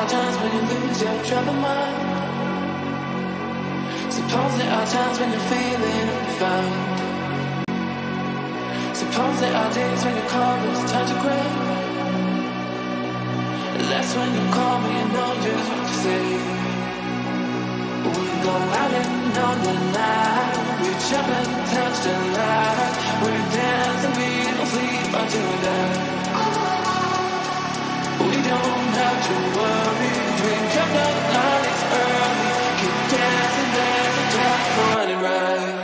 are times when you lose your troubled mind. Suppose there are times when you're feeling unfound. Suppose there are days when your call is touch of gray. That's when you call me and know just what to say. We go out and on the night. We jump and touch the light. We dance and we don't sleep until we die. We don't have to worry. Drink up the night, it's early. Keep dancing, dancing, just running right.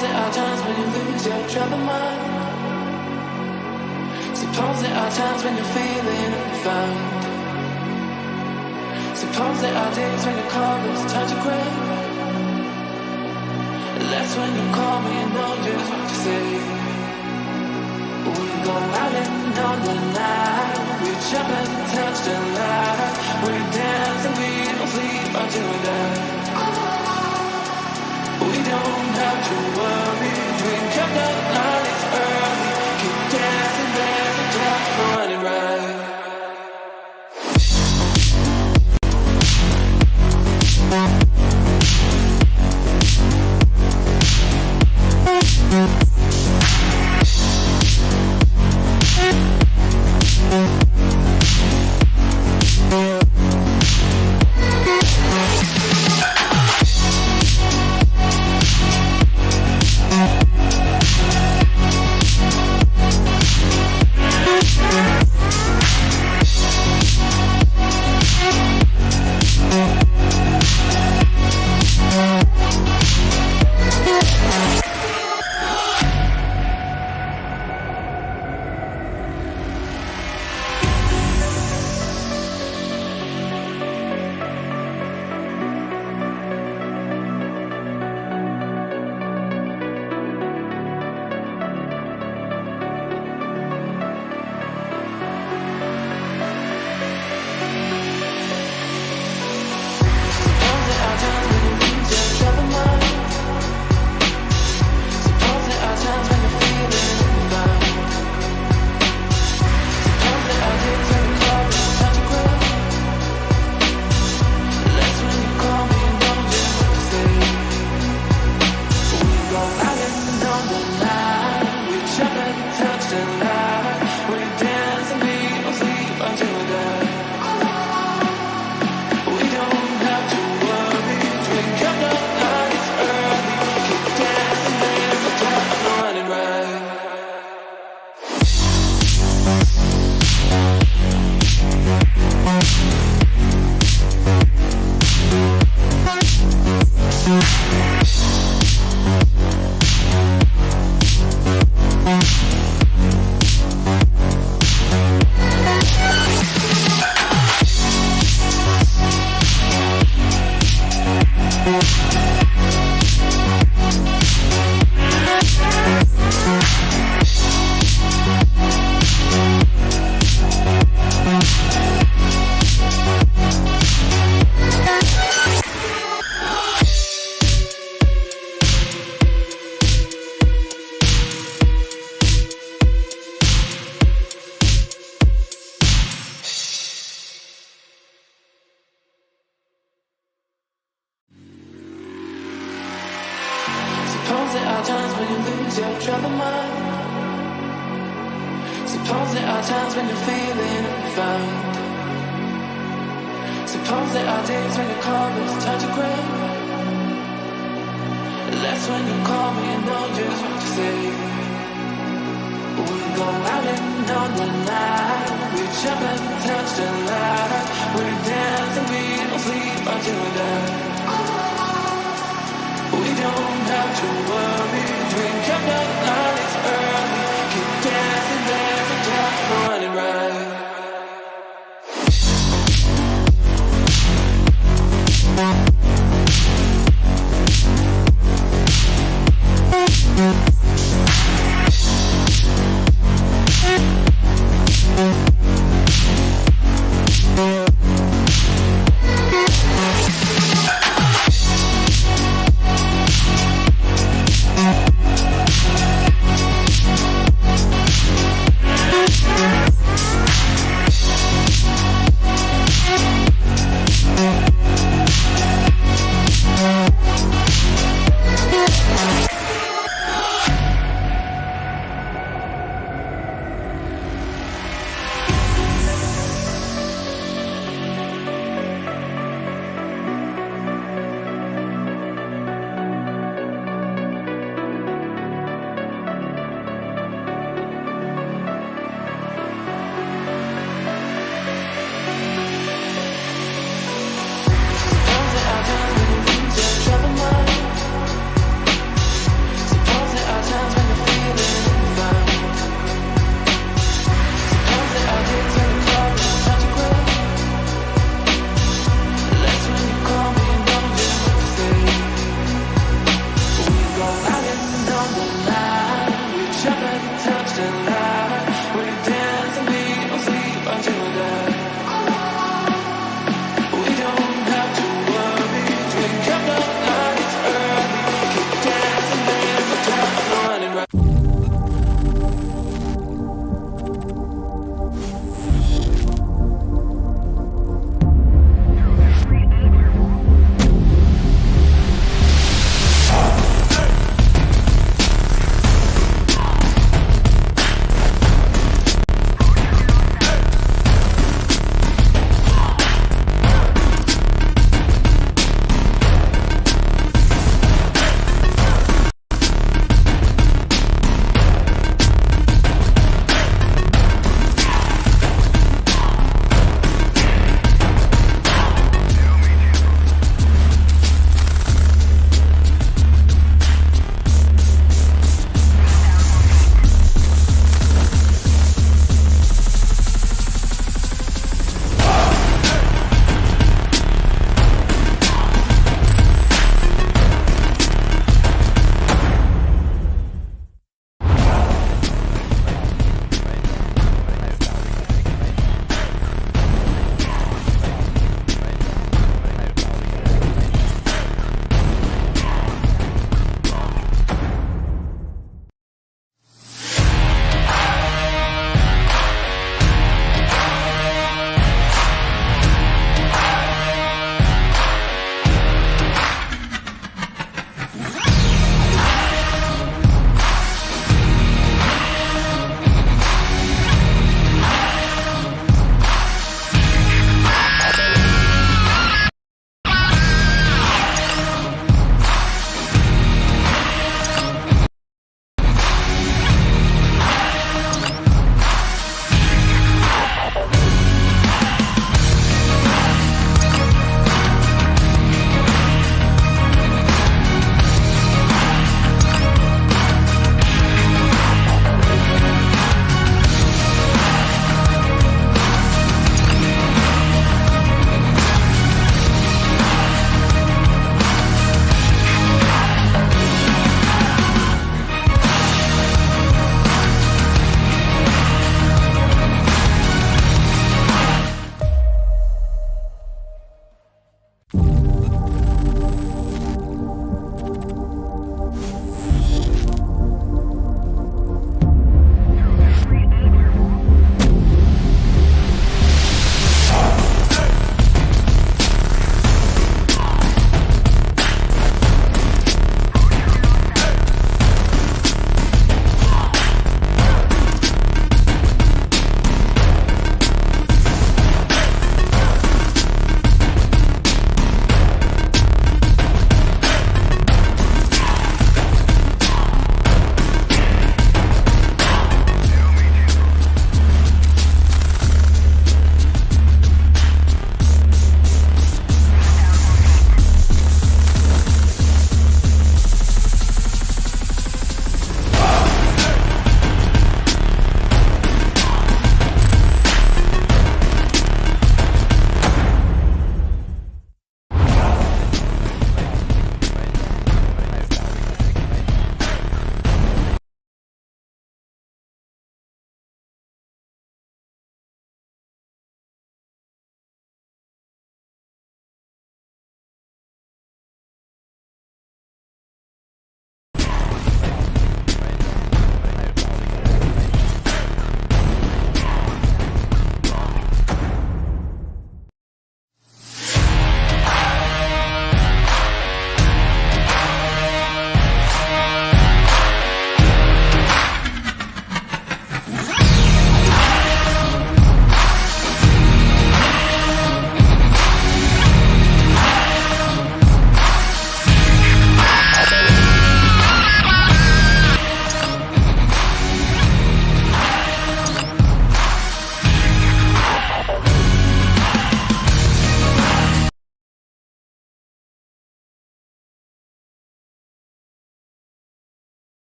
Suppose there are times when you lose your troubled mind. Suppose there are times when you're feeling unfound. Suppose there are days when your colors turn to gray. That's when you call me and know just what to say. We go out and on the night. We jump and touch the light. We dance and we don't sleep until we die. We don't have to worry. Drink up the night, it's early. Keep dancing, there's a time for running right. Suppose there are times when you lose your troubled mind. Suppose there are times when you're feeling unfound. Suppose there are days when your colors turn to gray. That's when you call me and know just what to say. We go out and on the night. We jump and touch the light. We dance and we don't sleep until we die. We don't have to worry. Drink up the night, it's early. Keep dancing, there's a time for running right.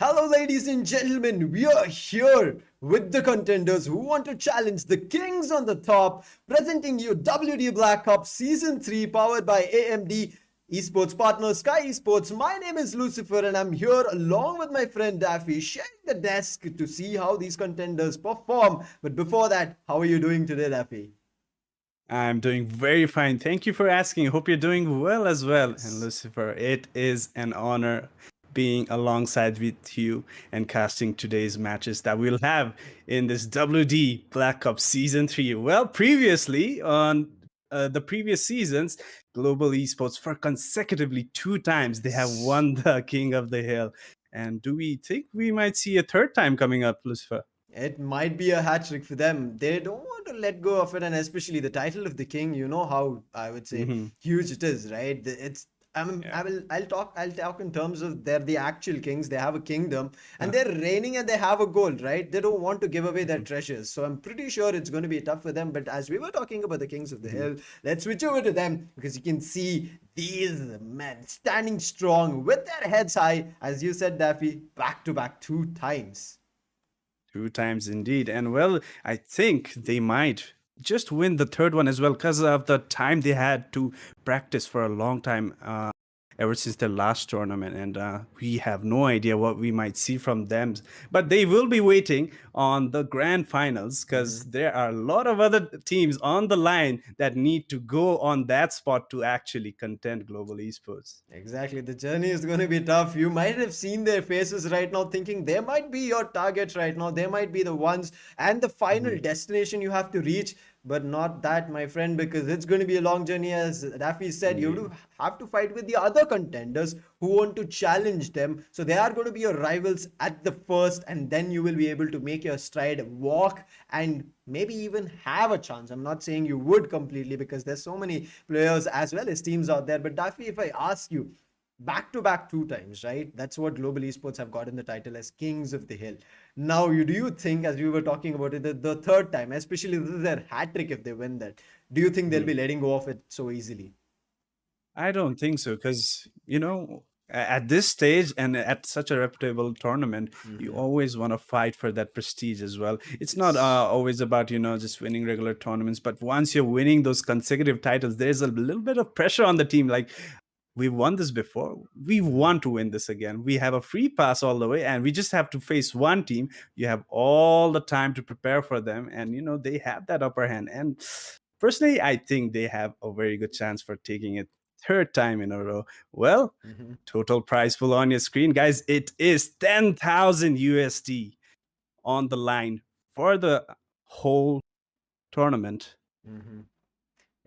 Hello, ladies and gentlemen. We are here with the contenders who want to challenge the kings on the top, presenting you WD Black Ops Season 3 powered by AMD Esports partner Skyesports. My name is Lucifer and I'm here along with my friend Daffy, sharing the desk to see how these contenders perform. But before that, how are you doing today, Daffy? I'm doing very fine. Thank you for asking. Hope you're doing well as well. And Yes. Lucifer, it is an honor being alongside with you and casting today's matches that we'll have in this WD Black Ops Season 3. Well, previously on the previous seasons, Global Esports for consecutively 2 times they have Yes. won the King of the Hill. And do we think we might see a third time coming up, Lucifer? It might be a hat trick for them. They don't want to let go of it, and especially the title of the king. You know how I would say Hmm. huge it is, right? It's Yeah. I'll talk in terms of they're the actual kings. They have a kingdom and Uh, they're reigning and they have a goal, right? They don't want to give away their mhm, treasures. So I'm pretty sure it's going to be tough for them. But as we were talking about the kings of the mhm. hill, let's switch over to them because you can see these men standing strong with their heads high, as you said, Daffy, back to back 2 times. 2 times indeed. And well, I think they might just win the third one as well because of the time they had to practice for a long time ever since their last tournament. And we have no idea what we might see from them. But they will be waiting on the grand finals because there are a lot of other teams on the line that need to go on that spot to actually contend global esports. Exactly. The journey is going to be tough. You might have seen their faces right now, thinking they might be your targets right now. They might be the ones and the final Mhm. destination you have to reach, but not that, my friend, because it's going to be a long journey. As Daffy said, you do Indeed. have to fight with the other contenders who want to challenge them. So they are going to be your rivals at the first, and then you will be able to make your stride, walk, and maybe even have a chance. I'm not saying you would completely because there's so many players as well as teams out there. But Daffy, if I ask you, back to back 2 times, right? That's what Global Esports have gotten the title as Kings of the Hill. Now, you do you think, as we were talking about it, the third time, especially this is their hat trick if they win that, do you think they'll Mhm. be letting go of it so easily? I don't think so because, at this stage and at such a reputable tournament, you Hmm. always want to fight for that prestige as well. It's not Yes. always about, just winning regular tournaments, but once you're winning those consecutive titles, there's a little bit of pressure on the team. Like, we've won this before. We Hmm. want to win this again. We have a free pass all the way, and we just have to face one team. You have all the time to prepare for them, and they have that upper hand. And personally, I think they have a very good chance for taking it third time in a row. Well, Hmm. total prize pool on your screen, guys. It is 10,000 USD on the line for the whole tournament. Hmm.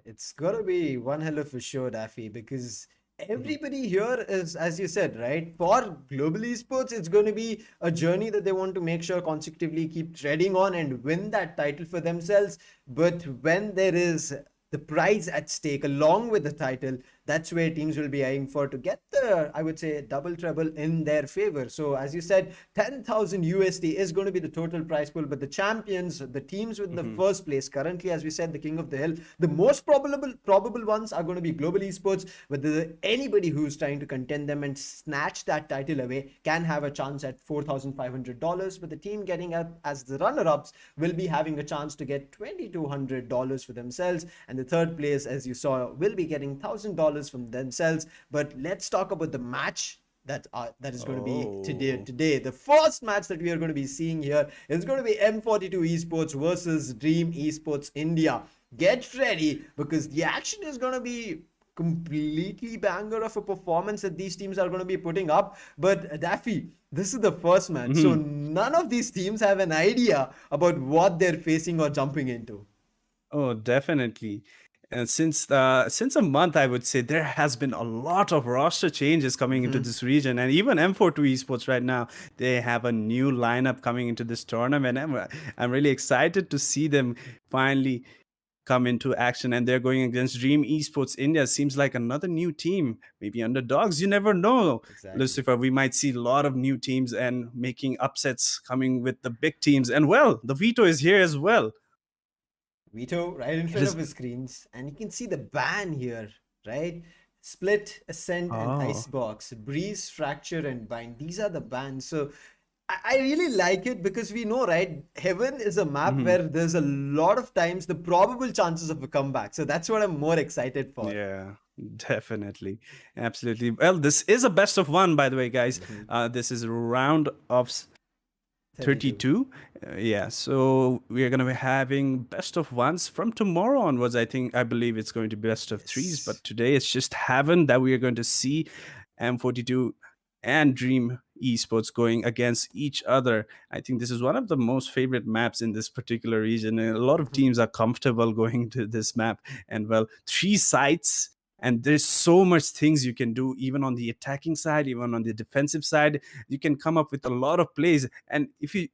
It's gotta be one hell of a show, Daffy, because Mhm. everybody here is, as you said, right? For global esports, it's going to be a journey that they want to make sure consecutively keep treading on and win that title for themselves. But when there is the prize at stake along with the title, that's where teams will be eyeing for to get the, I would say, double treble in their favor. So, as you said, 10,000 USD is going to be the total prize pool, but the champions, the teams with the Mhm. first place, currently, as we said, the king of the hill, the most probable ones are going to be Global Esports. Whether anybody who's trying to contend them and snatch that title away can have a chance at $4,500, but the team getting up as the runner-ups will be having a chance to get $2,200 for themselves, and the third place, as you saw, will be getting $1,000 from themselves. But let's talk about the match that is going to be today. Oh. The first match that we are going to be seeing here is going to be M42 Esports versus Dream Esports India. Get ready because the action is going to be completely banger of a performance that these teams are going to be putting up. But Daffy, this is the first match, so Mhm. none of these teams have an idea about what they're facing or jumping into. Oh, definitely. And since a month, I would say there has been a lot of roster changes coming into Mm-hmm. this region, and even M42 Esports right now they have a new lineup coming into this tournament. I'm really excited to see them finally come into action, and they're going against Dream Esports India. Seems like another new team, maybe underdogs. You never know, Exactly. Lucifer. We might see a lot of new teams and making upsets coming with the big teams. And well, the veto is here as well. Vito right in It front of is. his screens, and you can see the ban here, right? Split, Ascent, and Oh. Icebox, Breeze, Fracture, and Bind. These are the bans. So I really like it because we know, right? Heaven is a map Mhm. where there's a lot of times the probable chances of a comeback. So that's what I'm more excited for. Yeah, definitely. Absolutely. Well, this is a best of one, by the way, guys. Mhm. This is a round of 32. 32. Yeah, so we are going to be having best of ones from tomorrow onwards. I believe it's going to be best of threes, Yes. but today it's just heaven that we are going to see M42 and Dream Esports going against each other. I think this is one of the most favorite maps in this particular region, and a lot of Mhm. teams are comfortable going to this map. And well, three sites, and there's so much things you can do, even on the attacking side, even on the defensive side. You can come up with a lot of plays, and if you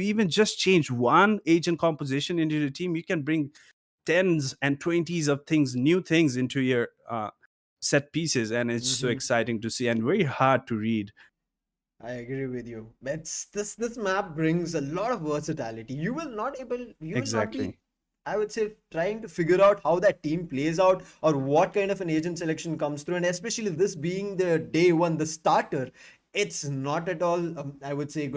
even just change one agent composition into the team, you can bring tens and twenties of things, new things into your set pieces, and it's so Mhm. exciting to see and very hard to read. I agree with you. It's this map brings a lot of versatility. You will not be, Exactly. I would say, trying to figure out how that team plays out or what kind of an agent selection comes through. And especially this being the day one, the starter, it's not at all, I would say,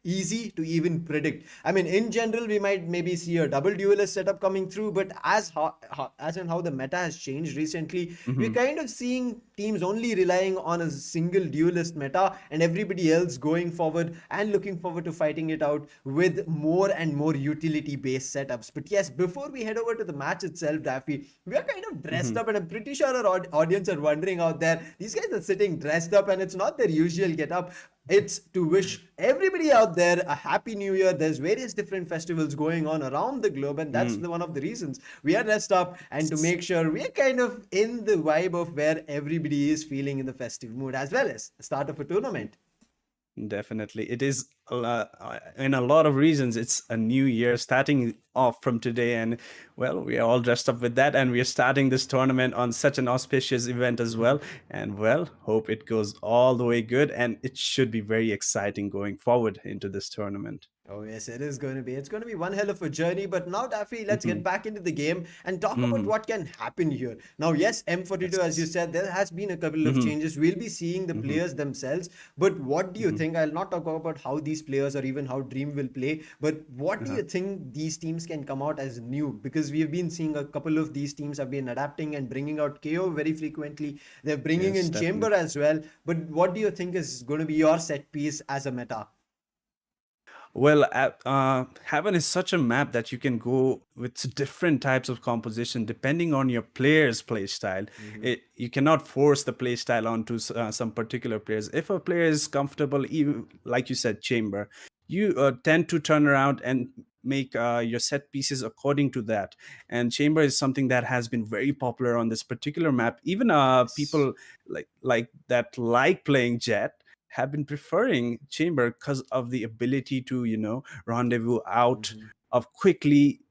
easy to even predict. I mean, in general, we might maybe see a double duelist setup coming through, but as in how the meta has changed recently, we're Hmm. kind of seeing teams only relying on a single duelist meta and everybody else going forward and looking forward to fighting it out with more and more utility based setups. But yes, before we head over to the match itself, Daffy, we are kind of dressed Hmm. up, and I'm pretty sure our audience are wondering out there, these guys are sitting dressed up and it's not their usual get up. It's to wish everybody out there a happy new year. There's various different festivals going on around the globe, and that's one of the reasons we are dressed up, and to make sure we're kind of in the vibe of where everybody is feeling in the festive mood, as well as the start of a tournament. Definitely. It is in a lot of reasons. It's a new year starting off from today. And well, we are all dressed up with that. And we are starting this tournament on such an auspicious event as well. And well, hope it goes all the way good. And it should be very exciting going forward into this tournament. Oh yes, it is going to be. It's going to be one hell of a journey. But now, Daffy, let's Hmm. get back into the game and talk about Hmm. what can happen here. Now, yes, M42, as you Yes. said, there has been a couple of Hmm. changes. We'll be seeing the Hmm. players themselves. But what do you Hmm. think? I'll not talk about how these players or even how Dream will play. But what do Uh-huh. you think these teams can come out as new? Because we've been seeing a couple of these teams have been adapting and bringing out KO very frequently. They're bringing Yes, in Chamber definitely. as well. But what do you think is going to be your set piece as a meta? Well, Heaven is such a map that you can go with different types of composition depending on your player's play style. Mm-hmm. You cannot force the play style onto some particular players. If a player is comfortable, even like you said, Chamber, you tend to turn around and make your set pieces according to that. And Chamber is something that has been very popular on this particular map. Even Yes. people like that like playing Jet have been preferring Chamber because of the ability to rendezvous out Mm-hmm. of quickly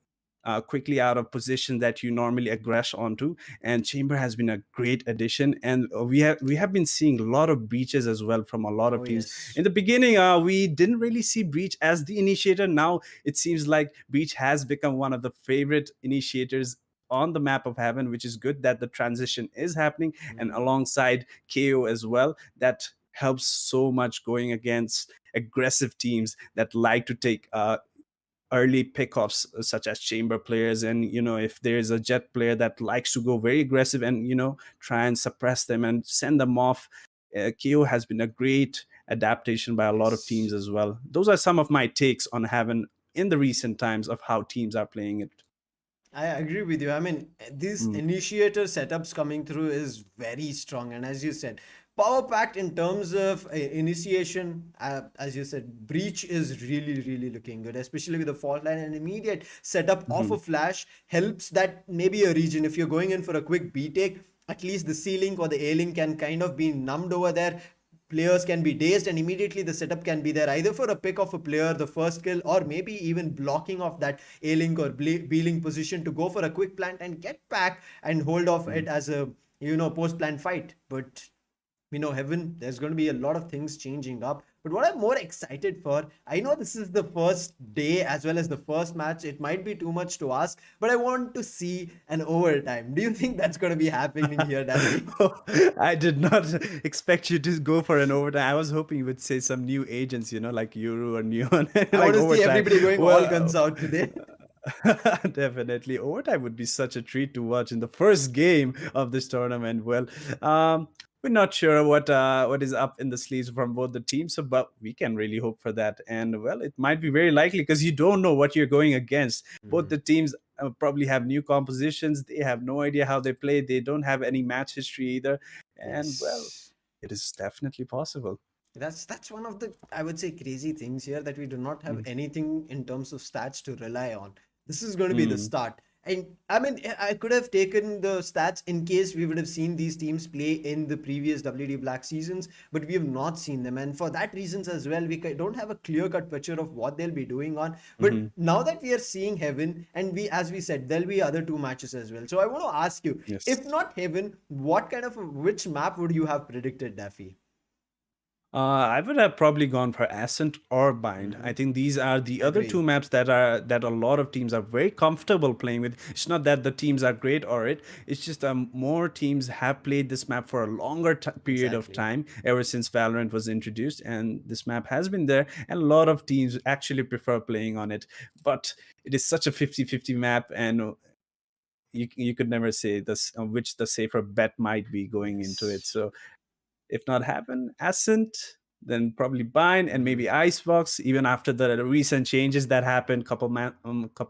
out of position that you normally aggress onto. And Chamber has been a great addition, and we have been seeing a lot of breaches as well from a lot Oh of teams. yes. In the beginning, we didn't really see breach as the initiator. Now it seems like breach has become one of the favorite initiators on the map of Heaven, which is good that the transition is happening, and Mm-hmm. alongside KO as well. That helps so much going against aggressive teams that like to take early pickoffs, such as Chamber players. And if there's a Jet player that likes to go very aggressive and try and suppress them and send them off, KO has been a great adaptation by a lot of teams Yes. as well. Those are some of my takes on Heaven in the recent times of how teams are playing it. I agree with you. I mean, these Mm. initiator setups coming through is very strong. And as you said, power packed in terms of initiation, as you said, breach is really, really looking good, especially with the fault line and immediate setup of a Mhm. flash helps that maybe a region, if you're going in for a quick B take, at least the C link or the A link can kind of be numbed over there. Players can be dazed and immediately the setup can be there either for a pick of a player, the first kill, or maybe even blocking of that A link or B link position to go for a quick plant and get back and hold off it Mhm. as a post plant fight. But we know Heaven, there's going to be a lot of things changing up. But what I'm more excited for, I know this is the first day as well as the first match. It might be too much to ask, but I want to see an overtime. Do you think that's going to be happening here, Daffy? Oh, I did not expect you to go for an overtime. I was hoping you would say some new agents, like Euro or Neon, I like want to see overtime. everybody going all Well, guns out today. definitely. Overtime would be such a treat to watch in the first game of this tournament. Well, um, we're not sure what is up in the sleeves from both the teams, so but we can really hope for that. And well, it might be very likely because you don't know what you're going against. Both the teams probably have new compositions. They have no idea how they play. They don't have any match history either. And well, Yes. it is definitely possible. That's one of the, I would say, crazy things here, that we do not have anything in terms of stats to rely on. This is going to be the Mm-hmm. start. And I mean, I could have taken the stats in case we would have seen these teams play in the previous WD Black seasons, but we have not seen them. And for that reasons as well, we don't have a clear cut picture of what they'll be doing on. But Mm-hmm. now that we are seeing Heaven, and we, as we said, there'll be other two matches as well. So I want to ask you, Yes. if not Heaven, what kind of which map would you have predicted, Daffy? I would have probably gone for Ascent or Bind. I Hmm. think these are the other two Agree. maps that a lot of teams are very comfortable playing with. It's not that the teams are great or it's just more teams have played this map for a longer period of Exactly. time ever since Valorant was introduced, and this map has been there, and a lot of teams actually prefer playing on it. But it is such a 50-50 map, and you could never say this which the safer bet might be going into it. Yes. So if not Happen, Ascent, then probably Bind and Mhm. maybe Icebox. Even after the recent changes that happened couple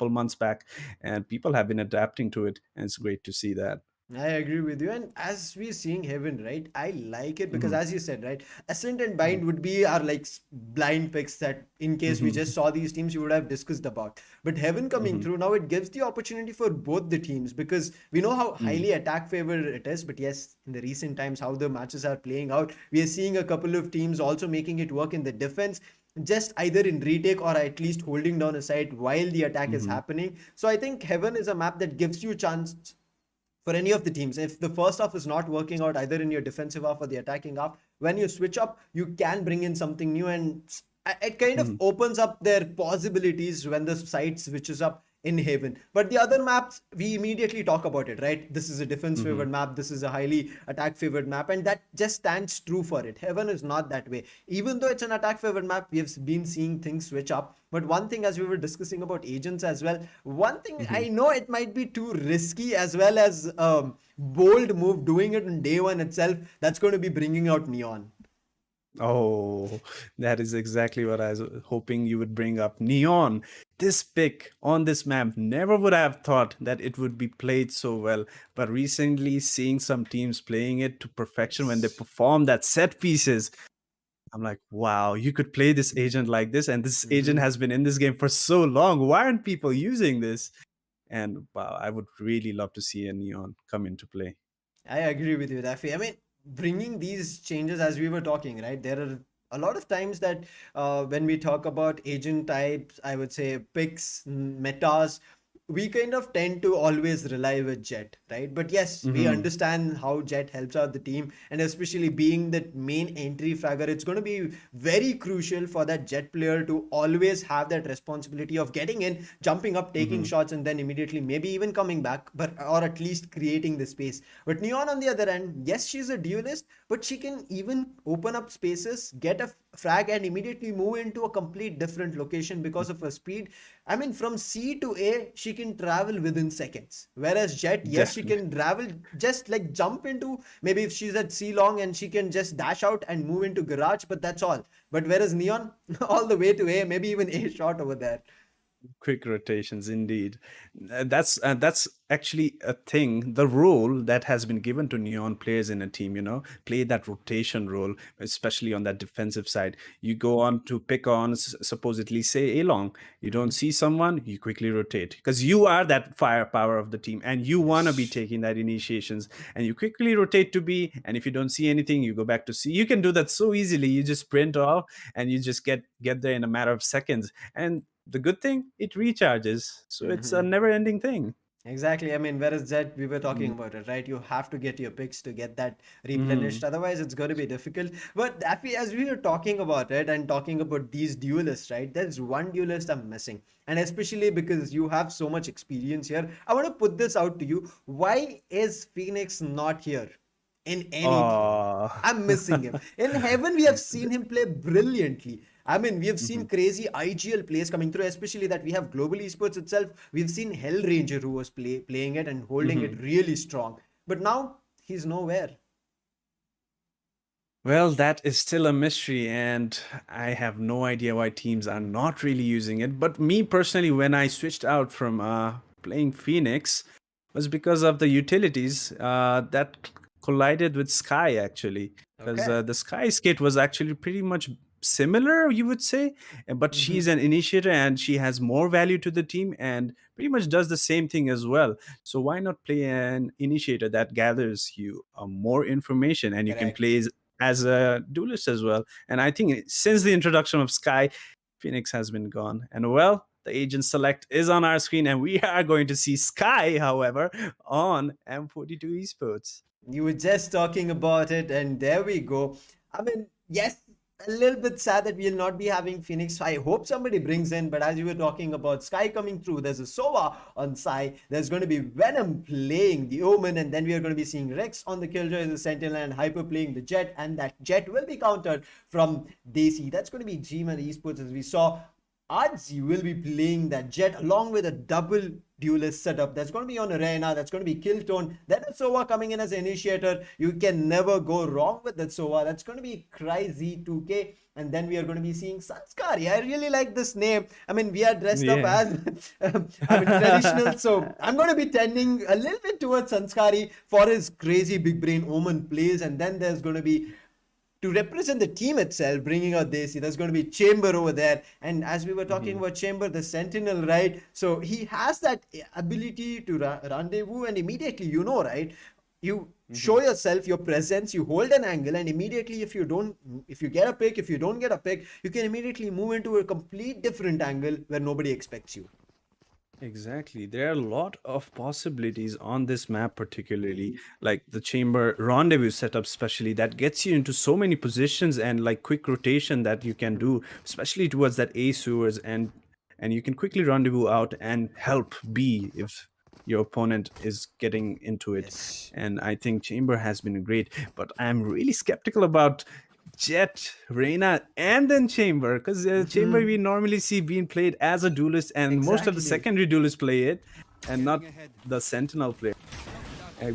months back, and people have been adapting to it, and it's great to see that. I agree with you. And as we're seeing Heaven, right? I like it because, Hmm. as you said, right? Ascent and Bind would be our like blind picks that, in case we just Hmm. saw these teams, you would have discussed about. But Heaven coming Hmm. through now, it gives the opportunity for both the teams, because we know how Hmm. highly attack favored it is. But yes, in the recent times, how the matches are playing out, we are seeing a couple of teams also making it work in the defense, just either in retake or at least holding down a side while the attack is Hmm. happening. So I think Heaven is a map that gives you a chance for any of the teams. If the first half is not working out either in your defensive half or the attacking half, when you switch up, you can bring in something new, and it kind of Hmm. opens up their possibilities when the side switches up in Haven. But the other maps, we immediately talk about it, right? This is a defense Hmm. favored map, this is a highly attack favored map, and that just stands true for it. Heaven is not that way. Even though it's an attack favored map, we have been seeing things switch up. But one thing, as we were discussing about agents as well, one thing Hmm. I know, it might be too risky as well as bold move doing it on day one itself, that's going to be bringing out Neon. Oh, that is exactly what I was hoping you would bring up. Neon, this pick on this map, never would have thought that it would be played so well. But recently, seeing some teams playing it to perfection when they Yes. perform that set pieces, I'm like, wow, you could play this agent like this, and this agent Mhm. has been in this game for so long. Why aren't people using this? And wow, I would really love to see a Neon come into play. I agree with you, Rafi. I mean, bringing these changes, as we were talking, right? There are a lot of times that when we talk about agent types, I would say picks, metas, we kind of tend to always rely with Jet, right? But yes, we Hmm. understand how Jet helps out the team, and especially being that main entry fragger, it's going to be very crucial for that Jet player to always have that responsibility of getting in, jumping up, taking Hmm. shots, and then immediately maybe even coming back, but or at least creating the space. But Neon, on the other end, yes, she's a duelist, but she can even open up spaces, get a frag, and immediately move into a complete different location because of her speed. I mean, from C to A, she can travel within seconds. Whereas Jet, yes, she Definitely. can travel, just like jump into, maybe if she's at C long, and she can just dash out and move into garage, but that's all. But whereas Neon, all the way to A, maybe even A shot over there. Quick rotations, indeed. That's actually a thing. The role that has been given to neon players in a team, play that rotation role, especially on that defensive side. You go on to pick on, supposedly say A long. You don't Mhm. see someone, you quickly rotate because you are that firepower of the team, and you want to be Yes. taking that initiations, and you quickly rotate to B. And if you don't see anything, you go back to C. You can do that so easily. You just sprint off, and you just get there in a matter of seconds. And the good thing, it recharges. So it's a Mhm. never ending thing. Exactly. I mean, whereas that we were talking Mm, about it, right? You have to get your picks to get that mhm. replenished. Otherwise, it's going to be difficult. But as we were talking about it and talking about these duelists, right? There's one duelist I'm missing. And especially because you have so much experience here, I want to put this out to you. Why is Phoenix not here in any game? Oh. I'm missing him. In heaven, we have seen him play brilliantly. I mean, we have seen Mhm, crazy IGL plays coming through, especially that we have Global Esports itself. We've seen Hellranger who was playing it and holding it mhm. really strong. But now he's nowhere. Well, that is still a mystery, and I have no idea why teams are not really using it. But me personally, when I switched out from playing Phoenix, was because of the utilities that collided with Sky actually, because Okay. the Sky skit was actually pretty much similar, you would say, but Hmm. she's an initiator and she has more value to the team and pretty much does the same thing as well. So why not play an initiator that gathers you more information and you can Correct. play as a duelist as well. And I think since the introduction of Sky, Phoenix has been gone. And well, the agent select is on our screen, and we are going to see Sky, however, on M42 Esports. You were just talking about it, and there we go. I mean, yes, a little bit sad that we'll not be having Phoenix. I hope somebody brings in, but as you were talking about Sky coming through, there's a Sova on Sai. There's going to be Venom playing the Omen, and then we are going to be seeing Rex on the Killjoy as a Sentinel and Hyper playing the Jet, and that Jet will be countered from Desi. That's going to be G-Man Esports as we saw. Artsy will be playing that Jet along with a double duelist setup. That's going to be on Arena. That's going to be Killtone. Then a Sova coming in as an initiator. You can never go wrong with that Sova. That's going to be Cry 2K. And then we are going to be seeing Sanskari. I really like this name. I mean, we are dressed up Yeah. as, I mean, traditional. So I'm going to be tending a little bit towards Sanskari for his crazy big brain Omen plays. And then there's going to be to represent the team itself, bringing out Desi. There's going to be Chamber over there. And as we were talking Mhm. about Chamber, the Sentinel, right? So he has that ability to rendezvous, and immediately, right? You Mhm. show yourself, your presence, you hold an angle, and immediately, if you get a pick, if you don't get a pick, you can immediately move into a complete different angle where nobody expects you. Exactly. There are a lot of possibilities on this map, particularly like the chamber rendezvous setup, especially that gets you into so many positions and like quick rotation that you can do, especially towards that A sewers, and you can quickly rendezvous out and help B if your opponent is getting into it. Yes. And I think chamber has been great, but I'm really skeptical about Jet, Reina, and then Chamber, because Chamber Mhm. we normally see being played as a duelist, and most of the Exactly. secondary duelists play it, and not the Sentinel player,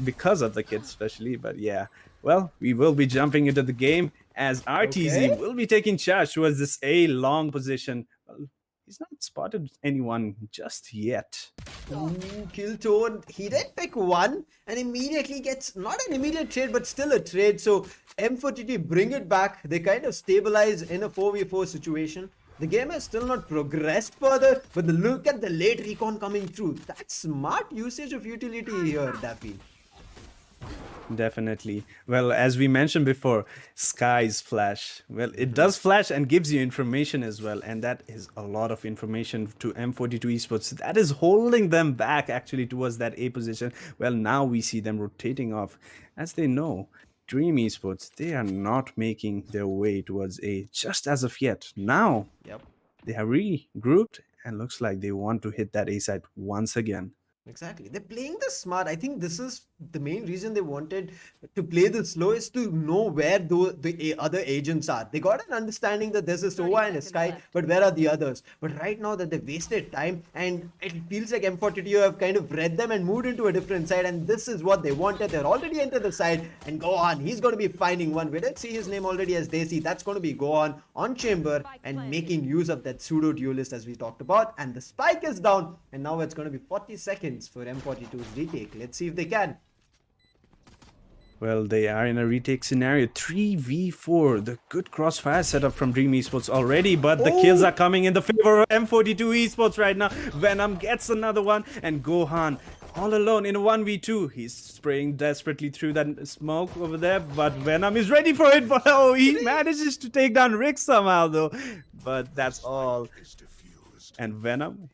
because of the kids especially. But yeah, well, we will be jumping into the game as RTZ Okay. will be taking charge towards this A long position. Well, he's not spotted anyone just yet. Ooh, Killtone, he did pick one and immediately gets not an immediate trade, but still a trade. So M42 bring it back. They kind of stabilize in a 4v4 situation. The game has still not progressed further, but look at the late recon coming through. That's smart usage of utility here, Daffy. Definitely. Well, as we mentioned before, skies flash. Well, it does flash and gives you information as well. And that is a lot of information to M42 Esports. That is holding them back actually towards that A position. Well, now we see them rotating off. As they know, Dream Esports, they are not making their way towards A just as of yet. Now Yep. they have regrouped and looks like they want to hit that A side once again. Exactly. They're playing this smart. I think this is the main reason they wanted to play this slow is to know where the other agents are. They got an understanding that there's a 30 Sova and a seconds Sky, left. but where are the others? But right now that they've wasted time and it feels like M42 have kind of read them and moved into a different side, and this is what they wanted. They're already entered the side and go on. He's going to be finding one. We did see his name already as Desi. That's going to be go on Chamber and making use of that pseudo duelist as we talked about. And the spike is down, and now it's going to be 40 seconds for M42's retake. Let's see if they can. Well, they are in a retake scenario. 3v4. The good crossfire setup from Dream Esports already, but the kills are Oh, coming in the favor of M42 Esports right now. Venom gets another one, and Gohan all alone in a 1v2. He's spraying desperately through that smoke over there, but Venom is ready for it. But oh, he manages to take down Rick somehow, though. But that's all. And Venom,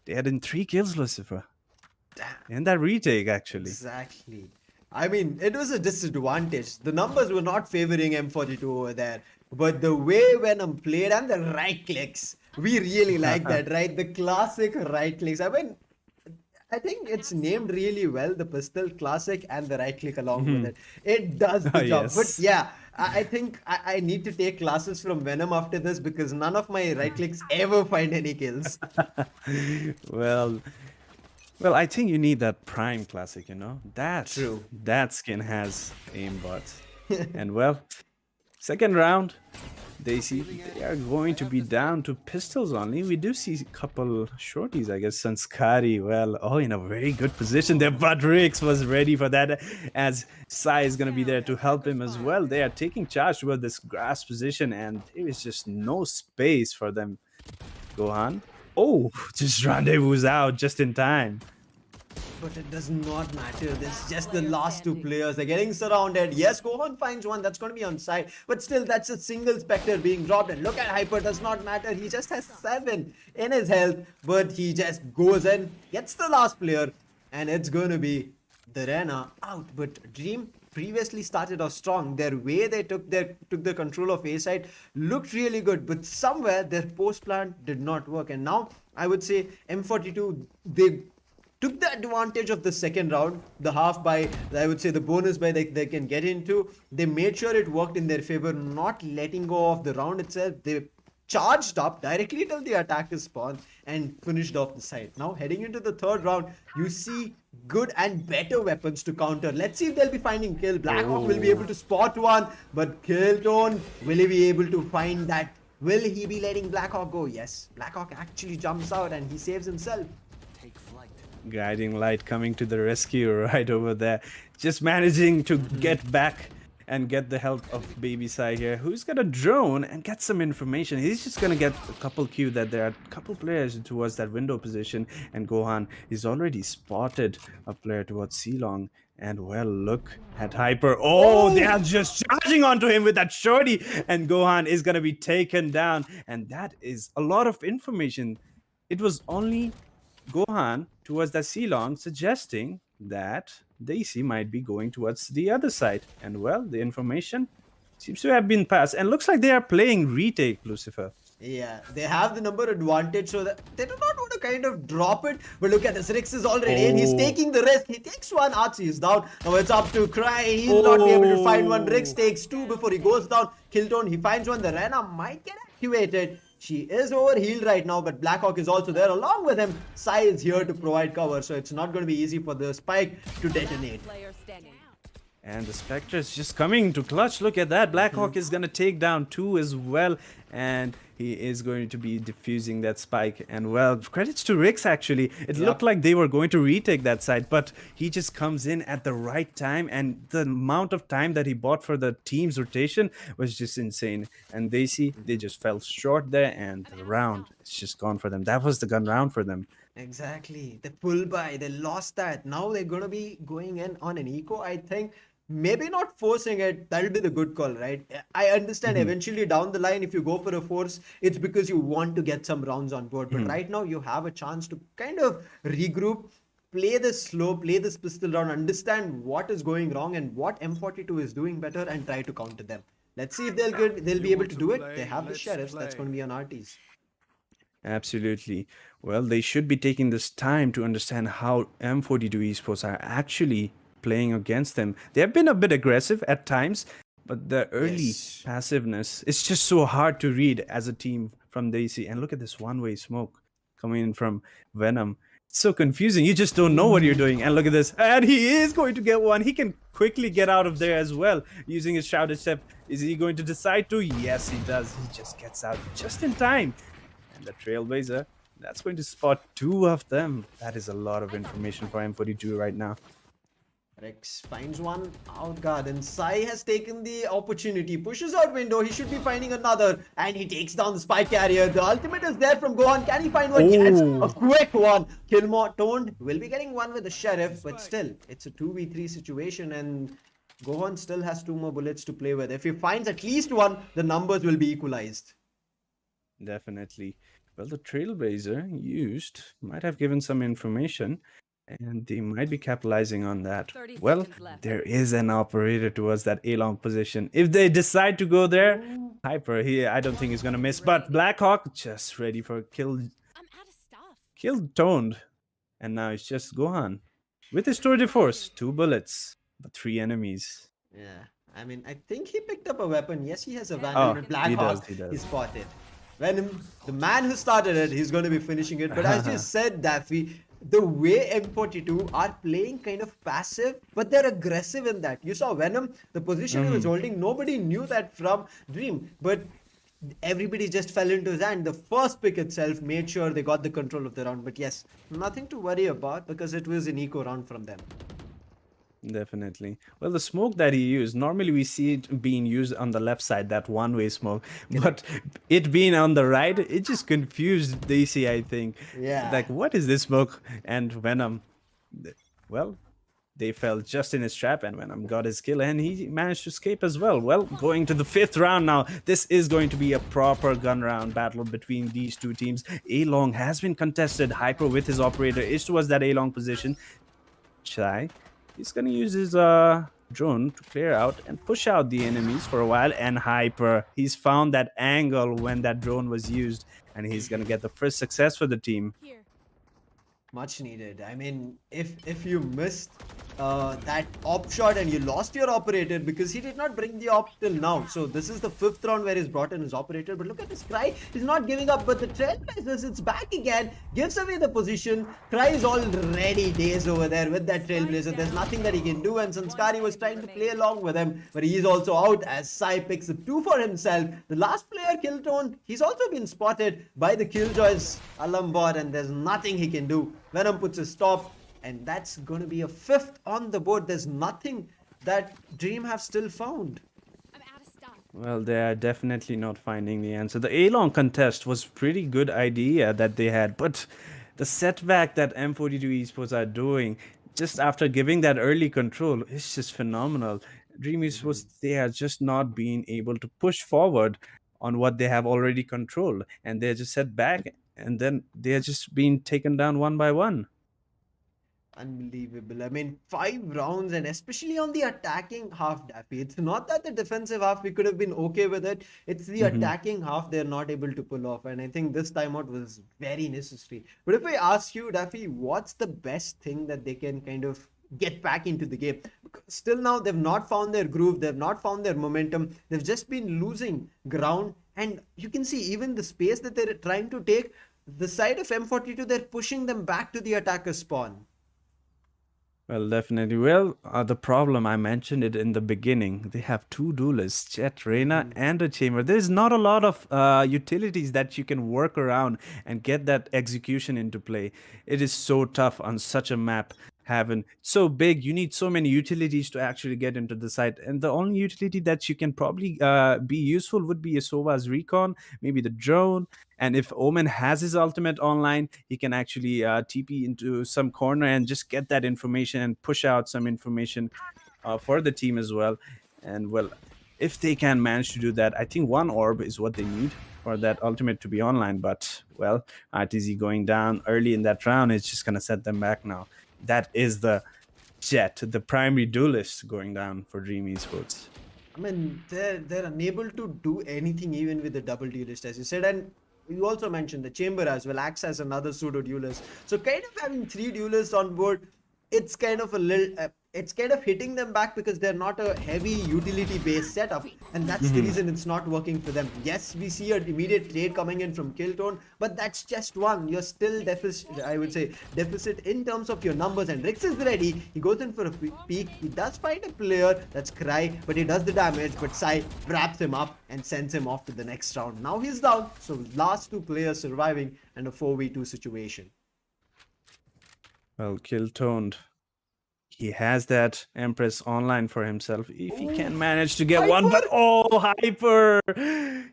they had in 3 kills, Lucifer. in that retake, actually. Exactly. I mean, it was a disadvantage. The numbers were not favoring M42 over there. But the way Venom played and the right clicks, we really like that, right? The classic right clicks. I mean, I think it's named really well, the pistol classic and the right click along with it. It does Oh, the job. But yes. yeah, I think I need to take classes from Venom after this because none of my right clicks ever find any kills. Well, well, I think you need that Prime Classic, you know? True. That skin has aimbot. And well, second round, they are going to be down to pistols only. We do see a couple shorties, I guess. Sanskari, well, oh, in a very good position there. But Rix was ready for that, as Sai is going to be there to help him as well. They are taking charge toward this grass position, and there is just no space for them. Gohan. Oh, just rendezvous out just in time. But it does not matter. This is just the last two players. They're getting surrounded. Yes, Gohan finds one. That's going to be on side. But still, that's a single Spectre being dropped. And look at Hyper. Does not matter. He just has 7 in his health. But he just goes in, gets the last player. And it's going to be the Rena out. But Dream previously started off strong. Their way they took the control of A side looked really good. But somewhere their post plan did not work. And now I would say M42, they took the advantage of the second round, the half buy, I would say the bonus buy they can get into. They made sure it worked in their favor, not letting go of the round itself. They charged up directly till the attacker spawn and finished off the side. Now heading into the third round, you see good and better weapons to counter. Let's see if they'll be finding kill. Blackhawk will be able to spot one, but Killtone, will he be able to find that? Will he be letting Blackhawk go? Yes, Blackhawk actually jumps out and he saves himself. Guiding light coming to the rescue right over there. Just managing to get back and get the help of Baby Sai here, who's got a drone and get some information. He's just gonna get a couple Q that there are a couple players towards that window position, and Gohan is already spotted a player towards Silong. And well, look at Hyper. Oh, they are just charging onto him with that shorty, and Gohan is gonna be taken down. And that is a lot of information. It was only Gohan towards the Silong, suggesting that Daisy might be going towards the other side. And well, the information seems to have been passed. And looks like they are playing retake, Lucifer. Yeah, they have the number advantage, so that they do not want to kind of drop it. But look at this, Rix is already in. He's taking the risk. He takes one, Archie is down. Now it's up to Cry. He'll not be able to find one. Rix takes 2 before he goes down. Killtone, he finds one. The Rena might get activated. She is overhealed right now, but Blackhawk is also there along with him. Sai is here to provide cover, so it's not going to be easy for the spike to detonate. And the Spectre is just coming to clutch. Look at that. Blackhawk is going to take down 2 as well. And he is going to be diffusing that spike. And well, credits to Rix actually. It looked like they were going to retake that side, but he just comes in at the right time. And the amount of time that he bought for the team's rotation was just insane. And they just fell short there. And the round, it's just gone for them. That was the gun round for them. Exactly. The pull by, they lost that. Now they're going to be going in on an eco, I think. Maybe not forcing it, that'll be the good call, right? I understand eventually down the line, if you go for a force, it's because you want to get some rounds on board. But right now, you have a chance to kind of regroup, play this slow, play this pistol round, understand what is going wrong and what M42 is doing better, and try to counter them. Let's see if they'll be able to do it. They have the sheriffs, that's going to be on RTs. Absolutely. Well, they should be taking this time to understand how M42 Esports are actually playing against them. They have been a bit aggressive at times, but the early passiveness, it's just so hard to read as a team from Daisy. And look at this one-way smoke coming in from Venom. It's so confusing. You just don't know what you're doing. And look at this. And he is going to get one. He can quickly get out of there as well using his shrouded step. Is he going to decide to? Yes, he does. He just gets out just in time. And the Trailblazer, that's going to spot 2 of them. That is a lot of information for M42 right now. Rex finds one out guard, and Sai has taken the opportunity, pushes out window. He should be finding another, and he takes down the spy carrier. The ultimate is there from Gohan. Can he find one? Yes, a quick one. Killtone will be getting one with the sheriff, but still, it's a 2v3 situation, and Gohan still has 2 more bullets to play with. If he finds at least one, the numbers will be equalized. Definitely. Well, the Trailblazer used might have given some information. And they might be capitalizing on that. 30 Well, seconds left. there is an operator towards that A long position. If they decide to go there, Hyper, I don't think he's gonna miss. But Blackhawk just ready for kill, I'm out of stuff. kill toned. And now it's just Gohan. With his tour de force, 2 bullets, but 3 enemies. Yeah, I mean, I think he picked up a weapon. Yes, he has a Venom Oh, and Black he Hawk. does, he does. He spotted. Venom, the man who started it, he's going to be finishing it. But as you said, Daffy, the way M42 are playing kind of passive, but they're aggressive in that. You saw Venom, the position he was holding, nobody knew that from Dream. But everybody just fell into his hand. The first pick itself made sure they got the control of the round. But yes, nothing to worry about because it was an eco round from them. Definitely. Well, the smoke that he used, normally we see it being used on the left side, that one-way smoke. But it being on the right, it just confused DC, I think. Yeah. Like, what is this smoke? And Venom, well, they fell just in his trap, and Venom got his kill, and he managed to escape as well. Well, going to the 5th round now. This is going to be a proper gun round battle between these two teams. A-Long has been contested. Hyper with his operator is towards that A-Long position. Chai, he's gonna use his drone to clear out and push out the enemies for a while. And Hyper, he's found that angle when that drone was used, and he's gonna get the first success for the team. Here. Much needed. I mean, if you missed that op shot and you lost your operator because he did not bring the op till now. So this is the 5th round where he's brought in his operator. But look at this Cry. He's not giving up. But the Trailblazers, it's back again. Gives away the position. Cry is already dazed over there with that Trailblazer. There's nothing that he can do. And Sanskari was trying to play along with him. But he's also out as Sai picks up 2 for himself. The last player, Killtone, he's also been spotted by the Killjoys Alambot. And there's nothing he can do. Venom puts a stop, and that's going to be a 5th on the board. There's nothing that Dream have still found. I'm out of stuff. Well, they are definitely not finding the answer. The A-Long contest was pretty good idea that they had, but the setback that M42 Esports are doing just after giving that early control is just phenomenal. Dream Esports, they are just not being able to push forward on what they have already controlled, and they're just set back, and then they're just being taken down one by one. Unbelievable. I mean, 5 rounds, and especially on the attacking half, Daffy. It's not that the defensive half we could have been okay with it. It's the attacking half they're not able to pull off. And I think this timeout was very necessary. But if I ask you, Daffy, what's the best thing that they can kind of get back into the game? Because still now they've not found their groove. They've not found their momentum. They've just been losing ground. And you can see even the space that they're trying to take, the side of M42, they're pushing them back to the attacker spawn. Well, definitely. Well, the problem, I mentioned it in the beginning. They have 2 duelists, Jet, Reina, and a Chamber. There's not a lot of utilities that you can work around and get that execution into play. It is so tough on such a map. Having so big, you need so many utilities to actually get into the site. And the only utility that you can probably be useful would be a Sova's Recon, maybe the drone. And if Omen has his ultimate online, he can actually TP into some corner and just get that information and push out some information for the team as well. And well, if they can manage to do that, I think 1 orb is what they need for that ultimate to be online. But well, RTZ going down early in that round is just going to set them back now. That is the Jet, the primary duelist, going down for Dream Esports. I mean, they're unable to do anything even with the double duelist, as you said. And you also mentioned the Chamber as well acts as another pseudo duelist. So kind of having 3 duelists on board, it's kind of a little it's kind of hitting them back because they're not a heavy utility based setup, and that's the reason it's not working for them. Yes, we see an immediate trade coming in from Killtone, but that's just one. You're still deficit, I would say, deficit in terms of your numbers. And Rix is ready. He goes in for a peek. He does find a player, that's Cry, but he does the damage. But Sai wraps him up and sends him off to the next round. Now he's down, so last 2 players surviving in a 4v2 situation. Well, Killtoned, he has that Empress online for himself. If he can manage to get one, but oh, Hyper!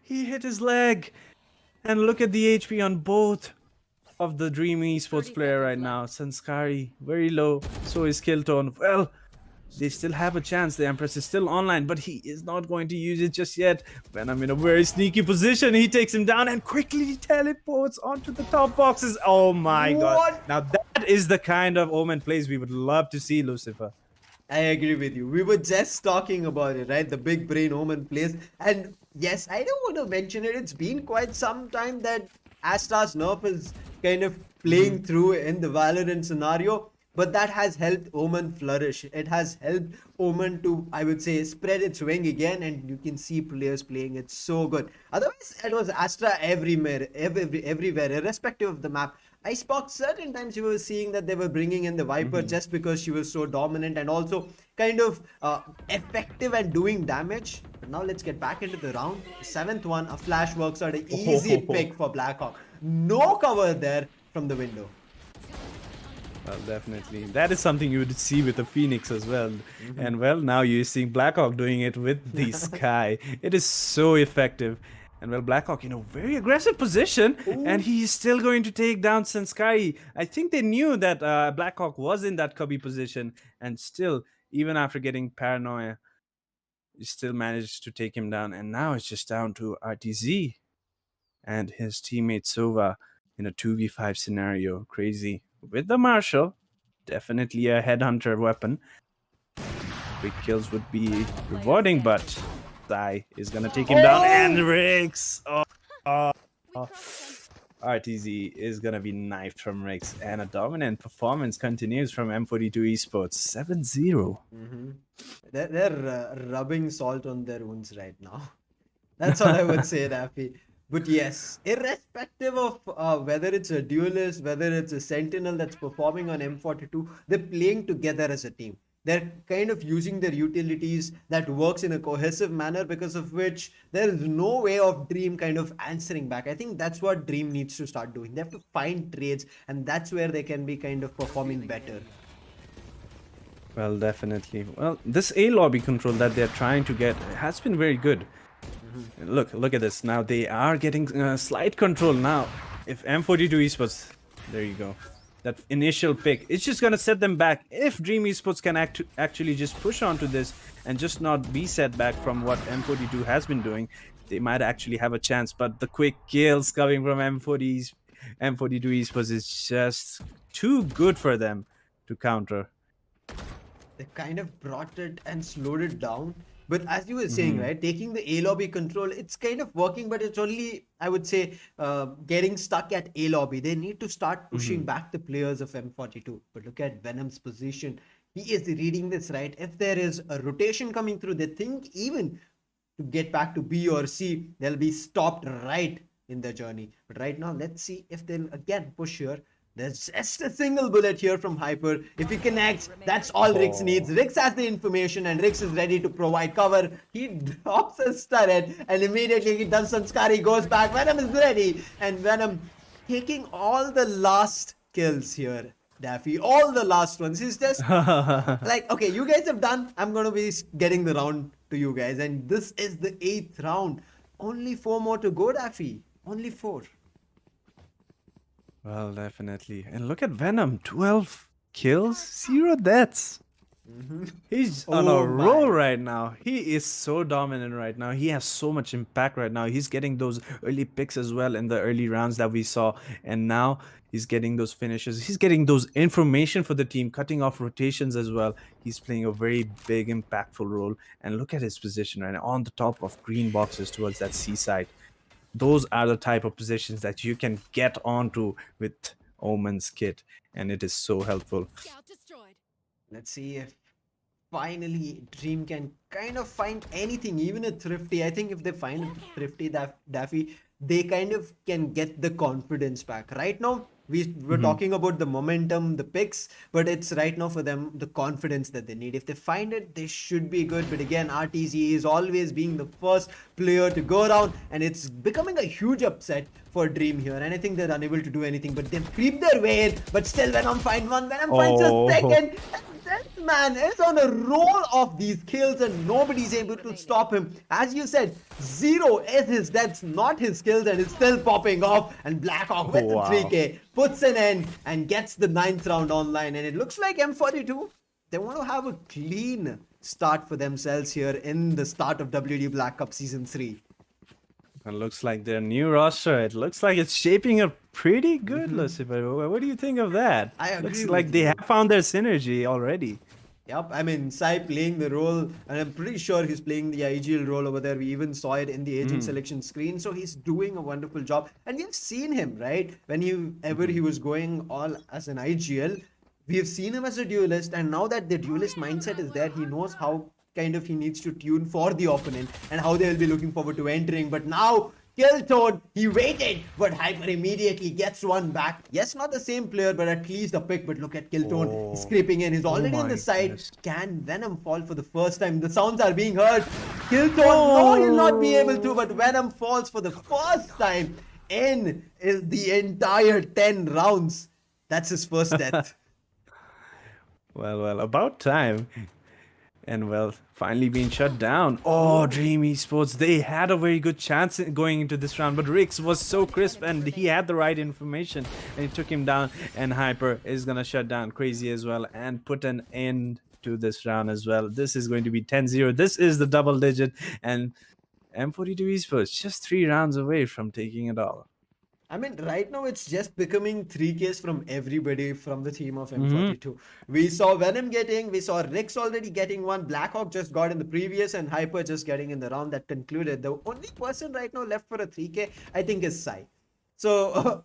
He hit his leg. And look at the HP on both of the Dream Esports player right now. Sanskari, very low. So is Killtone. Well, They still have a chance. The Empress is still online, but he is not going to use it just yet. Venom in a very sneaky position. He takes him down and quickly teleports onto the top boxes. Oh my god. What? Now that is the kind of Omen plays we would love to see, Lucifer. I agree with you. We were just talking about it, right? The big brain Omen plays. And yes, I don't want to mention it. It's been quite some time that Astra's nerf is kind of playing through in the Valorant scenario. But that has helped Omen flourish. It has helped Omen to, I would say, spread its wing again. And you can see players playing it so good. Otherwise, it was Astra everywhere, irrespective of the map. Icebox, certain times you were seeing that they were bringing in the Viper just because she was so dominant and also kind of effective at doing damage. But now let's get back into the round. The 7th one, a flash works out, an easy pick for Blackhawk. No cover there from the window. Well, definitely. That is something you would see with the Phoenix as well. And well, now you're seeing Blackhawk doing it with the Sky. It is so effective. And well, Blackhawk in a very aggressive position, and he's still going to take down Sky. I think they knew that Blackhawk was in that cubby position, and still, even after getting paranoia, he still managed to take him down. And now it's just down to RTZ and his teammate Sova in a 2v5 scenario. Crazy. With the Marshal, definitely a headhunter weapon. Big kills would be rewarding, but Sai is gonna take him down, and Rix. RTZ is gonna be knifed from Rix, and a dominant performance continues from M42 Esports, 7-0. They're rubbing salt on their wounds right now. That's all I would say, Rafi. But yes, irrespective of whether it's a duelist, whether it's a sentinel that's performing on M42, they're playing together as a team. They're kind of using their utilities that works in a cohesive manner, because of which there is no way of Dream kind of answering back. I think that's what Dream needs to start doing. They have to find trades, and that's where they can be kind of performing better. Well, definitely. Well, this A lobby control that they're trying to get has been very good. Look at this. Now they are getting slight control now. If M42 Esports, there you go. That initial pick, it's just gonna set them back. If Dream Esports can actually just push onto this and just not be set back from what M42 has been doing, they might actually have a chance. But the quick kills coming from M42 Esports is just too good for them to counter. They kind of brought it and slowed it down. But as you were saying, right, taking the A lobby control, it's kind of working, but it's only, I would say, getting stuck at A lobby. They need to start pushing back the players of M42. But look at Venom's position. He is reading this, right? If there is a rotation coming through, they think even to get back to B or C, they'll be stopped right in their journey. But right now, let's see if they'll again push here. There's just a single bullet here from Hyper. If he connects, that's all Rix needs. Rix has the information and Rix is ready to provide cover. He drops a turret and immediately he does some scary, goes back. Venom is ready. And Venom taking all the last kills here, Daffy. All the last ones. He's just like, okay, you guys have done. I'm going to be getting the round to you guys. And this is the 8th round. Only 4 more to go, Daffy. Only 4. Well, definitely. And look at Venom, 12 kills, 0 deaths. He's on a roll right now. He is so dominant right now. He has so much impact right now. He's getting those early picks as well in the early rounds that we saw. And now he's getting those finishes. He's getting those information for the team, cutting off rotations as well. He's playing a very big, impactful role. And look at his position right now on the top of green boxes towards that seaside. Those are the type of positions that you can get onto with Omen's kit, and it is so helpful. Scout destroyed. Let's see if finally Dream can kind of find anything, even a Thrifty. I think if they find a Thrifty, Daffy, they kind of can get the confidence back. Right now, we were talking about the momentum, the picks, but it's right now for them the confidence that they need. If they find it, they should be good. But again, RTZ is always being the first player to go around, and it's becoming a huge upset for Dream here. And I think they're unable to do anything, but they creep their way in. But still, Venom finds one. Venom finds a second. This man is on a roll of these kills and nobody's able to stop him. As you said, 0 is his deaths, not his kills, and it's still popping off. And Blackhawk with the 3K puts an end and gets the 9th round online. And it looks like M42 they want to have a clean start for themselves here in the start of WD Black Cup Season 3. It looks like their new roster. It looks like it's shaping up pretty good, Lucifer. What do you think of that? I agree Looks with like they you. have found their synergy already. Yep, I mean, Sai playing the role, and I'm pretty sure he's playing the IGL role over there. We even saw it in the agent selection screen, so he's doing a wonderful job. And we've seen him, right? Whenever he was going all as an IGL, we've seen him as a duelist, and now that the duelist mindset is there, he knows how kind of he needs to tune for the opponent and how they will be looking forward to entering. But now Killtone, he waited, but Hyper immediately gets one back. Yes, not the same player, but at least a pick. But look at Killtone, he's creeping in. He's already on my the side. goodness. Can Venom fall for the first time? The sounds are being heard. Killtone, no, he'll not be able to, but Venom falls for the first time in the entire 10 rounds. That's his first death. Well, about time. And well, finally being shut down. Oh, Dream Esports, they had a very good chance going into this round, but Rix was so crisp and he had the right information and he took him down. And Hyper is gonna shut down Crazy as well and put an end to this round as well. This is going to be 10-0. This is the double digit, and M42 Esports just 3 rounds away from taking it all. I mean, right now it's just becoming 3Ks from everybody from the team of M42. We saw Venom getting, we saw Rix already getting one, Blackhawk just got in the previous, and Hyper just getting in the round that concluded. The only person right now left for a 3K, I think, is Sai. So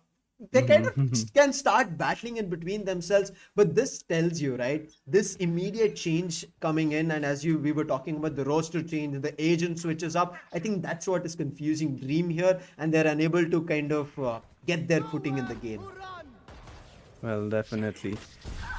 they kind of can start battling in between themselves, but this tells you, right, this immediate change coming in, and as we were talking about the roster change, the agent switches up, I think that's what is confusing Dream here, and they're unable to kind of get their footing in the game. Well, definitely.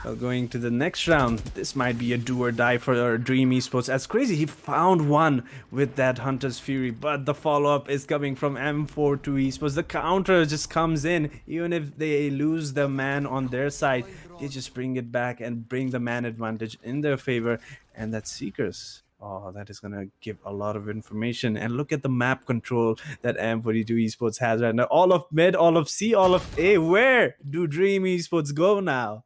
Well, going to the next round, this might be a do or die for our Dream Esports. As Crazy, he found one with that Hunter's Fury, but the follow-up is coming from M42 Esports. The counter just comes in. Even if they lose the man on their side, they just bring it back and bring the man advantage in their favor. And that's Seekers. Oh, that is going to give a lot of information. And look at the map control that M42 Esports has right now. All of mid, all of C, all of A. Where do Dream Esports go now?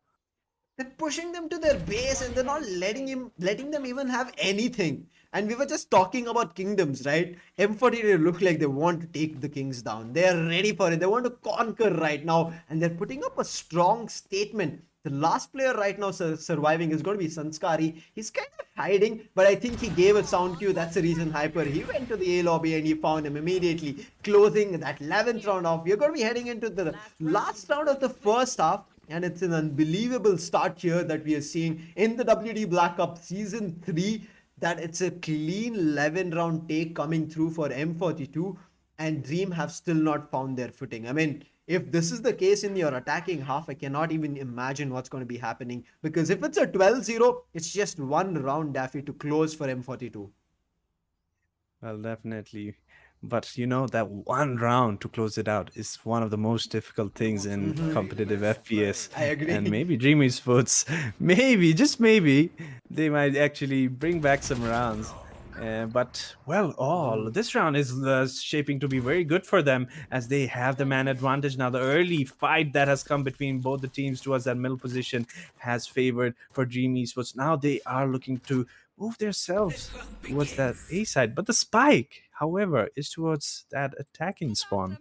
They're pushing them to their base and they're not letting them even have anything. And we were just talking about kingdoms, right? M42 look like they want to take the kings down. They are ready for it. They want to conquer right now, and they're putting up a strong statement. The last player right now surviving is going to be Sanskari. He's kind of hiding, but I think he gave a sound cue. That's the reason Hyper. He went to the A lobby and he found him immediately, closing that 11th round off. We're going to be heading into the last round of the first half. And it's an unbelievable start here that we are seeing in the WD Black Cup Season 3, that it's a clean 11 round take coming through for M42, and Dream have still not found their footing. I mean, if this is the case in your attacking half, I cannot even imagine what's going to be happening, because if it's a 12-0, it's just one round, Daffy, to close for M42. Well, definitely. But you know, that one round to close it out is one of the most difficult things in competitive FPS. I agree. And maybe Dream Esports, maybe, just maybe, they might actually bring back some rounds. But, well, this round is shaping to be very good for them, as they have the man advantage now. The early fight that has come between both the teams towards that middle position has favored for Dream Esports. Now they are looking to move themselves towards that A side. But the spike, however, is towards that attacking spawn.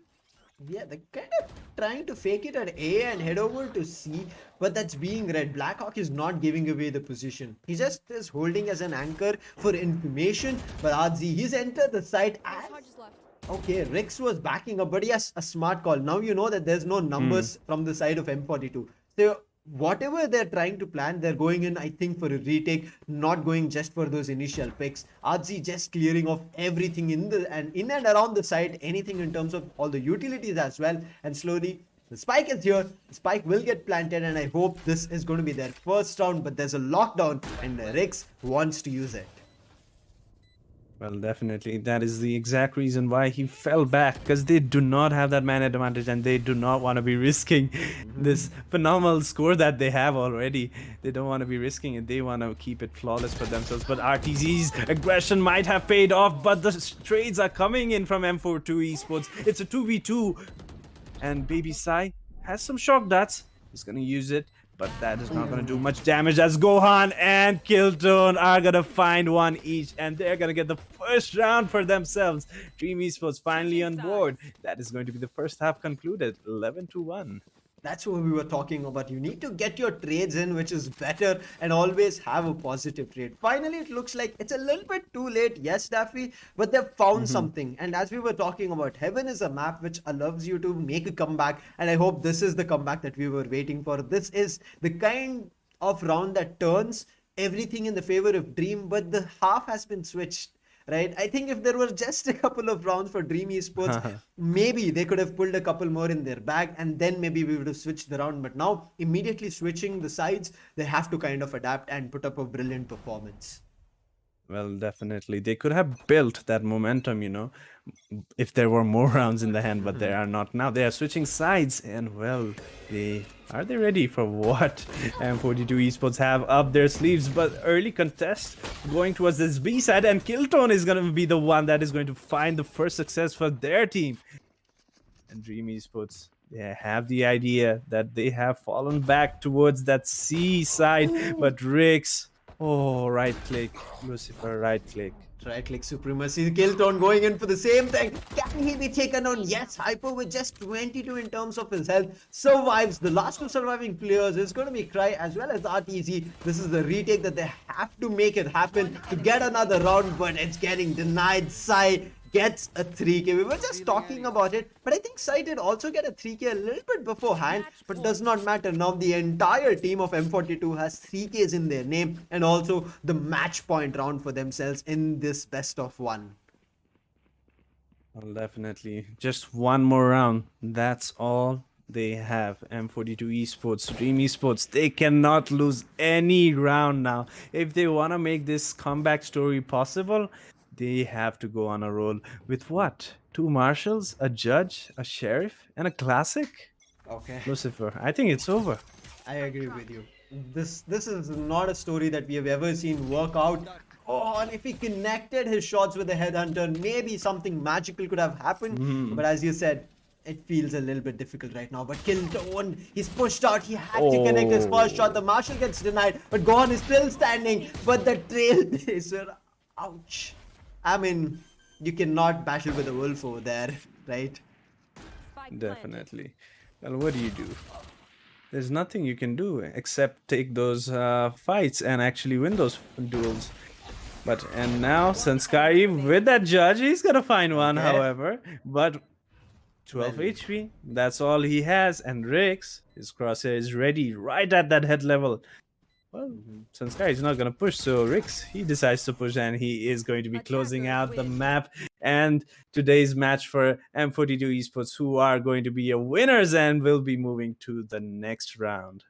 Yeah, they're kind of trying to fake it at A and head over to C, but that's being read. Blackhawk is not giving away the position. He just is holding as an anchor for information. But Adzi, he's entered the site and... Charges left. Okay, Rix was backing up, but yes, a smart call. Now you know that there's no numbers from the side of M42. So whatever they're trying to plan, they're going in, I think, for a retake, not going just for those initial picks. Adzi just clearing off everything in and around the site, anything in terms of all the utilities as well. And slowly, the spike is here. The spike will get planted, and I hope this is going to be their first round. But there's a lockdown, and Rix wants to use it. Well, definitely. That is the exact reason why he fell back, because they do not have that man advantage and they do not want to be risking this phenomenal score that they have already. They don't want to be risking it. They want to keep it flawless for themselves. But RTZ's aggression might have paid off, but the trades are coming in from M42 Esports. It's a 2v2, and Baby Sai has some shock darts. He's going to use it. but that is not going to do much damage as Gohan and Kiltone are going to find one each, and they're going to get the first round for themselves. Dream Esports finally on board. That is going to be the first half concluded, 11-1. That's what we were talking about. You need to get your trades in, which is better, and always have a positive trade. Finally, it looks like it's a little bit too late, yes, Daffy, but they've found something. And as we were talking about, Heaven is a map which allows you to make a comeback, and I hope this is the comeback that we were waiting for. This is the kind of round that turns everything in the favor of Dream, but the half has been switched. Right, I think if there were just a couple of rounds for Dream Esports, maybe they could have pulled a couple more in their bag, and then maybe we would have switched the round. But now, immediately switching the sides, they have to kind of adapt and put up a brilliant performance. Well, definitely. They could have built that momentum, if there were more rounds in the hand, but there are not now. They are switching sides, and well, are they ready for what M42 Esports have up their sleeves? But early contest going towards this B side, and Kiltone is going to be the one that is going to find the first success for their team. And Dream Esports, they have the idea that they have fallen back towards that C side, but Rix, right click, Lucifer, right click. Right click supremacy. Kiltone going in for the same thing. Can he be taken on? Yes, Hyper with just 22 in terms of his health survives. The last two surviving players is going to be Cry as well as RTZ. This is the retake that they have to make it happen to get another round, but it's getting denied. Sai gets a 3k. We were just talking about it, but I think Sai did also get a 3k a little bit beforehand, but does not matter. Now the entire team of M42 has 3ks in their name, and also the match point round for themselves in this best of one. Well, definitely. Just one more round. That's all they have. M42 Esports, Dream Esports, they cannot lose any round now. If they want to make this comeback story possible, they have to go on a roll with what? 2 marshals, a judge, a sheriff, and a classic? Okay, Lucifer, I think it's over. I agree with you. This is not a story that we have ever seen work out. Oh, and if he connected his shots with the headhunter, maybe something magical could have happened. But as you said, it feels a little bit difficult right now. But Kiltone, he's pushed out. He had to connect his first shot. The marshal gets denied, but Gohan is still standing. But the trailblazer, ouch. I mean, you cannot battle with a wolf over there, right? Definitely. Well, what do? There's nothing you can do except take those fights and actually win those duels. And now Sky with that judge, he's gonna find one, however. But 12 HP, that's all he has. And Rix, his crosshair is ready right at that head level. Well, Sky is not going to push, so Rix, he decides to push, and he is going to be closing out the map. And today's match for M42 Esports, who are going to be your winners and will be moving to the next round.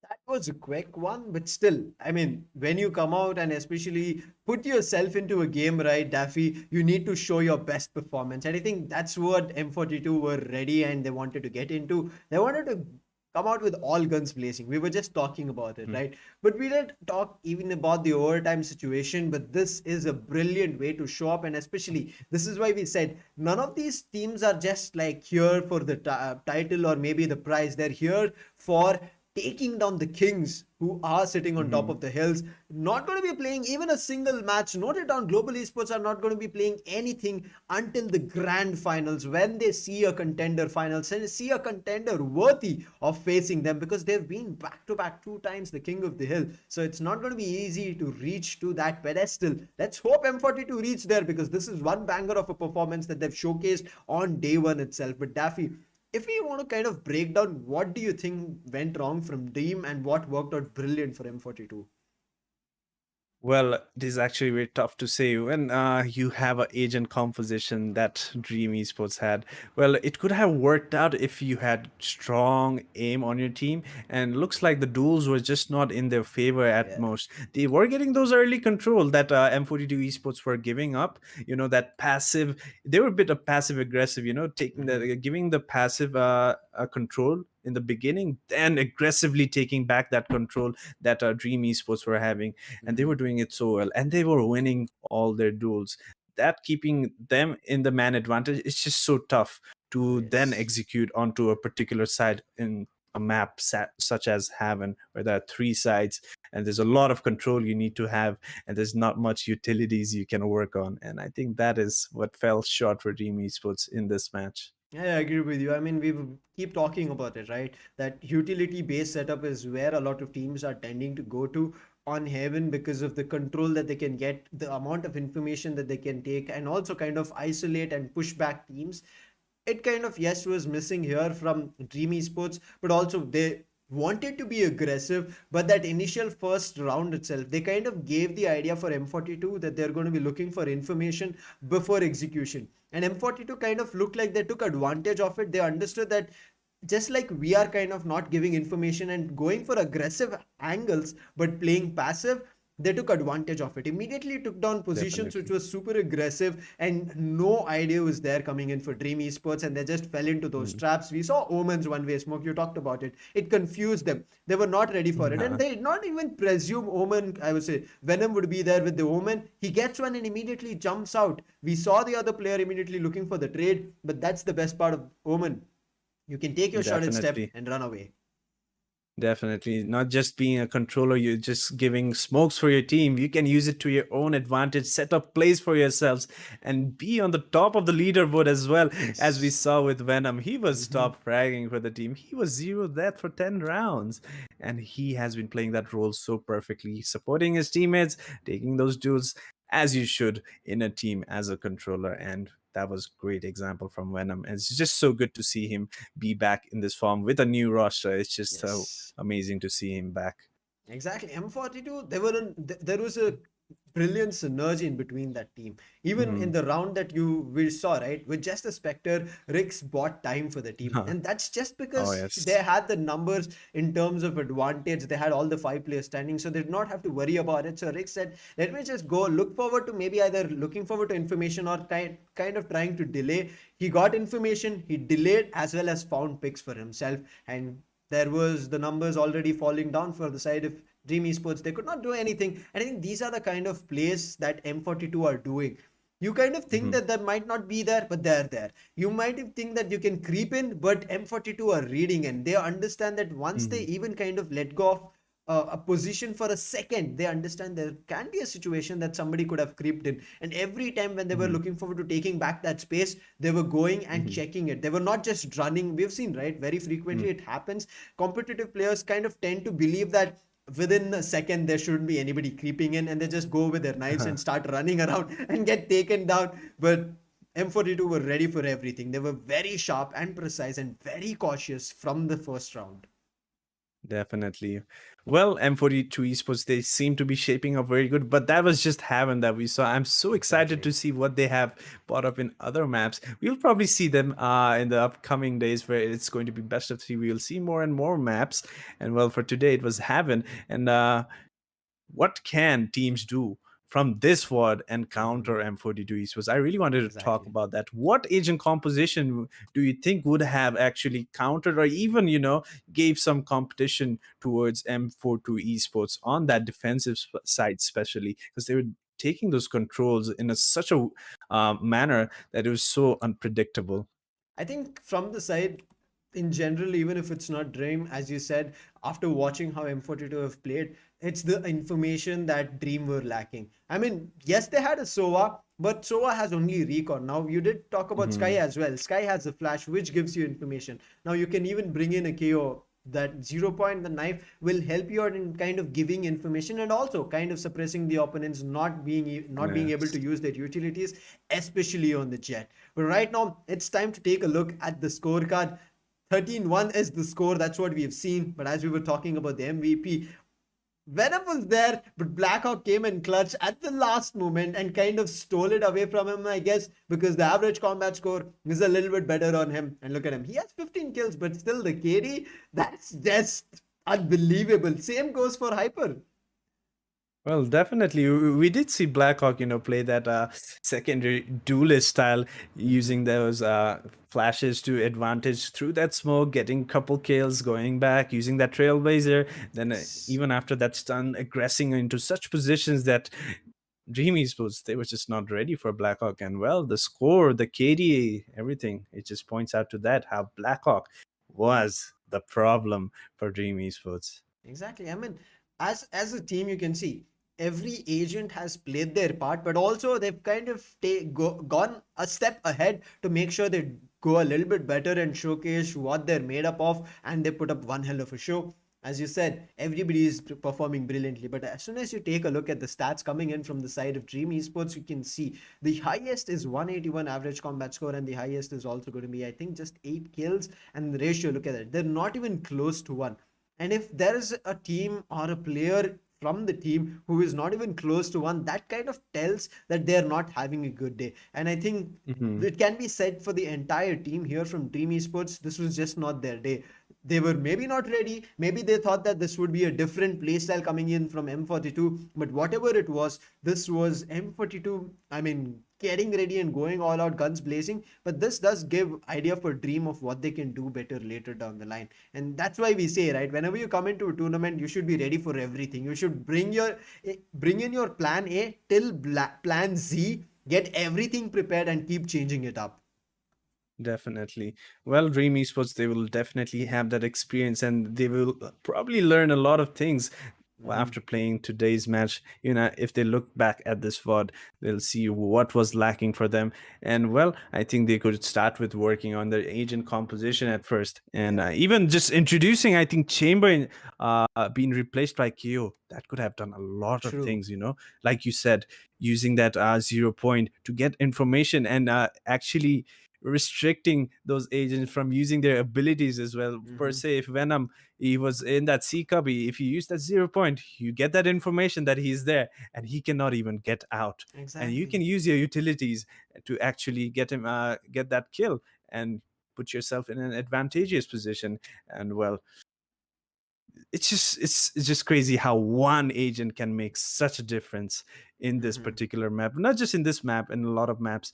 That was a quick one, but still, I mean, when you come out and especially put yourself into a game, right, Daffy, you need to show your best performance. And I think that's what M42 were ready and they wanted to get into. They wanted to come out with all guns blazing. We were just talking about it, right? But we didn't talk even about the overtime situation. But this is a brilliant way to show up, and especially this is why we said none of these teams are just like here for the title or maybe the prize. They're here for taking down the kings who are sitting on top of the hills. Not going to be playing even a single match. Note it down, Global Esports are not going to be playing anything until the grand finals, when they see a contender finals and see a contender worthy of facing them, because they've been back to back 2 times the king of the hill. So it's not going to be easy to reach to that pedestal. Let's hope M42 reach there, because this is one banger of a performance that they've showcased on day 1 itself. But Daffy, if we want to kind of break down, what do you think went wrong from Dream and what worked out brilliant for M42? Well, it is actually very tough to say when you have an agent composition that Dream Esports had. Well, it could have worked out if you had strong aim on your team, and looks like the duels were just not in their favor at most. They were getting those early control that M42 Esports were giving up. That passive. They were a bit of passive aggressive. Taking giving the passive control in the beginning, then aggressively taking back that control that Dream Esports were having, and they were doing it so well, and they were winning all their duels. That keeping them in the man advantage, it's just so tough to then execute onto a particular side in a map such as Haven, where there are three sides and there's a lot of control you need to have, and there's not much utilities you can work on. And I think that is what fell short for Dream Esports in this match. Yeah, I agree with you. I mean, we keep talking about it, right? That utility-based setup is where a lot of teams are tending to go to on Heaven because of the control that they can get, the amount of information that they can take, and also kind of isolate and push back teams. It kind of, yes, was missing here from Dream Esports, but also they wanted to be aggressive. But that initial first round itself, they kind of gave the idea for M42 that they're going to be looking for information before execution. And M42 kind of looked like they took advantage of it. They understood that just like we are kind of not giving information and going for aggressive angles but playing passive, they took advantage of it, immediately took down positions which Definitely. was super aggressive, and no idea was there coming in for Dream Esports, and they just fell into those Mm. traps. We saw Omen's one way smoke, you talked about it. It confused them. They were not ready for it, and Yeah, they did not even presume Omen, I would say Venom would be there with the Omen. He gets one and immediately jumps out. We saw the other player immediately looking for the trade, but that's the best part of Omen. You can take your shot and step definitely. and run away. Definitely. Not just being a controller, you're just giving smokes for your team. You can use it to your own advantage, set up plays for yourselves, and be on the top of the leaderboard as well. As we Yes. saw with Venom, he was Mhm. top fragging for the team. He was zero death for 10 rounds. And he has been playing that role so perfectly, supporting his teammates, taking those duels as you should in a team as a controller. And that was great example from Venom. And it's just so good to see him be back in this form with a new roster. It's just so Yes. amazing to see him back. Exactly. M42, there was a brilliant synergy in between that team. Even in Mhm. the round that we saw, right, with just a Spectre, Rix bought time for the team. And that's just Oh because they yes. had the numbers in terms of advantage. They had all the five players standing, so they did not have to worry about it. So Rix said, let me just go look forward to, maybe either looking forward to information or kind of trying to delay. He got information, he delayed as well as found picks for himself. And there was the numbers already falling down for the side of Dream Esports. They could not do anything. And I think these are the kind of plays that M42 are doing. You kind of think Mhm. that they might not be there, but they're there. You might think that you can creep in, but M42 are reading, and they understand that once they Mhm. even kind of let go of a position for a second, they understand there can be a situation that somebody could have creeped in. And every time when they were Mhm. looking forward to taking back that space, they were going and Mhm. checking it. They were not just running. We've seen, right? Very Mhm. frequently it happens. Competitive players kind of tend to believe that within a second there shouldn't be anybody creeping in, and they just go with their knives and start running around and get taken down. But M42 were ready for everything. They were very sharp and precise and very cautious from the first round. Definitely. Well, M42 Esports, they seem to be shaping up very good, but that was just Heaven that we saw. I'm so excited Exactly. to see what they have brought up in other maps. We'll probably see them in the upcoming days where it's going to be best of three. We'll see more and more maps. And well, for today, it was Heaven. And what can teams do from this word and Mhm. counter M42 Esports? I really wanted to talk Exactly. about that. What agent composition do you think would have actually countered or even, gave some competition towards M42 Esports on that defensive side, especially because they were taking those controls in such a manner that it was so unpredictable. I think from the side in general, even if it's not Dream, as you said, after watching how M42 have played, it's the information that Dream were lacking. I mean, yes, they had a Sova, but Sova has only recon. Now, you did talk about Sky Mhm. as well. Sky has a flash, which gives you information. Now, you can even bring in a KO. That 0 point, the knife will help you out in kind of giving information and also kind of suppressing the opponents not being able to Yes. use their utilities, especially on the jet. But right now, it's time to take a look at the scorecard. 13-1 is the score. That's what we've seen. But as we were talking about the MVP, Venom was there, but Blackhawk came in clutch at the last moment and kind of stole it away from him, I guess, because the average combat score is a little bit better on him. And look at him. He has 15 kills, but still the KD, that's just unbelievable. Same goes for Hyper. Well, definitely. We did see Blackhawk, play that secondary duelist style, using those flashes to advantage through that smoke, getting couple kills, going back, using that trailblazer. Then Yes. even after that stun, aggressing into such positions that Dream Esports, they were just not ready for Blackhawk. And well, the score, the KDA, everything, it just points out to that how Blackhawk was the problem for Dream Esports. Exactly. I mean, as a team, you can see every agent has played their part, but also they've kind of gone a step ahead to make sure they go a little bit better and showcase what they're made up of, and they put up one hell of a show. As you said, everybody is performing brilliantly, but as soon as you take a look at the stats coming in from the side of Dream Esports, you can see the highest is 181 average combat score, and the highest is also going to be, I think, just 8 kills. And the ratio, look at it, they're not even close to one. And if there is a team or a player from the team who is not even close to one, that kind of tells that they're not having a good day. And I think Hmm. it can be said for the entire team here from Dream Esports, this was just not their day. They were maybe not ready. Maybe they thought that this would be a different playstyle coming in from M42. But whatever it was, this was M42. I mean, getting ready and going all out, guns blazing. But this does give idea for Dream of what they can do better later down the line. And that's why we say, right, whenever you come into a tournament, you should be ready for everything. You should bring in your plan A till plan Z, get everything prepared and keep changing it up. Definitely. Well, Dream Esports, they will definitely have that experience and they will probably learn a lot of things Mhm. after playing today's match. You know, if they look back at this VOD, they'll see what was lacking for them. And well, I think they could start with working on their agent composition at first. And Yeah, even just introducing, I think, Chamber being replaced by KO, that could have done a lot of true. things, you know, like you said, using that 0 point to get information and actually restricting those agents from using their abilities as well. Per Hmm. se, if Venom he was in that C cubby, if you use that 0 point, you get that information that he's there and he cannot even get out. And you Exactly. can use your utilities to actually get him get that kill and put yourself in an advantageous position. And well, it's just crazy how one agent can make such a difference in this Hmm. particular map, not just in this map, in a lot of maps,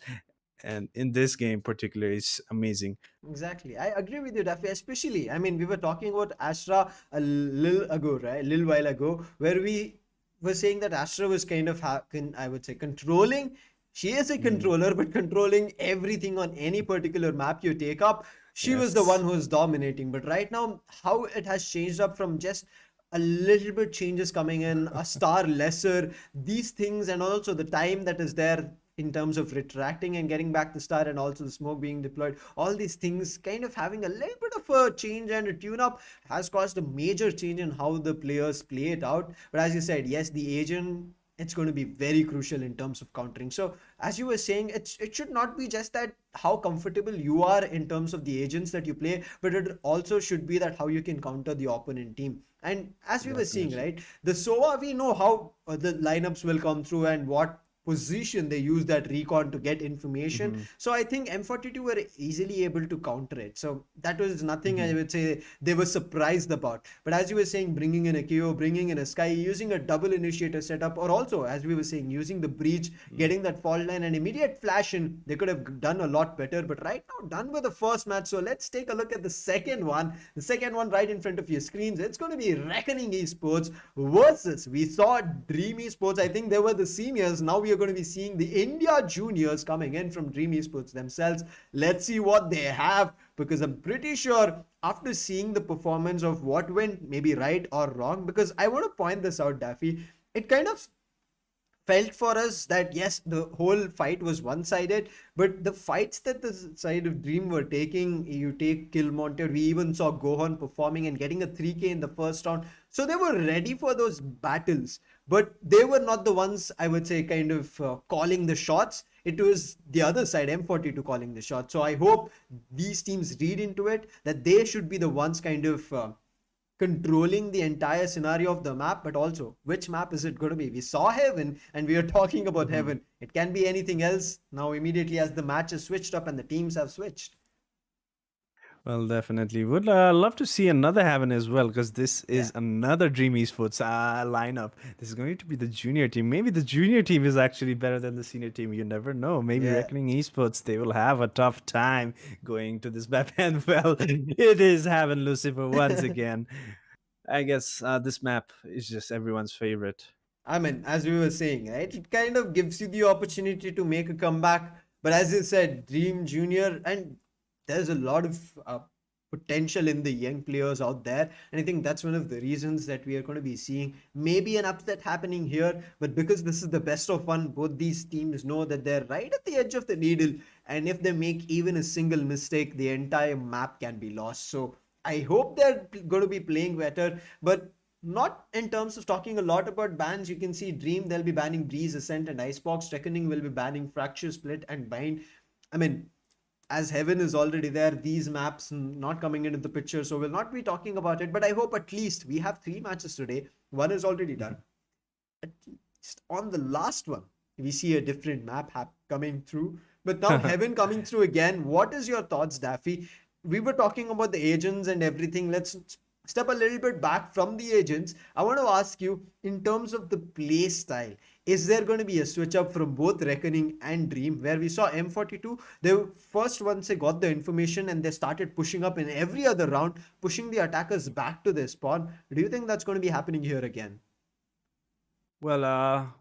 and in this game particularly is amazing. Exactly. I agree with you, Daffy. Especially, I mean, we were talking about Astra a little ago, right? A little while ago, where we were saying that Astra was kind of, I would say, controlling. She is a Mm, controller, but controlling everything on any particular map you take up. She was the one yes. who was dominating. But right now, how it has changed up from just a little bit changes coming in, a star lesser, these things, and also the time that is there in terms of retracting and getting back the star, and also the smoke being deployed, all these things kind of having a little bit of a change and a tune up has caused a major change in how the players play it out. But as you said, yes, the agent, it's going to be very crucial in terms of countering. So as you were saying, it should not be just that how comfortable you are in terms of the agents that you play, but it also should be that how you can counter the opponent team. And as we were seeing, Definitely. right, the SOA, we know how the lineups will come through and what position they use that recon to get information. Hmm. So I think M42 were easily able to counter it. So that was nothing I Hmm. would say they were surprised about. But as you were saying, bringing in a KO, bringing in a Sky, using a double initiator setup, or also as we were saying, using the breach, getting that fault line and immediate flash in, they could have done a lot better. But right now, done with the first match. So let's take a look at the second one. The second one right in front of your screens. It's going to be Reckoning Esports versus, we saw Dream Esports. I think they were the seniors. Now we are going to be seeing the India juniors coming in from Dream Esports themselves. Let's see what they have, because I'm pretty sure after seeing the performance of what went maybe right or wrong, because I want to point this out, Daffy, it kind of felt for us that yes, the whole fight was one-sided, but the fights that the side of Dream were taking, you take Kill Monted, we even saw Gohan performing and getting a 3K in the first round. So they were ready for those battles, but they were not the ones, I would say, kind of calling the shots. It was the other side, M42, calling the shots. So I hope these teams read into it that they should be the ones kind of controlling the entire scenario of the map, but also which map is it going to be? We saw Heaven and we are talking about Hmm. Heaven. It can be anything else now immediately as the match is switched up and the teams have switched. Well, definitely. Would love to see another Heaven as well, because this Yeah. is another Dream Esports lineup. This is going to be the junior team. Maybe the junior team is actually better than the senior team. You never know. Maybe Yeah. Reckoning Esports, they will have a tough time going to this map. And well, it is Heaven Lucifer once again. I guess this map is just everyone's favorite. I mean, as we were saying, right? It kind of gives you the opportunity to make a comeback. But as you said, Dream Junior, and there's a lot of potential in the young players out there. And I think that's one of the reasons that we are going to be seeing maybe an upset happening here. But because this is the best of one, both these teams know that they're right at the edge of the needle. And if they make even a single mistake, the entire map can be lost. So I hope they're going to be playing better. But not in terms of talking a lot about bans. You can see Dream, they'll be banning Breeze, Ascent, and Icebox. Reckoning will be banning Fracture, Split, and Bind. I mean, as Heaven is already there, these maps not coming into the picture, so we'll not be talking about it. But I hope at least we have 3 matches today. One is already done. At least on the last one, we see a different map coming through. But now Heaven coming through again. What is your thoughts, Daffy? We were talking about the agents and everything. Let's step a little bit back from the agents. I want to ask you, in terms of the play style, is there going to be a switch up from both Reckoning and Dream, where we saw M42, they first, once they got the information and they started pushing up in every other round, pushing the attackers back to their spawn. Do you think that's going to be happening here again? Well,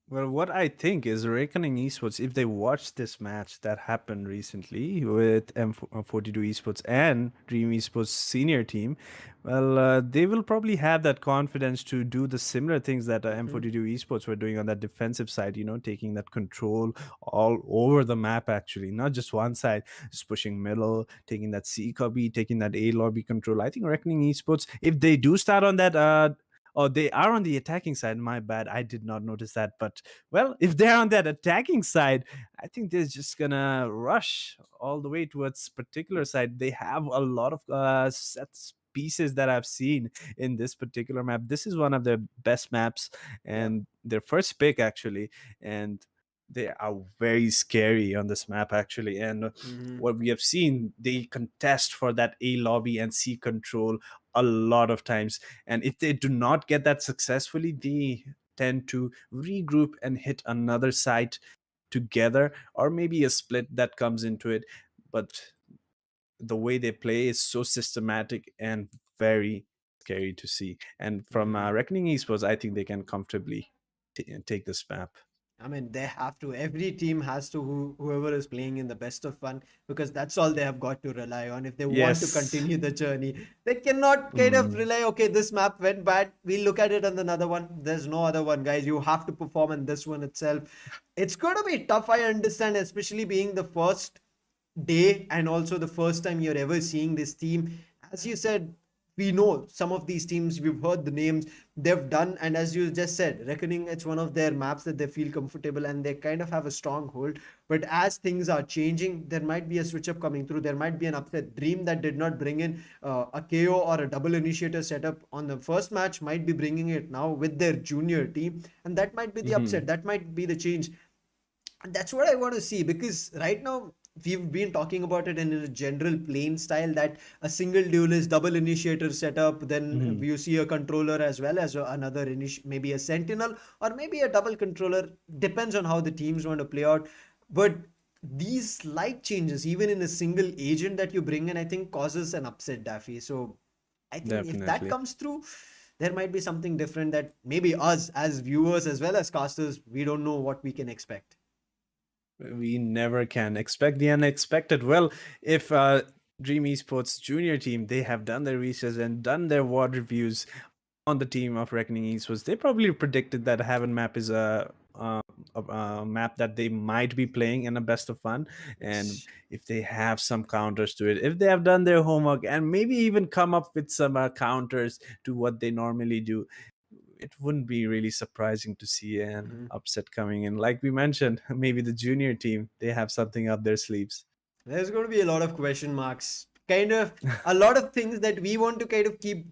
what I think is Reckoning Esports, if they watch this match that happened recently with M42 Esports and Dream Esports senior team, well, they will probably have that confidence to do the similar things that M42 Esports were doing on that defensive side, taking that control all over the map, actually, not just one side, just pushing middle, taking that C copy, taking that A lobby control. I think Reckoning Esports, if they do start on that, oh, they are on the attacking side. My bad. I did not notice that. But, well, if they're on that attacking side, I think they're just going to rush all the way towards particular side. They have a lot of sets pieces that I've seen in this particular map. This is one of their best maps Yeah. and their first pick, actually. And they are very scary on this map, actually. And Mhm. what we have seen, they contest for that A lobby and C control a lot of times. And if they do not get that successfully, they tend to regroup and hit another site together, or maybe a split that comes into it. But the way they play is so systematic and very scary to see. And from Mhm. Reckoning Esports, I think they can comfortably take this map. I mean, they have to. Every team has to, whoever is playing in the best of fun, because that's all they have got to rely on if they want to Yes. continue the journey. They cannot kind of Mm. rely, okay, this map went bad. We'll look at it on another one. There's no other one, guys. You have to perform in this one itself. It's going to be tough, I understand, especially being the first day and also the first time you're ever seeing this team. As you said, we know some of these teams, we've heard the names they've done, and as you just said, Reckoning, it's one of their maps that they feel comfortable and they kind of have a strong hold. But as things are changing, there might be a switch up coming through. There might be an upset. Dream, that did not bring in a KO or a double initiator setup on the first match, might be bringing it now with their junior team, and that might be the Mhm. upset, that might be the change. And that's what I want to see, because right now we've been talking about it in a general plain style, that a single duelist double initiator setup, then Mhm. you see a controller as well as another maybe a sentinel or maybe a double controller, depends on how the teams want to play out. But these slight changes even in a single agent that you bring in, I think causes an upset, Daffy. So I think if that Definitely. comes through, there might be something different that maybe us as viewers as well as casters, we don't know what we can expect. We never can expect the unexpected. Well, if Dream Esports junior team, they have done their research and done their WOD reviews on the team of Reckoning Esports, they probably predicted that Heaven map is a map that they might be playing in a best of fun. And if they have some counters to it, if they have done their homework and maybe even come up with some counters to what they normally do, it wouldn't be really surprising to see an Mhm. upset coming in. Like we mentioned, maybe the junior team, they have something up their sleeves. There's going to be a lot of question marks, kind of a lot of things that we want to kind of keep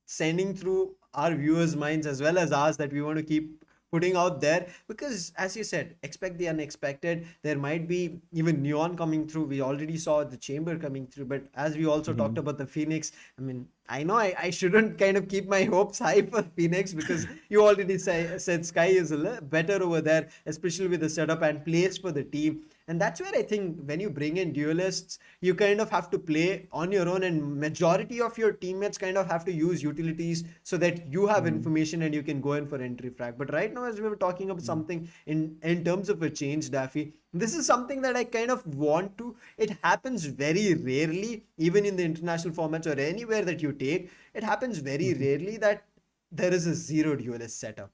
sending through our viewers' minds as well as ours, that we want to keep putting out there, because as you said, expect the unexpected. There might be even Neon coming through. We already saw the Chamber coming through, but as we also talked Mhm. about the Phoenix, I mean, I know I shouldn't kind of keep my hopes high for Phoenix, because you already said Sky is a little better over there, especially with the setup and plays for the team. And that's where I think when you bring in duelists, you kind of have to play on your own, and majority of your teammates kind of have to use utilities so that you have Mhm. information and you can go in for entry frag. But right now, as we were talking about Mhm. something in terms of a change, Daffy, This is something that I kind of want to. It happens very rarely, even in the international formats or anywhere that you take. It happens very Mhm. rarely that there is a zero duelist setup.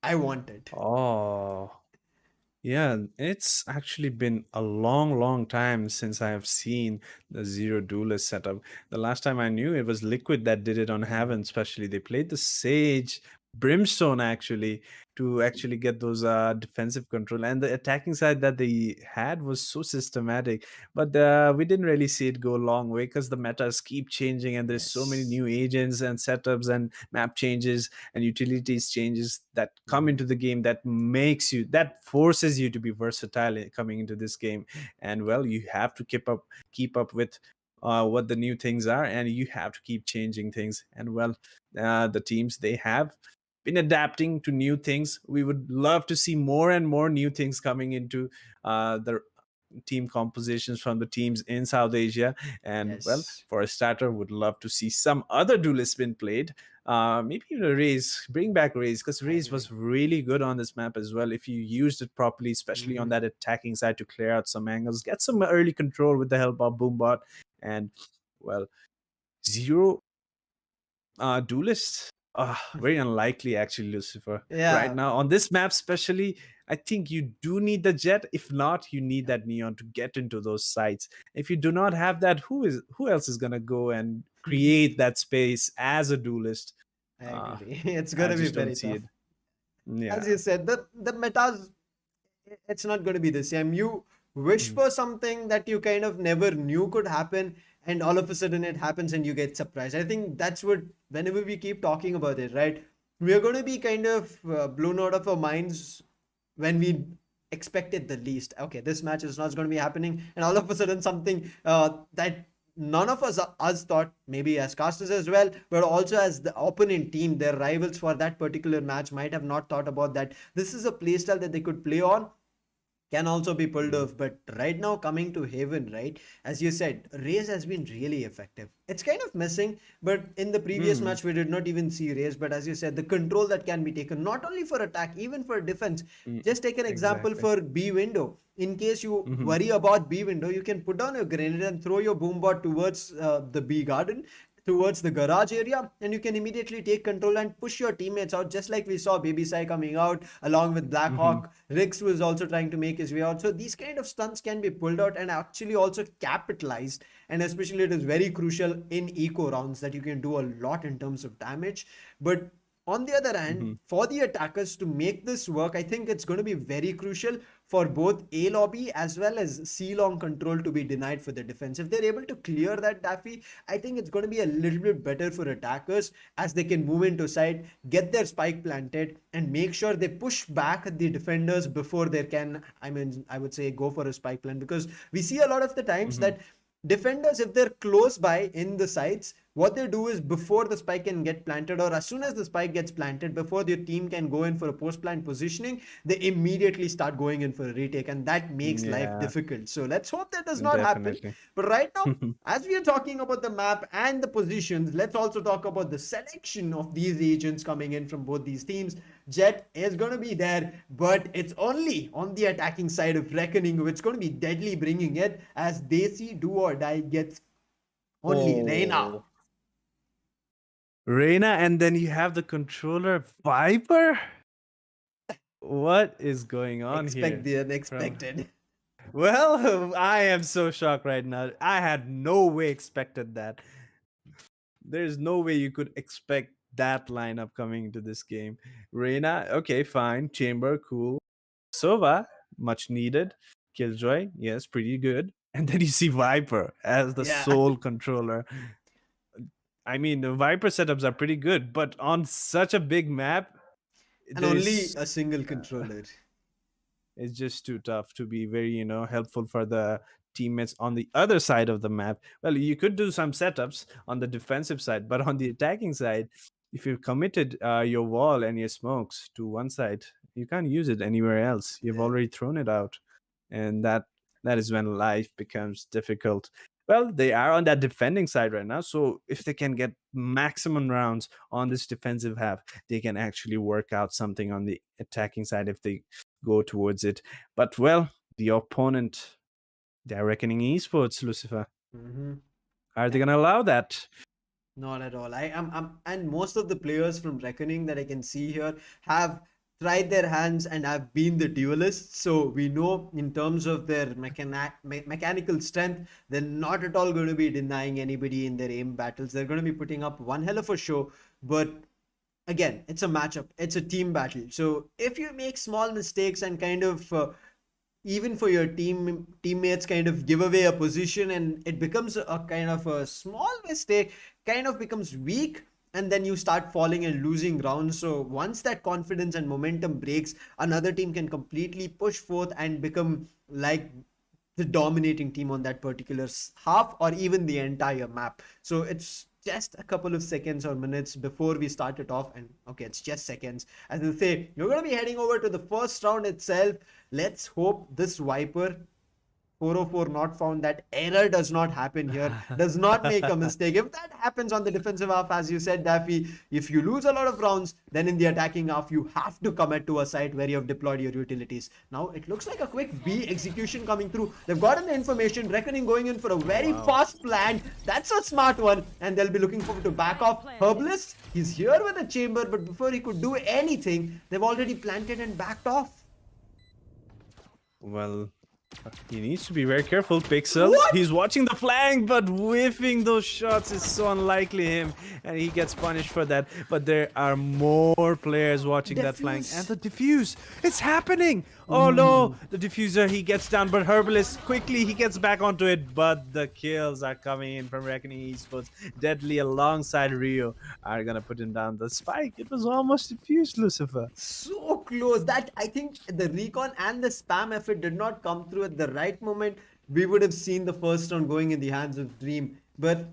I want it. Oh, yeah, it's actually been a long, long time since I have seen the zero duelist setup. The last time I knew it was Liquid that did it on Heaven, especially. They played the Sage Brimstone actually to actually get those defensive control, and the attacking side that they had was so systematic. But we didn't really see it go a long way because the metas keep changing, and there's so many Yes. new agents and setups and map changes and utilities changes that come into the game that makes you that forces you to be versatile coming into this game. And well, you have to keep up with what the new things are, and you have to keep changing things. And well, the teams, they have been adapting to new things. We would love to see more and more new things coming into the team compositions from the teams in South Asia. And well, Yes. for a starter, would love to see some other duelists been played. Maybe even a Raze, bring back Raze, because I Raze agree. was really good on this map as well. If you used it properly, especially on Hmm. that attacking side to clear out some angles, get some early control with the help of Boombot, and well, zero duelists. Very unlikely, actually, Lucifer. Right Yeah. now, on this map, especially, I think you do need the jet. If not, you need that neon to get into those sites. If you do not have that, who else is gonna go and create that space as a duelist? I Uh, agree. It's I gonna be just don't very see tough. it. As Yeah. you said, the metas, it's not going to be the same. You wish Mhm. for something that you kind of never knew could happen, and all of a sudden it happens and you get surprised. I think that's what, whenever we keep talking about it, right, we are going to be kind of blown out of our minds when we expected the least. Okay, this match is not going to be happening, and all of a sudden something that none of us thought, maybe as casters as well, but also as the opponent team, their rivals for that particular match might have not thought about that this is a playstyle that they could play on, can also be pulled Mhm. off. But right now, coming to Haven, right, as you said, Raze has been really effective. It's kind of missing, but in the previous Mhm. match, we did not even see Raze. But as you said, the control that can be taken, not only for attack, even for defense. Mm, Just take an example exactly. for B window. In case you Mhm. worry about B window, you can put down your grenade and throw your boom bot towards the B garden, towards the garage area, and you can immediately take control and push your teammates out, just like we saw Baby Sai coming out along with Mhm. Blackhawk. Rix was also trying to make his way out. So these kind of stunts can be pulled out and actually also capitalized, and especially it is very crucial in eco rounds that you can do a lot in terms of damage. But on the other hand, Mhm. for the attackers to make this work, I think it's going to be very crucial for both A lobby as well as C long control to be denied for the defense. If they're able to clear that Daffy, I think it's going to be a little bit better for attackers, as they can move into side, get their spike planted, and make sure they push back the defenders before they can, I mean, I would say, go for a spike plant. Because we see a lot of the times Mhm. that defenders, if they're close by in the sites, what they do is, before the spike can get planted, or as soon as the spike gets planted, before their team can go in for a post plant positioning, they immediately start going in for a retake, and that makes life Yeah, difficult. So let's hope that does not happen. definitely. But right now, as we are talking about the map and the positions, let's also talk about the selection of these agents coming in from both these teams. Jet is going to be there, but it's only on the attacking side of Reckoning, which is going to be deadly bringing it, as Desi do or die gets only Reina. Oh, Reina, and then you have the controller Viper. What is going on Expect here? the From unexpected. well, I am so shocked right now. I had no way expected that. There's no way you could expect that lineup coming into this game. Reina, okay, fine. Chamber, cool. Sova, much needed. Killjoy, yes, pretty good. And then you see Viper as the Yeah, sole controller. I mean, the Viper setups are pretty good, but on such a big map, and only there's a single controller. it's just too tough to be very, helpful for the teammates on the other side of the map. Well, you could do some setups on the defensive side, but on the attacking side, if you've committed your wall and your smokes to one side, you can't use it anywhere else. You've Yeah. already thrown it out, and that is when life becomes difficult. Well, they are on that defending side right now, so if they can get maximum rounds on this defensive half, they can actually work out something on the attacking side if they go towards it. But well, the opponent, they're Reckoning Esports, Lucifer. Mhm. Are they gonna allow that? Not at all. And most of the players from Reckoning that I can see here have tried their hands and have been the duelists. So we know in terms of their mechanical strength, they're not at all going to be denying anybody in their aim battles. They're going to be putting up one hell of a show. But again, it's a matchup, it's a team battle. So if you make small mistakes and kind of even for your teammates kind of give away a position and it becomes a kind of a small mistake, kind of becomes weak, and then you start falling and losing rounds. So once that confidence and momentum breaks, another team can completely push forth and become like the dominating team on that particular half or even the entire map. So it's just a couple of seconds or minutes before we start it off, and okay, it's just seconds. As I say, you're going to be heading over to the first round itself. Let's hope this Viper 404 not found, that error does not happen here, does not make a mistake. If that happens on the defensive half, as you said, Daffy, if you lose a lot of rounds, then in the attacking half you have to commit to a site where you have deployed your utilities. Now it looks like a quick B execution coming through. They've gotten the information. Reckoning going in for a very fast plan. That's a smart one, and they'll be looking forward to back off. Herbalist, he's here with a chamber, but before he could do anything, they've already planted and backed off. Well, he needs to be very careful, Pixel. What? He's watching the flank, but whiffing those shots is so unlikely him, and he gets punished for that. But there are more players watching that flank. Defuse. And the defuse, it's happening! Oh no, the diffuser, he gets down, but Herbalist, quickly, he gets back onto it. But the kills are coming in from Reckoning Esports. Deadly alongside Rio are gonna put him down. The spike, it was almost diffused, Lucifer. So close that I think the recon and the spam effort did not come through at the right moment. We would have seen the first round going in the hands of Dream, but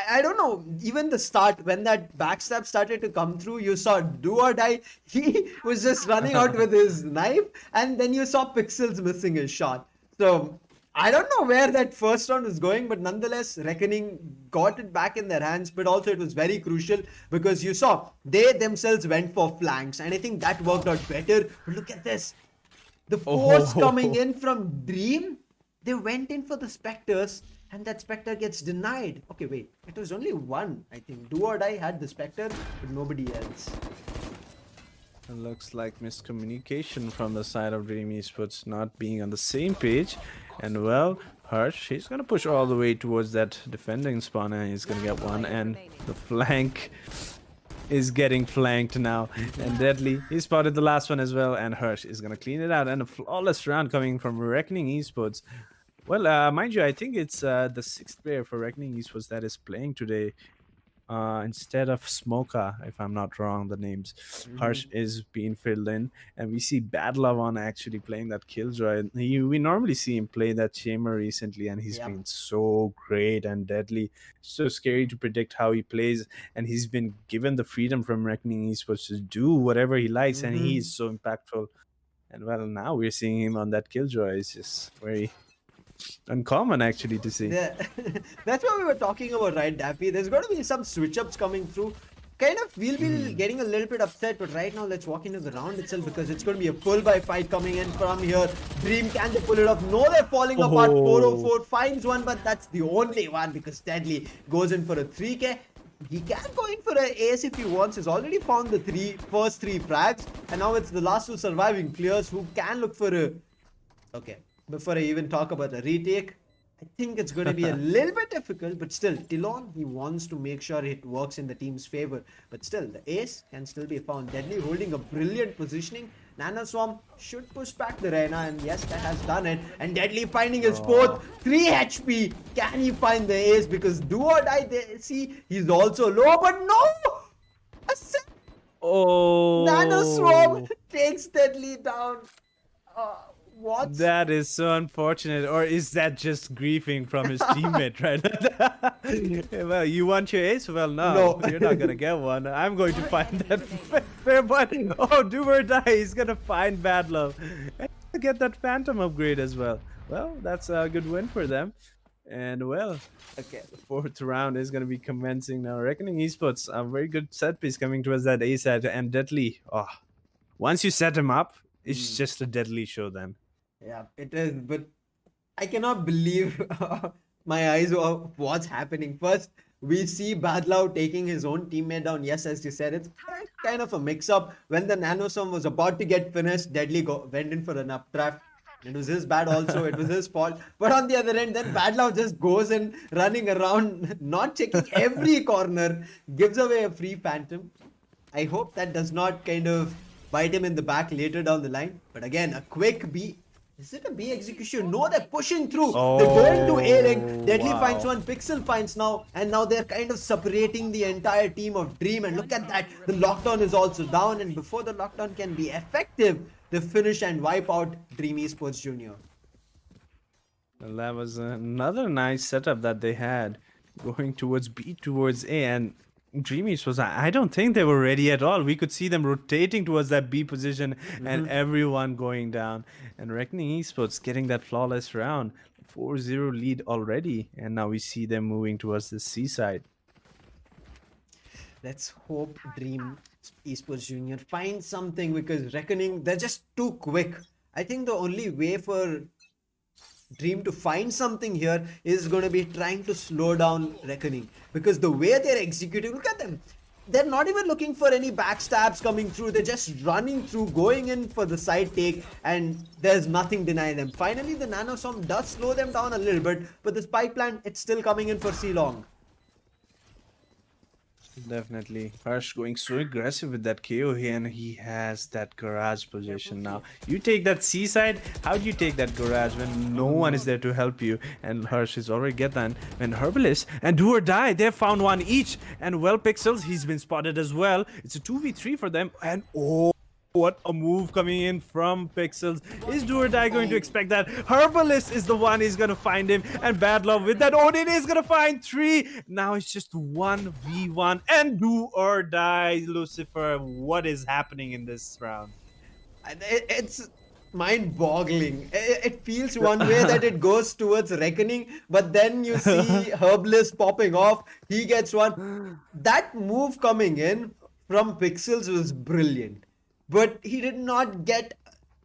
I don't know. Even the start, when that backstab started to come through, you saw Do or Die. He was just running out with his knife, and then you saw Pixels missing his shot. So I don't know where that first round was going, but nonetheless, Reckoning got it back in their hands. But also, it was very crucial because you saw they themselves went for flanks, and I think that worked out better. But look at this. The force coming in from Dream, they went in for the Spectres, and that Spectre gets denied. Okay, wait. It was only one, I think. Do or Die had the Spectre, but nobody else. It looks like miscommunication from the side of Dream Esports, not being on the same page. And well, Harsh, he's gonna push all the way towards that defending spawn, and he's gonna get one. And the flank is getting flanked now, and Deadly, he spotted the last one as well, and Hirsch is gonna clean it out, and a flawless round coming from Reckoning Esports. Well, mind you, I think it's the sixth player for Reckoning Esports that is playing today. Instead of Smoka, if I'm not wrong, the names Harsh is being filled in, and we see Badlavan actually playing that Killjoy. We normally see him play that Chamber recently, and he's been so great and deadly, so scary to predict how he plays. And he's been given the freedom from Reckoning Esports to do whatever he likes, and he is so impactful. And well, now we're seeing him on that Killjoy. It's just very uncommon actually to see. Yeah. That's what we were talking about, right, Daffy? There's going to be some switch ups coming through. Kind of, we'll be getting a little bit upset, but right now let's walk into the round itself because it's going to be a full by fight coming in from here. Dream, can they pull it off? No, they're falling apart. 404 finds one, but that's the only one because Deadly goes in for a 3k. He can go in for an ace if he wants. He's already found the first three frags, and now it's the last two surviving players who can look for a... Okay. Before I even talk about a retake, I think it's going to be a little bit difficult, but still, Tilon, he wants to make sure it works in the team's favor. But still, the ace can still be found. Deadly holding a brilliant positioning. Nana Swarm should push back the Reyna, and yes, that has done it. And Deadly finding his fourth, 3 HP. Can he find the ace? Because Do or Die, they see, he's also low, but no! Nano Swarm takes Deadly down. What? That is so unfortunate. Or is that just griefing from his teammate, right? Well, you want your ace? Well, no, you're not going to get one. I'm going to find that fair one. Oh, Do or Die. He's going to find Bad Love. And get that Phantom upgrade as well. Well, that's a good win for them. And well, okay, the fourth round is going to be commencing now. Reckoning Esports, a very good set piece coming towards that ace set. And Deadly, once you set him up, it's just a Deadly show then. Yeah, it is. But I cannot believe my eyes of what's happening. First, we see Badlao taking his own teammate down. Yes, as you said, it's kind of a mix-up. When the Nanostorm was about to get finished, went in for an updraft. It was his bad also. It was his fault. But on the other end, then Badlao just goes in running around, not checking every corner, gives away a free phantom. I hope that does not kind of bite him in the back later down the line. But again, a quick B. Is it a B execution? No, they're pushing through. They're going to A ring. Deadly finds Wow. one. Pixel finds now. And now they're kind of separating the entire team of Dream. And look at that. The lockdown is also down. And before the lockdown can be effective, they finish and wipe out Dream Esports Junior. Well, that was another nice setup that they had, going towards B, towards A, and Dreamies was. I don't think they were ready at all. We could see them rotating towards that B position, and everyone going down. And Reckoning Esports getting that flawless round, 4-0 lead already, and now we see them moving towards the C side. Let's hope Dream Esports Junior finds something because Reckoning, they're just too quick. I think the only way for Dream to find something here is going to be trying to slow down Reckoning because the way they're executing, look at them. They're not even looking for any backstabs coming through. They're just running through, going in for the side take, and there's nothing denying them. Finally, the Nanostorm does slow them down a little bit, but this pipeline, it's still coming in for C long. Definitely. Harsh going so aggressive with that KO here, and he has that garage position now. You take that seaside, how do you take that garage when no one is there to help you? And Harsh is already get that. When Herbalist and Do or Die, they have found one each. And well, Pixels, he's been spotted as well. It's a 2v3 for them. And oh, what a move coming in from Pixels. Is Do or Die going to expect that? Herbalist is the one he's gonna find him. And Bad Love with that Odin is gonna find 3. Now it's just 1v1. And Do or Die, Lucifer. What is happening in this round? And it's mind-boggling. It feels one way that it goes towards Reckoning, but then you see Herbalist popping off. He gets one. That move coming in from Pixels was brilliant, but he did not get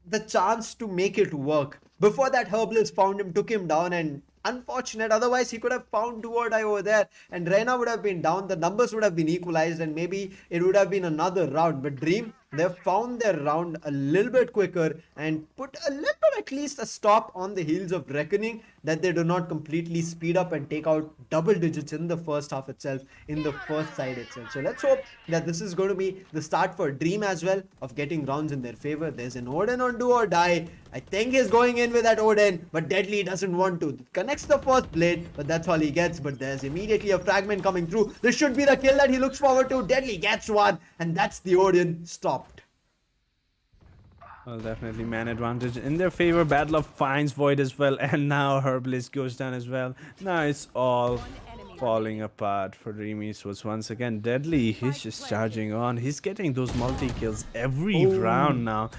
the chance to make it work. Before that, Herbalist found him, took him down, and unfortunate. Otherwise, he could have found Do or Die over there, and Reina would have been down. The numbers would have been equalized, and maybe it would have been another round. But Dream, they found their round a little bit quicker and put a little bit, at least, a stop on the heels of Reckoning, that they do not completely speed up and take out double digits in the first half itself, in the first side itself. So let's hope that this is going to be the start for Dream as well of getting rounds in their favor. There's an Odin on Do or Die. I think he's going in with that Odin, but Deadly doesn't want to. Connects the first blade, but that's all he gets. But there's immediately a fragment coming through. This should be the kill that he looks forward to. Deadly gets one, and that's the Odin stopped. Well, definitely man advantage in their favor. Bad Love finds Void as well, and now Herbalist goes down as well. Now it's all falling apart for Dream Esports once again. Deadly, he's just charging on. He's getting those multi-kills every round now.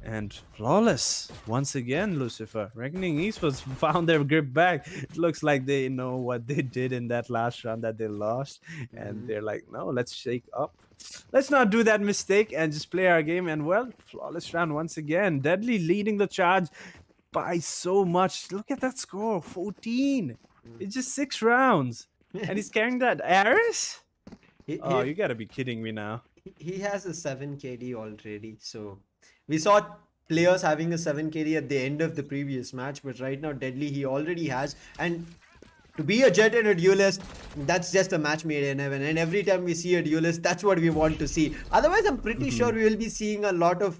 And flawless once again, Lucifer. Reckoning Esports found their grip back. It looks like they know what they did in that last round that they lost, and they're like, no, let's shake up. Let's not do that mistake and just play our game. And well, flawless round once again. Deadly leading the charge by so much. Look at that score, 14. It's just 6 rounds, and he's carrying that. Aris? Oh, you gotta be kidding me now. He has a 7 KD already. So we saw players having a 7 KD at the end of the previous match, but right now Deadly he already has. And to be a Jet and a duelist, that's just a match made in heaven. And every time we see a duelist, that's what we want to see. Otherwise, I'm pretty sure we will be seeing a lot of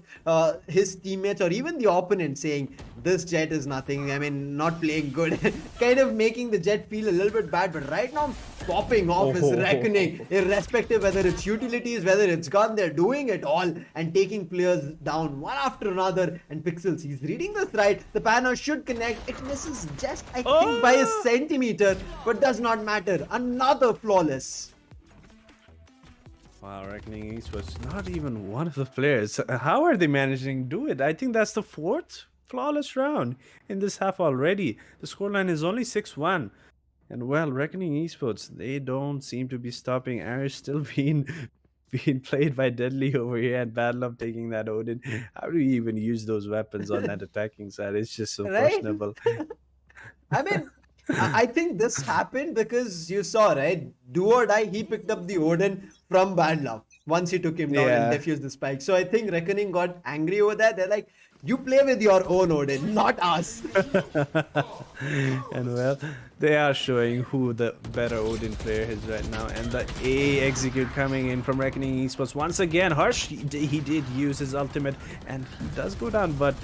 his teammates or even the opponent saying, this Jet is nothing. I mean, not playing good. Kind of making the Jet feel a little bit bad. But right now, popping off is Reckoning. Irrespective whether it's utilities, whether it's gun, they're doing it all and taking players down one after another. And Pixels, he's reading this right. The banner should connect. It misses just, I think, by a centimeter, but does not matter. Another flawless. Wow, Reckoning East was not even one of the players. How are they managing to do it? I think that's the 4th flawless round in this half already. The scoreline is only 6-1. And well, Reckoning Esports, they don't seem to be stopping. Aris still being being played by Deadly over here and Bad Love taking that Odin. How do you even use those weapons on that attacking side? It's just so Right? questionable. I mean, I think this happened because you saw, right? Do or die, he picked up the Odin from Bad Love once he took him down and Yeah. defused the spike. So I think Reckoning got angry over that. They're like, you play with your own Odin, not us. And well, they are showing who the better Odin player is right now. And the A execute coming in from Reckoning Esports. Once again, Harsh, he did use his ultimate and he does go down, but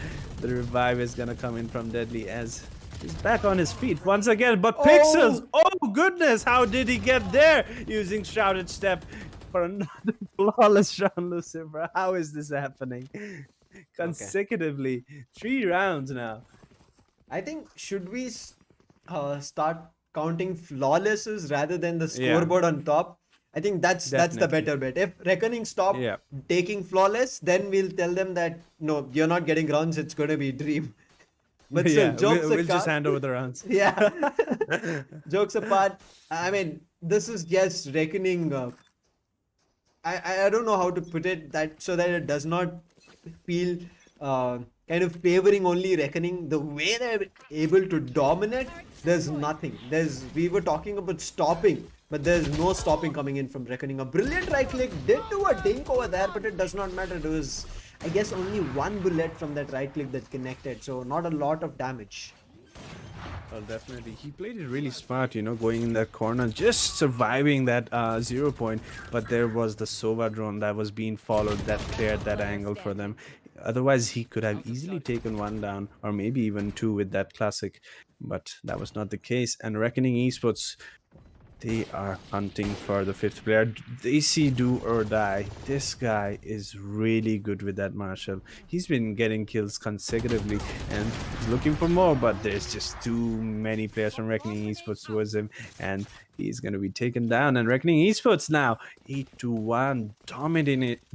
the revive is gonna come in from Deadly as he's back on his feet once again. But Pixels, oh goodness, how did he get there using Shrouded Step for another flawless round, Lucifer? How is this happening? Consecutively, 3 rounds now. I think, should we start counting flawlesses rather than the Yeah. scoreboard on top? I think that's the Definitely. better bet. If Reckoning stop Yeah. taking flawless, then we'll tell them that no, you're not getting rounds. It's gonna be Dream. But still, Yeah, jokes we'll just apart- hand over the rounds. Yeah. Jokes apart, I mean, this is just Reckoning. I don't know how to put it that so that it does not feel kind of favoring only Reckoning. The way they're able to dominate, there's nothing. We were talking about stopping, but there's no stopping coming in from Reckoning. A brilliant right click did do a dink over there, but it does not matter. It was, I guess, only one bullet from that right click that connected, so not a lot of damage. Well, definitely. He played it really smart, going in that corner, just surviving that 0 point. But there was the Sova drone that was being followed that cleared that angle for them. Otherwise, he could have easily taken one down or maybe even two with that classic. But that was not the case. And Reckoning Esports, they are hunting for the 5th player. They see do or die. This guy is really good with that Marshall. He's been getting kills consecutively and he's looking for more, but there's just too many players from Reckoning Esports towards him, and he's going to be taken down. And Reckoning Esports now 8-1,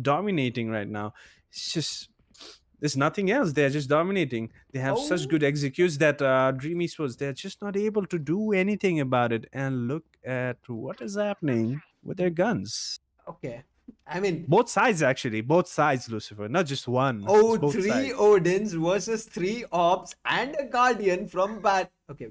dominating right now. It's just, there's nothing else. They're just dominating. They have such good executes that Dream Esports, they're just not able to do anything about it. And look at what is happening with their guns. Okay. I mean, Both sides, actually. Both sides, Lucifer. Not just one. oh, It's both 3 sides. Odins versus 3 Ops and a Guardian from Bat. Okay,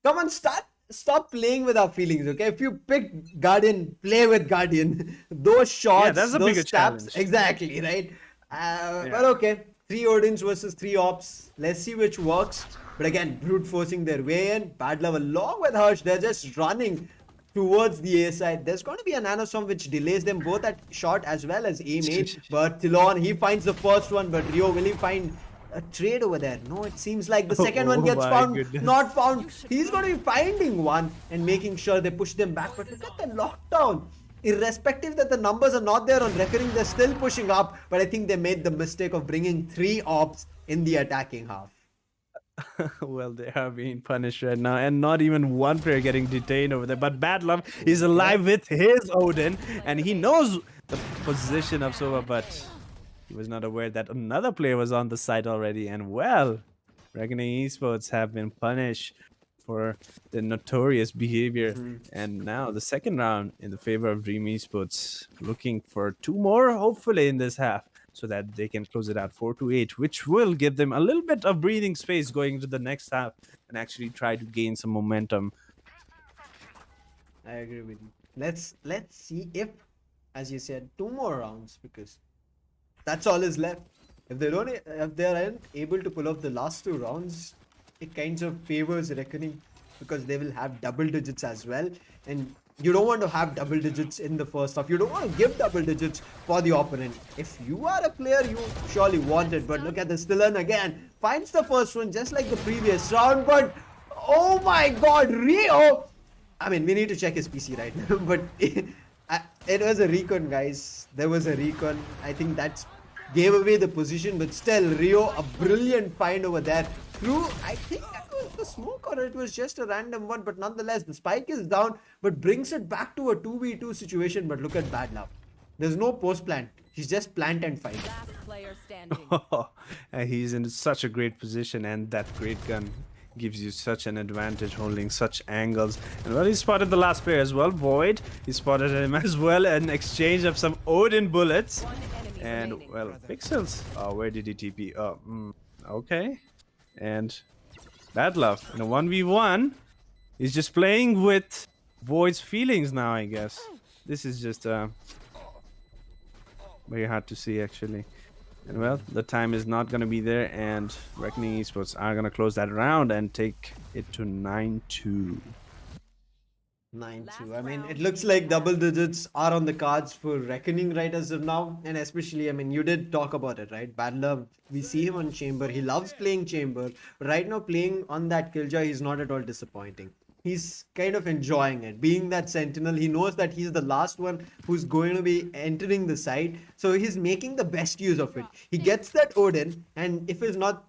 come on, stop playing with our feelings. Okay, if you pick Guardian, play with Guardian. Those shots, that's a those bigger stabs, challenge. exactly, right? But okay, 3 Odins versus 3 Ops. Let's see which works. But again, brute forcing their way in. Bad Love along with Harsh, they're just running towards the A side. There's going to be a nanostorm which delays them both at short as well as A main. But Tilon, he finds the first one, but Rio, will he find a trade over there? No, it seems like the second one gets my found, goodness. not found. He's going to be finding one and making sure they push them back. But look at the lockdown. Irrespective that the numbers are not there on Reckoning, they're still pushing up. But I think they made the mistake of bringing 3 Ops in the attacking half. Well, they are being punished right now, and not even one player getting detained over there. But Bad Love is alive with his Odin, and he knows the position of Sova, but he was not aware that another player was on the site already. And well, Reckoning Esports have been punished for the notorious behavior. And now the second round in the favor of Dream Esports, looking for 2 more, hopefully, in this half, so that they can close it out 4-8, which will give them a little bit of breathing space going into the next half and actually try to gain some momentum. I agree with you. Let's see if, as you said, 2 more rounds, because that's all is left. If they aren't able to pull off the last 2 rounds, it kind of favors Reckoning because they will have double digits as well, and you don't want to have double digits in the first half. You don't want to give double digits for the opponent. If you are a player, you surely want it. But look at the Stillen again. Finds the first one just like the previous round. But oh my god, Rio! I mean, we need to check his PC right now. But it was a recon, guys. There was a recon. I think that's gave away the position. But still, Rio, a brilliant find over there. Through, I think it was the smoke or it was just a random one, but nonetheless the spike is down, but brings it back to a 2v2 situation. But look at Bad Love. There's no post plant. He's just plant and fight. Last player standing. And he's in such a great position and that great gun. gives you such an advantage holding such angles. And well, he spotted the last player as well, Void. He spotted him as well in exchange of some Odin bullets. And well, Pixels. Oh, where did he TP? Oh, okay. And Bad Love in a 1v1. He's just playing with Void's feelings now, I guess. This is just very hard to see, actually. And well, the time is not going to be there, and Reckoning Esports are going to close that round and take it to 9-2. 9-2. I mean, it looks like double digits are on the cards for Reckoning right as of now. And especially, I mean, you did talk about it, right? Bad Love, we see him on Chamber. He loves playing Chamber. Right now, playing on that Killjoy, he's not at all disappointing. He's kind of enjoying it. Being that sentinel, he knows that he's the last one who's going to be entering the site. So he's making the best use of it. He gets that Odin, and if he's not,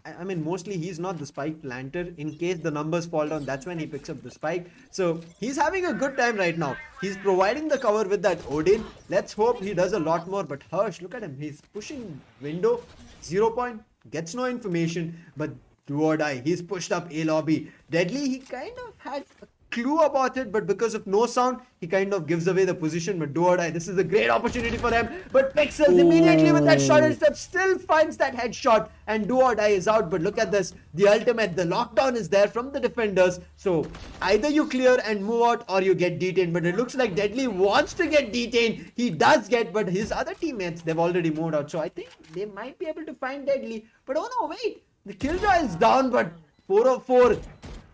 I mean, mostly he's not the spike planter. In case the numbers fall down, that's when he picks up the spike. So he's having a good time right now. He's providing the cover with that Odin. Let's hope he does a lot more. But Hirsch, look at him. He's pushing window, 0 point, gets no information, but do or die. He's pushed up A lobby. Deadly, he kind of had a clue about it, but because of no sound, he kind of gives away the position. But do or die, this is a great opportunity for them. But Pixels immediately with that shot and step still finds that headshot, and do or die is out. But look at this, the ultimate, the lockdown is there from the defenders. So either you clear and move out, or you get detained. But it looks like Deadly wants to get detained. He does get, but his other teammates, they've already moved out. So I think they might be able to find Deadly. But oh no, wait. The Killjoy is down, but 404,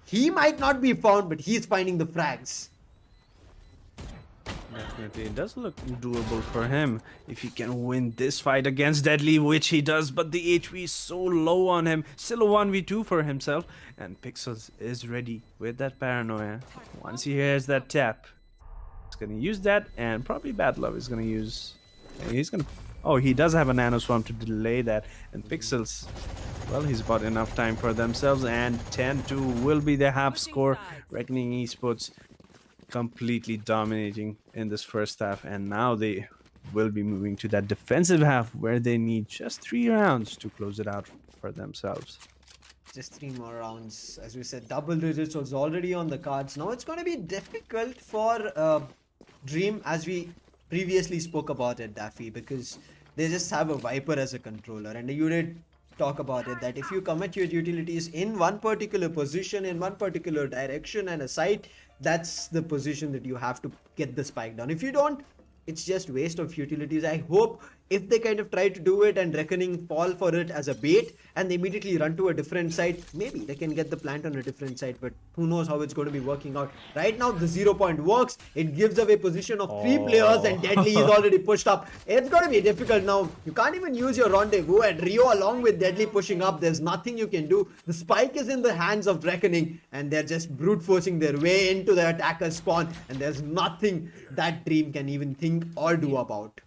he might not be found, but he's finding the frags. Definitely, it does look doable for him if he can win this fight against Deadly, which he does, but the HP is so low on him. Still a 1v2 for himself, and Pixels is ready with that paranoia. Once he hears that tap, he's gonna use that, and probably Bad Love is gonna use... He's gonna... Oh, he does have a Nano Swarm to delay that, and Pixels... Well, he's bought enough time for themselves, and 10-2 will be the half score. Reckoning Esports completely dominating in this first half, and now they will be moving to that defensive half where they need just 3 rounds to close it out for themselves. Just 3 more rounds. As we said, double digits was already on the cards. Now it's going to be difficult for Dream, as we previously spoke about it, Daffy, because they just have a Viper as a controller, and you did talk about it that if you commit your utilities in one particular position, in one particular direction and a site, that's the position that you have to get the spike down. If you don't, it's just waste of utilities. I hope if they kind of try to do it and Reckoning fall for it as a bait and they immediately run to a different site, maybe they can get the plant on a different site, but who knows how it's going to be working out. Right now, the 0 point works. It gives away position of 3 players, and Deadly is already pushed up. It's going to be difficult now. You can't even use your rendezvous, and Rio along with Deadly pushing up. There's nothing you can do. The spike is in the hands of Reckoning, and they're just brute forcing their way into the attacker's spawn, and there's nothing that Dream can even think or do about.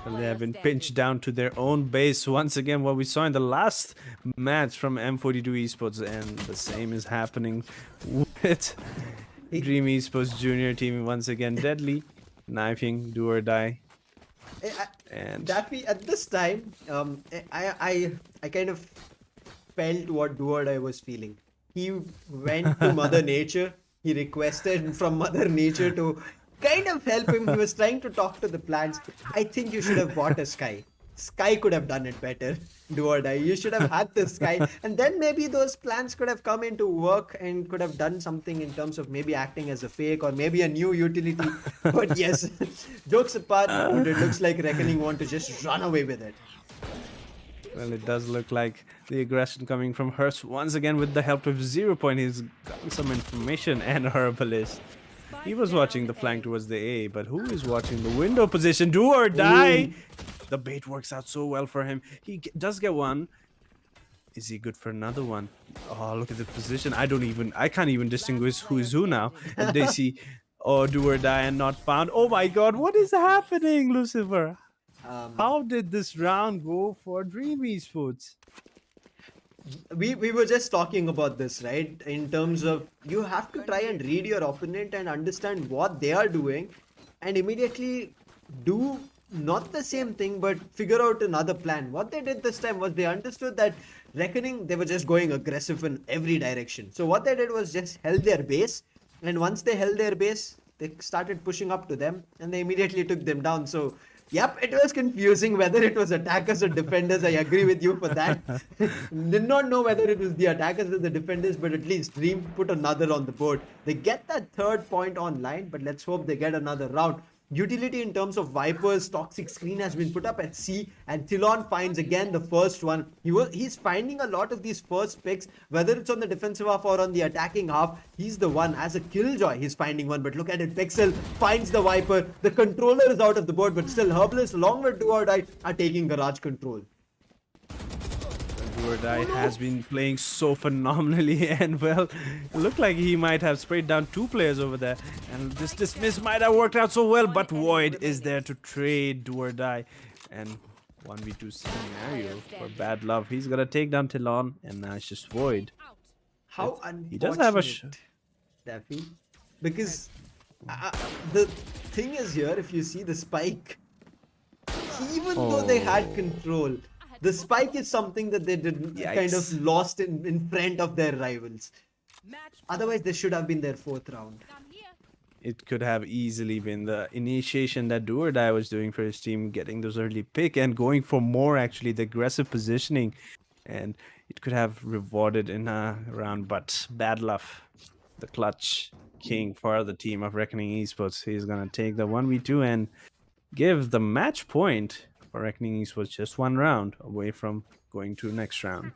Well, they have been pinched down to their own base once again, what we saw in the last match from M42 Esports, and the same is happening with Dream Esports junior team once again. Deadly knifing, do or die. And Daffy, at this time, I kind of felt what do or die was feeling. He went to Mother Nature. He requested from Mother Nature to kind of help him. He was trying to talk to the plants. I think you should have bought a Sky. Sky could have done it better. Do or die. You should have had the Sky, and then maybe those plans could have come into work and could have done something in terms of maybe acting as a fake or maybe a new utility. But yes, jokes apart, it looks like Reckoning want to just run away with it. well, it does look like the aggression coming from Hurst once again with the help of 0 point. He's gotten some information, and Herbalist. He was watching the flank towards the A, but who is watching the window position? Do or die! The bait works out so well for him. He does get one. Is he good for another one? Oh, look at the position. I can't even distinguish who is who now. And they see, oh, do or die and not found. Oh my god, what is happening, Lucifer? How did this round go for Dream Esports? We were just talking about this, right? In terms of you have to try and read your opponent and understand what they are doing and immediately do not the same thing, but figure out another plan. What they did this time was they understood that Reckoning, they were just going aggressive in every direction. So what they did was just held their base, and once they held their base, they started pushing up to them, and they immediately took them down. So yep, it was confusing whether it was attackers or defenders. I agree with you for that. Did not know whether it was the attackers or the defenders, but at least Dream put another on the board. They get that third point online, but let's hope they get another round. Utility in terms of Viper's toxic screen has been put up at C, and Tilon finds again the first one. He's finding a lot of these first picks, whether it's on the defensive half or on the attacking half. He's the one. As a Killjoy, he's finding one, but look at it. Pixel finds the Viper. The controller is out of the board, but still Herbalist along with Do or Die are taking garage control. Do or Die has been playing so phenomenally, and well, it looked like he might have sprayed down two players over there, and this dismiss might have worked out so well, but Void is there to trade Do or Die, and 1v2 scenario for Bad Love. He's gonna take down Tilon, and now it's just Void. How unfortunate, He does have a Daffy, because the thing is here, if you see the spike, even though they had control, the spike is something that they did kind of Yikes. lost in front of their rivals. Otherwise, they should have been their fourth round. I'm here. It could have easily been the initiation that Do or Die was doing for his team, getting those early pick and going for more, actually, the aggressive positioning. And it could have rewarded in a round, but Bad Luck, the clutch king for the team of Reckoning Esports, he's going to take the 1v2 and give the match point for Reckoning Esports just one round away from going to next round.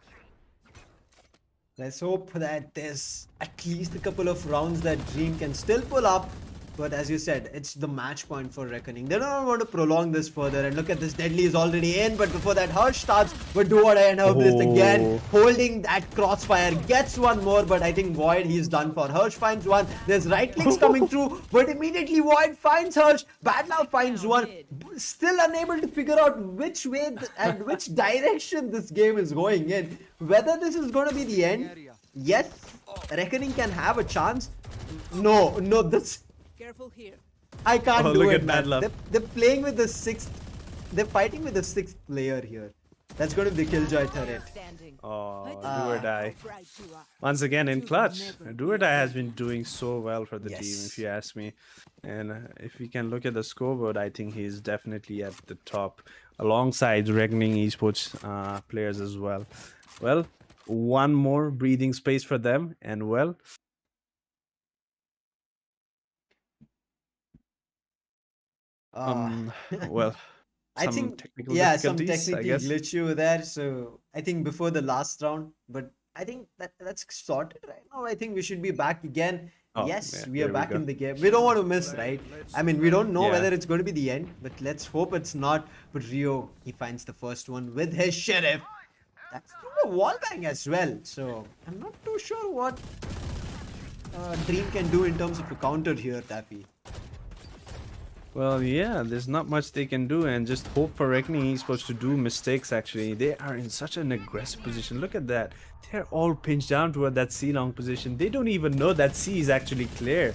Let's hope that there's at least a couple of rounds that Dream can still pull up. But as you said, it's the match point for Reckoning. They don't want to prolong this further. And look at this, Deadly is already in. But before that, Harsh starts with Do or Die and Herbalist again, holding that crossfire. Gets one more, but I think Void, he's done for. Harsh finds one. There's right clicks coming through, but immediately Void finds Harsh. Bad Love finds one. Still unable to figure out which way and which direction this game is going in. Whether this is going to be the end. Yes, Reckoning can have a chance. No, this... Careful here. I can't Oh, do look it, at Bad man. Luck. They're playing with the sixth. They're fighting with the sixth player here. That's going to be the Killjoy turret. Standing. Oh, Do or Die. Right to Once again in clutch. Do or Die has been doing so well for the team, Yes. if you ask me. And if we can look at the scoreboard, I think he's definitely at the top, alongside Reckoning Esports players as well. Well, one more breathing space for them, and well, well, I some think, technical yeah, some difficulties, I technical guess. glitch over there. So I think before the last round, but I think that's sorted right now. I think we should be back again. Oh, Yes, yeah, we are there we back go. in the game. We don't want to miss, right? I mean, we don't know Yeah. whether it's going to be the end, but let's hope it's not. But Rio, he finds the first one with his sheriff. That's through a wall bang as well. So I'm not too sure what Dream can do in terms of a counter here, Taffy. Well, yeah, there's not much they can do, and just hope for Reckoning Esports to do mistakes, actually. They are in such an aggressive position. Look at that. They're all pinched down toward that C-long position. They don't even know that C is actually clear.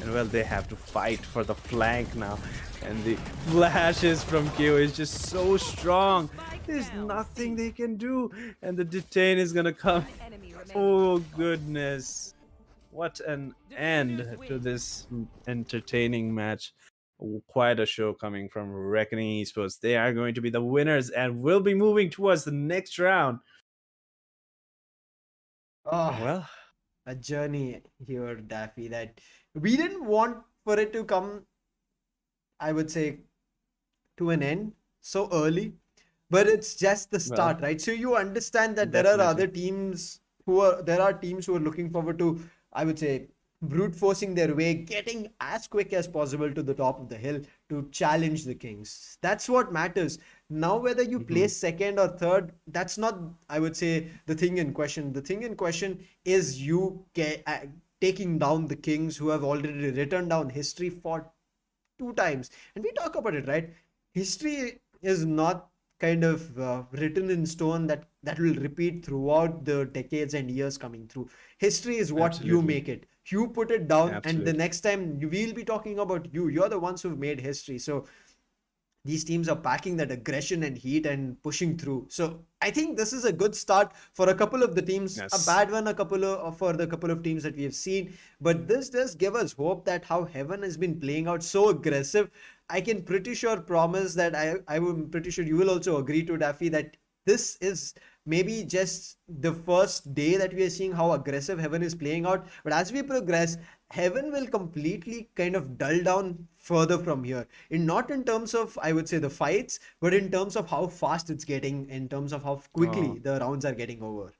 And, well, they have to fight for the flank now. And the flashes from KO is just so strong. There's nothing they can do. And the detain is gonna come. enemy remains. Oh, goodness. What an end to this entertaining match. Quite a show coming from Reckoning Esports. They are going to be the winners and will be moving towards the next round. Oh, Well, a journey here, Daffy, that we didn't want for it to come, I would say, to an end so early, but it's just the start, right? So you understand that there are other teams there are teams who are looking forward to, I would say, brute forcing their way, getting as quick as possible to the top of the hill to challenge the Kings. That's what matters. Now, whether you place second or third, that's not, I would say, the thing in question. The thing in question is you taking down the Kings, who have already written down history for 2 times. And we talk about it, right? History is not kind of written in stone that will repeat throughout the decades and years coming through. History is what you Absolutely. make it. You put it down, and the Absolutely. next time we'll be talking about you. You're the ones who've made history. So these teams are packing that aggression and heat and pushing through. So I think this is a good start for a couple of the teams, a Yes. bad one a couple of for the couple of teams that we have seen. But this does give us hope that how Heaven has been playing out so aggressive. I can pretty sure promise that I'm pretty sure you will also agree to, Daffy, that this is maybe just the first day that we are seeing how aggressive Heaven is playing out. But as we progress, Heaven will completely kind of dull down further from here. In not in terms of, I would say, the fights, but in terms of how fast it's getting, in terms of how quickly Oh. the rounds are getting over.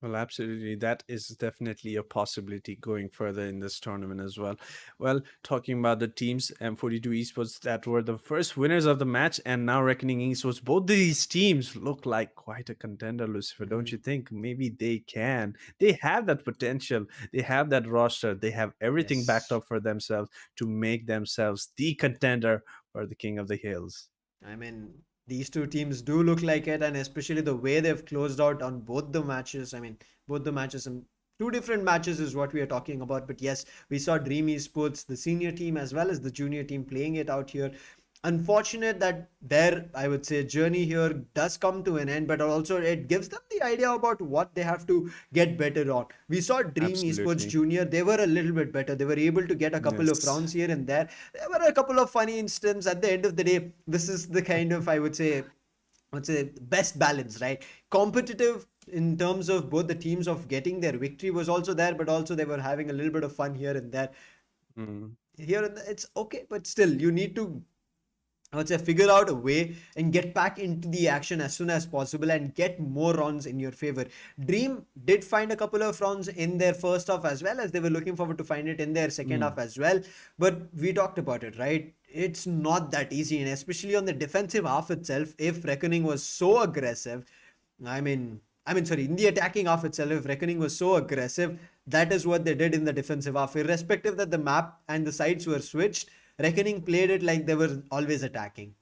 Well, absolutely. That is definitely a possibility going further in this tournament as well. Well, talking about the teams, M42 Esports that were the first winners of the match, and now Reckoning Esports, both these teams look like quite a contender, Lucifer. Don't Mhm. you think? Maybe they can. They have that potential. They have that roster. They have everything backed Yes. up for themselves to make themselves the contender for the King of the Hills. I mean, these two teams do look like it, and especially the way they've closed out on both the matches. I mean, both the matches and two different matches is what we are talking about. But yes, we saw Dream Esports, the senior team, as well as the junior team playing it out here. Unfortunate that their, I would say, journey here does come to an end, but also it gives them the idea about what they have to get better on. We saw Dream Esports Absolutely. Junior, they were a little bit better. They were able to get a couple of Yes. rounds here and there. There were a couple of funny instances. At the end of the day, this is the kind of, I would say best balance, right? Competitive in terms of both the teams of getting their victory was also there, but also they were having a little bit of fun here and there. Mm. Here and there, it's okay, but still, you need to, I would say, figure out a way and get back into the action as soon as possible and get more runs in your favor. Dream did find a couple of runs in their first half as well, as they were looking forward to find it in their second Mm. half as well. But we talked about it, right? It's not that easy, and especially on the defensive half itself, if Reckoning was so aggressive, sorry, in the attacking half itself, if Reckoning was so aggressive, that is what they did in the defensive half. Irrespective that the map and the sides were switched, Reckoning played it like they were always attacking.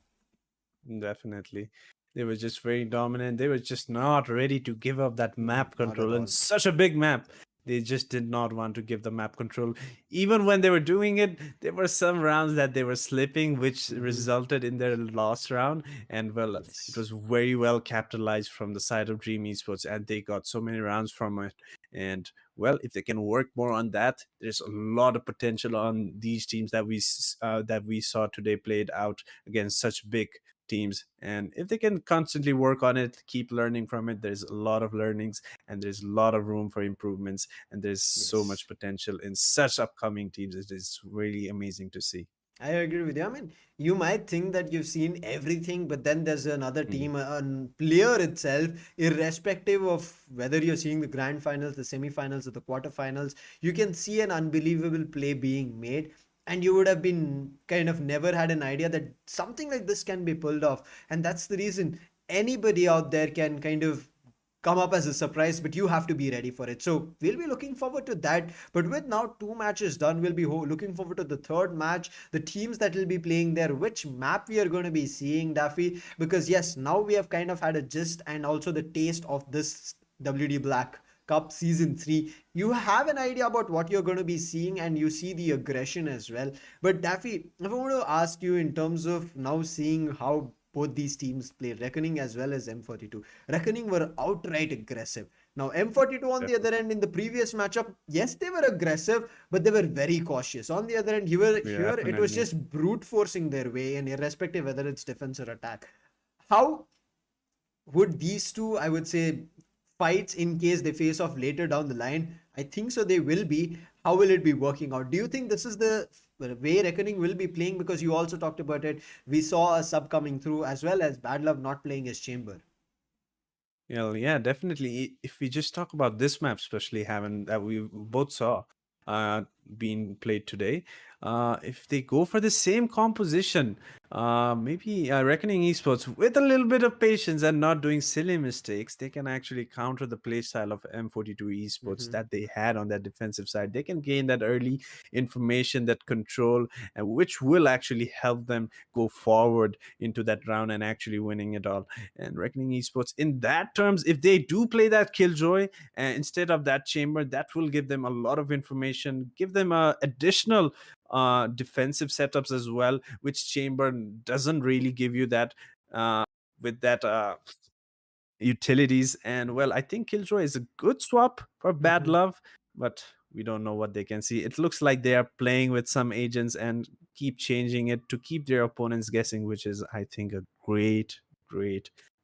Definitely. They were just very dominant. They were just not ready to give up that map Not at control. And all. such a big map. They just did not want to give the map control. Even when they were doing it, there were some rounds that they were slipping, which Hmm. resulted in their last round. And well, it Yes. was very well capitalized from the side of Dream Esports, and they got so many rounds from it. And well, if they can work more on that, there's a lot of potential on these teams that that we saw today played out against such big teams. And if they can constantly work on it, keep learning from it, there's a lot of learnings and there's a lot of room for improvements, and there's so Yes. much potential in such upcoming teams. It is really amazing to see. I agree with you. I mean, you might think that you've seen everything, but then there's another Mm. team, a player itself, irrespective of whether you're seeing the grand finals, the semi-finals, or the quarterfinals, you can see an unbelievable play being made. And you would have been kind of never had an idea that something like this can be pulled off. And that's the reason anybody out there can kind of come up as a surprise, but you have to be ready for it. So we'll be looking forward to that. But with now two matches done, we'll be looking forward to the third match, the teams that will be playing there, which map we are going to be seeing, Daffy. Because yes, now we have kind of had a gist and also the taste of this WD Black Cup Season 3. You have an idea about what you're going to be seeing and you see the aggression as well. But Daffy, if I want to ask you in terms of now seeing how both these teams play, Reckoning as well as M42. Reckoning were outright aggressive. Now, M42 on the other Definitely. end, in the previous matchup, yes, they were aggressive, but they were very cautious. On the other end, Yeah, here it was definitely. just brute forcing their way, and irrespective whether it's defense or attack. How would these two, I would say, fights in case they face off later down the line? I think so, they will be. How will it be working out? Do you think this is the way Reckoning will be playing? Because you also talked about it. We saw a sub coming through as well as Bad Love not playing his chamber. Yeah, definitely. If we just talk about this map, especially having that we both saw uh, being played today, if they go for the same composition, maybe Reckoning Esports with a little bit of patience and not doing silly mistakes, they can actually counter the playstyle of M42 Esports Hmm. that they had on that defensive side. They can gain that early information, that control, and which will actually help them go forward into that round and actually winning it all. And Reckoning Esports, in that terms, if they do play that Killjoy instead of that chamber, that will give them a lot of information, give them additional defensive setups as well, which chamber Valorant doesn't really give you that with that utilities. And well, I think Killjoy is a good swap for Bad Mhm. Love, but we don't know what they can see. It looks like they are playing with some agents and keep changing it to keep their opponents guessing, which is, I think, a great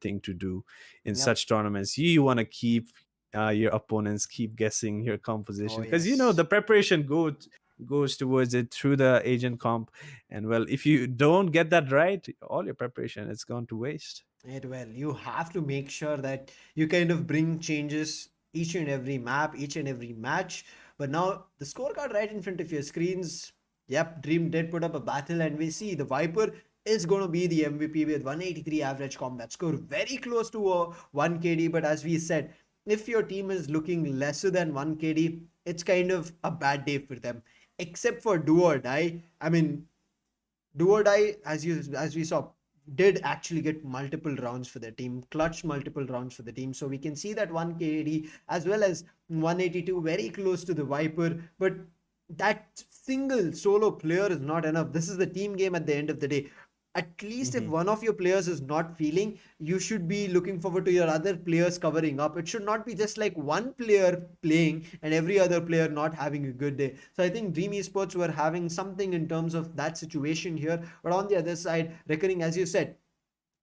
thing to do in Yep. such tournaments. You want to keep your opponents keep guessing your Oh composition, because yes. the preparation goes towards it through the agent comp. And well, if you don't get that right, all your preparation is gone to waste. It will. You have to make sure that you kind of bring changes each and every map, each and every match. But now the scorecard right in front of your screens. Yep, Dream did put up a battle, and we see the Viper is going to be the MVP with 183 average combat score, very close to a 1 KD. But as we said, if your team is looking lesser than 1 KD, it's kind of a bad day for them. Except for Do or Die. I mean, Do or Die, as we saw, did actually get multiple rounds for the team, clutched multiple rounds for the team. So we can see that 1 KD as well as 182 very close to the Viper, but that single solo player is not enough. This is the team game at the end of the day. At least if Mhm. one of your players is not feeling, you should be looking forward to your other players covering up. It should not be just like one player playing and every other player not having a good day. So I think Dream Esports were having something in terms of that situation here. But on the other side, Reckoning, as you said,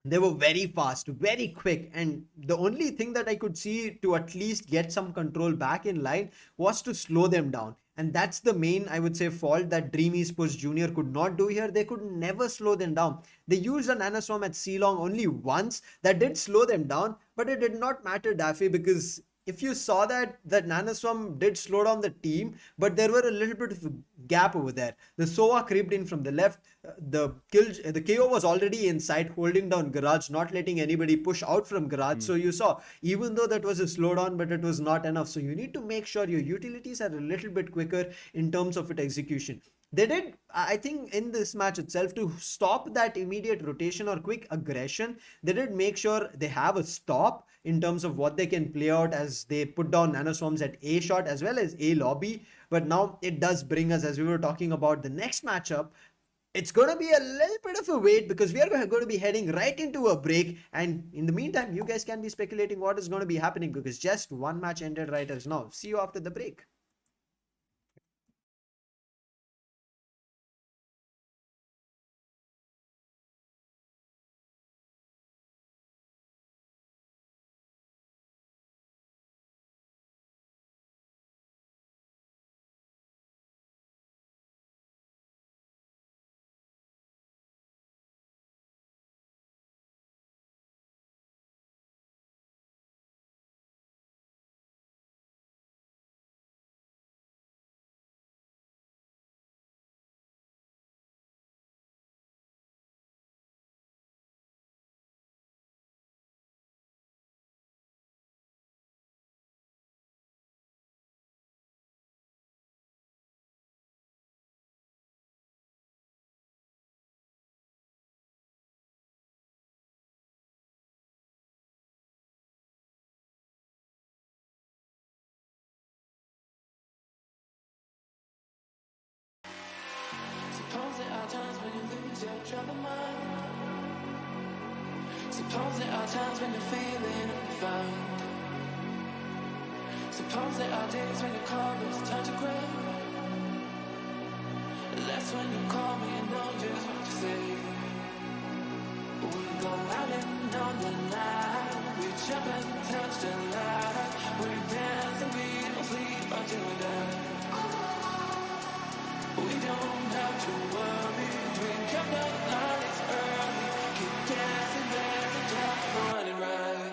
they were very fast, very quick, and the only thing that I could see to at least get some control back in line was to slow them down. And that's the main, I would say, fault that Dream Esports Junior could not do here. They could never slow them down. They used a nanoswarm at C-Long only once. That did slow them down, but it did not matter, Daffy, because if you saw that nanoswarm did slow down the team, but there were a little bit of a gap over there. The Sova creeped in from the left. The KO was already inside, holding down Garage, not letting anybody push out from Garage. So you saw, even though that was a slowdown, but it was not enough. So you need to make sure your utilities are a little bit quicker in terms of its execution. They did, I think, in this match itself, to stop that immediate rotation or quick aggression, they did make sure they have a stop in terms of what they can play out as they put down nanoswarms at A shot as well as A lobby. But now it does bring us, as we were talking about the next matchup, it's going to be a little bit of a wait because we are going to be heading right into a break. And in the meantime, you guys can be speculating what is going to be happening because just one match ended right as now. See you after the break. Suppose there are times when you lose your troubled mind. Suppose there are times when you're feeling undefined. Suppose there are days when your colors turn to gray. That's when you call me and know just what to say. We go out and on the night. We jump and touch the light. We dance and we don't sleep until we die. We don't have to worry. Drink up the nights early. Keep dancing, dancing, just running right.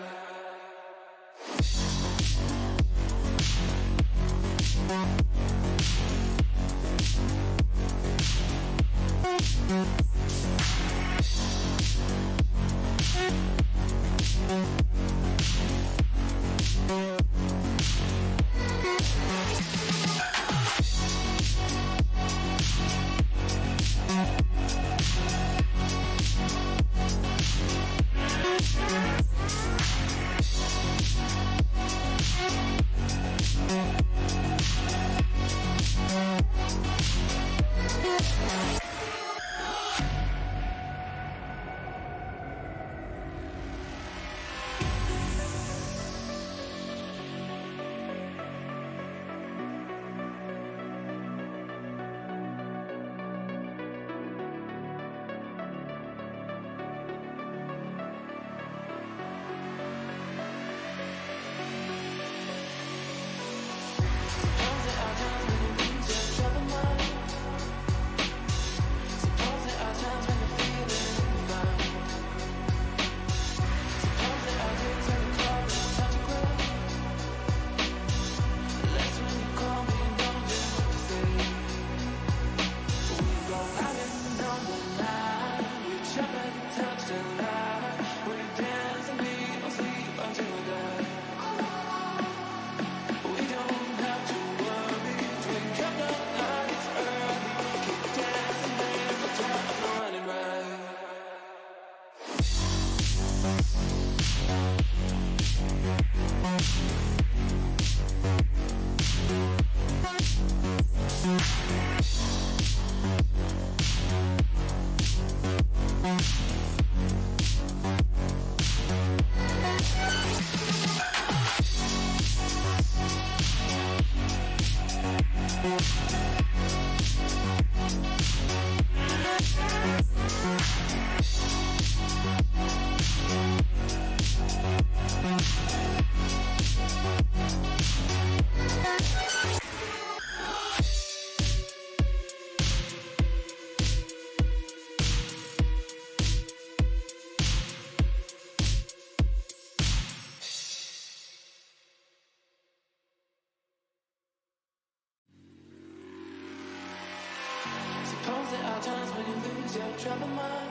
Suppose there are times when you lose your troubled mind.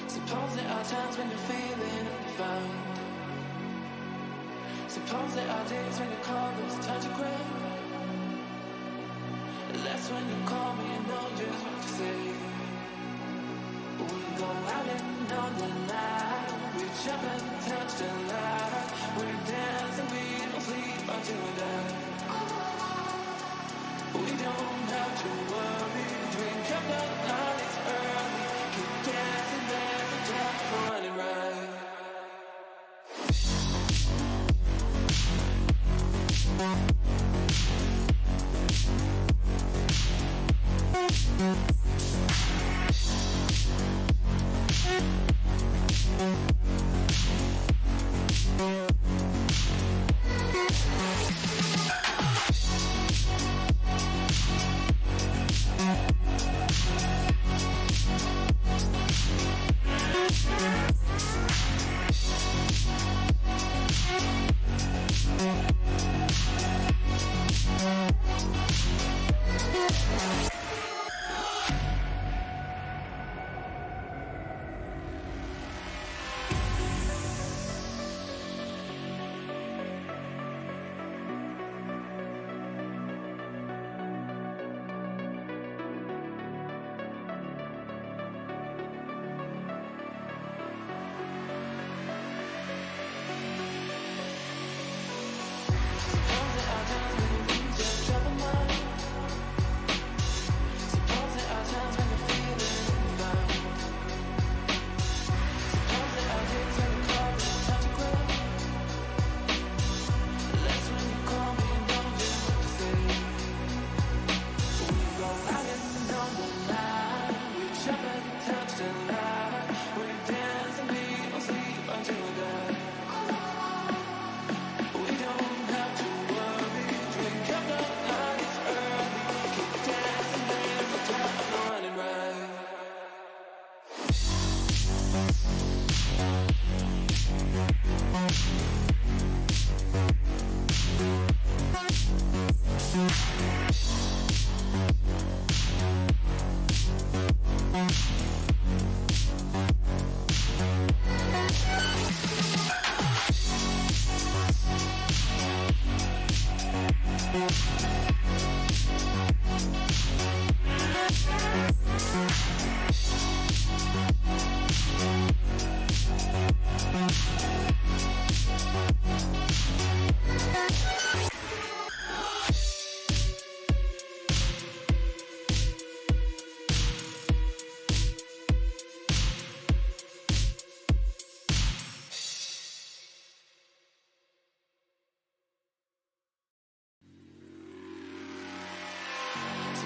Suppose there are times when you're feeling undefined. Suppose there are days when you call those touch of gray. That's when you call me and know just what to say. We go out and on the night. We jump and touch the light. We dance and we don't sleep until we die. We don't have to worry. Drink up the night, it's early. Keep dancing, there's a time for running right.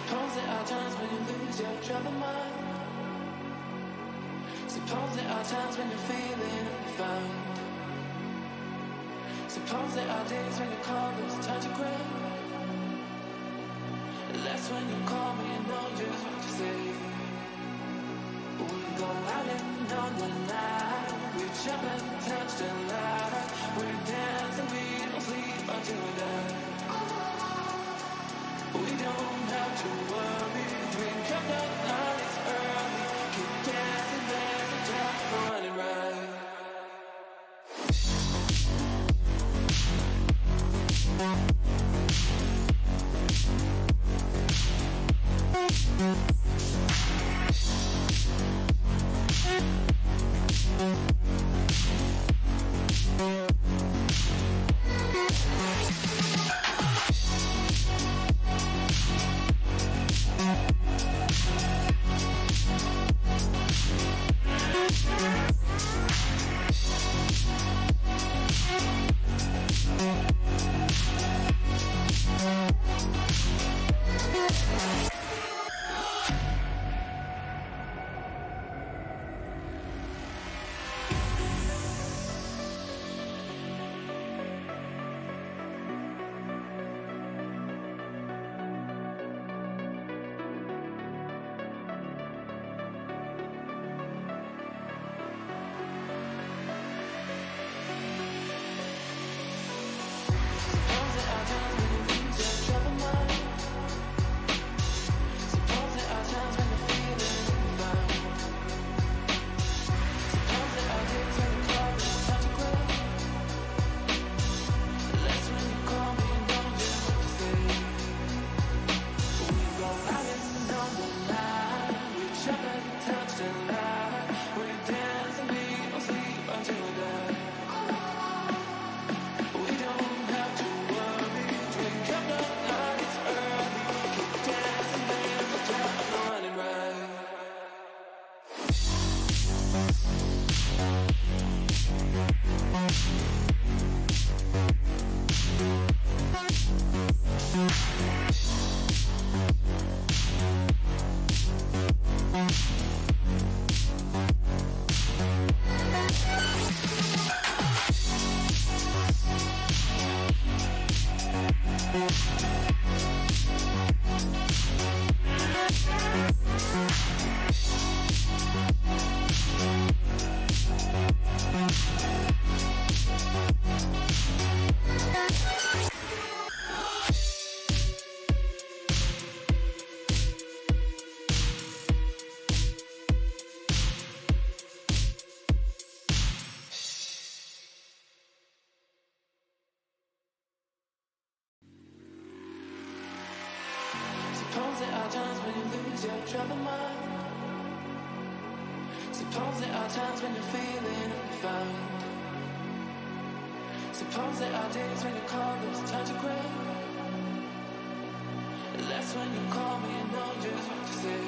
Suppose there are times when you lose your troubled mind. Suppose there are times when you're feeling undefined. Suppose there are days when you call those touch of gray. That's when you call me and know just what to say. We go out and on the night. We jump and touch the light. We dance and we don't sleep until we die. We don't have to worry. Drink up the night, it's early. Keep dancing, there's a time for running right. troubled mind. Suppose there are times when you're feeling unfound. Suppose there are days when you call this touch of gray. That's when you call me and know just what to say.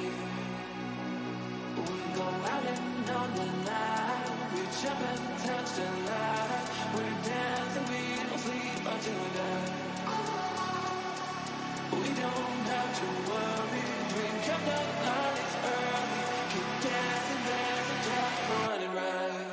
We go out and on the night. We jump and touch the light. We dance and we don't sleep until we die. We don't have to worry. Drink up the night, it's early. Keep dancing, dancing, just running right.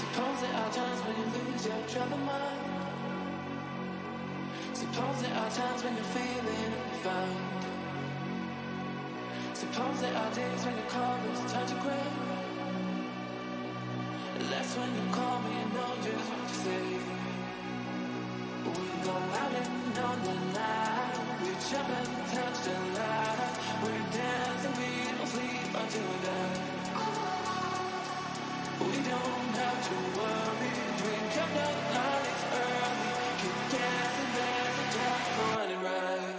Suppose there are times when you lose your troubled mind. Suppose there are times when you're feeling unfound. Suppose there are days when you call this touch of gray. That's when you call me and know just what to say. We go out and on the night. We jump and touch the light. We dance and we don't sleep until we die. We don't have to worry. Drink up the night, it's early. Keep dancing, dancing, just running right.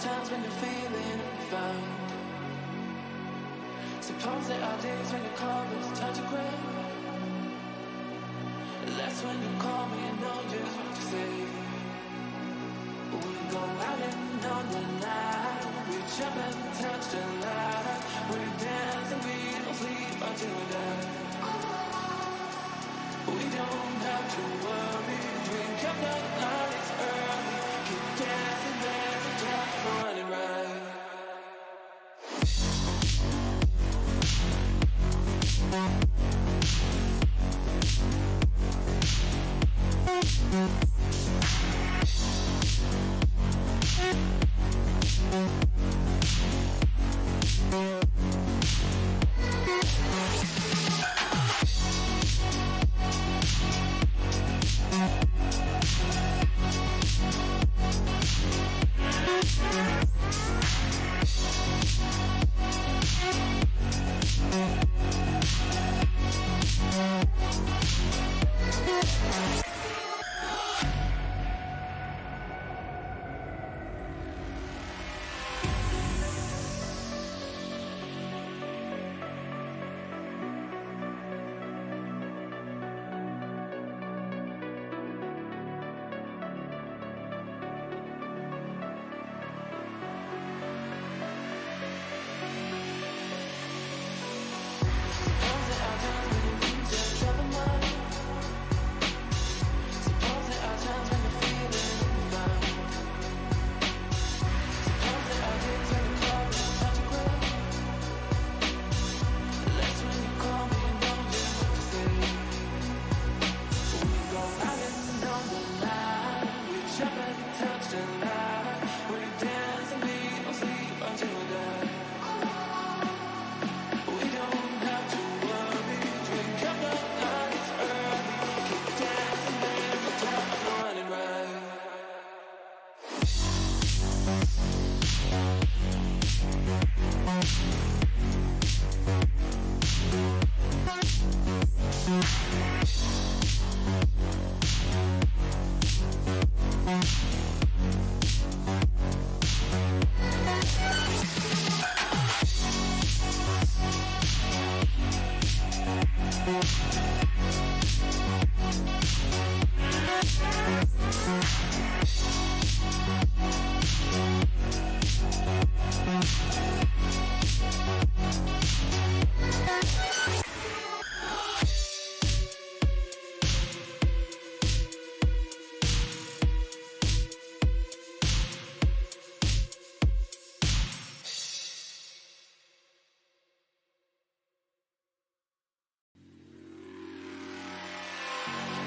times when you're feeling unfound. Suppose there are days when your colors turn to gray. That's when you call me and know just what to say. We go out and on the night. We jump and touch the light. We dance and we don't sleep until we die. We don't have to worry. Drink up the nights early. Keep dancing, there's a time for running right.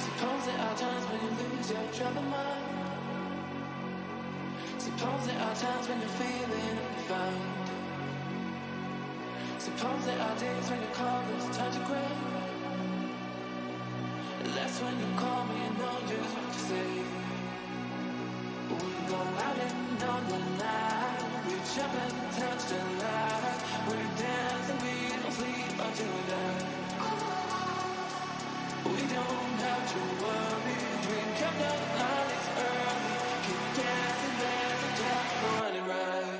Suppose there are times when you lose your troubled mind. Suppose there are times when you're feeling unfound. Suppose there are days when your colors turn to gray. That's when you call me and know just what to say. We go out and on the night. We jump and touch the light. We dance and we don't sleep until we die. We don't have to worry. Drink up the nights early. Keep dancing, there's a time for running right.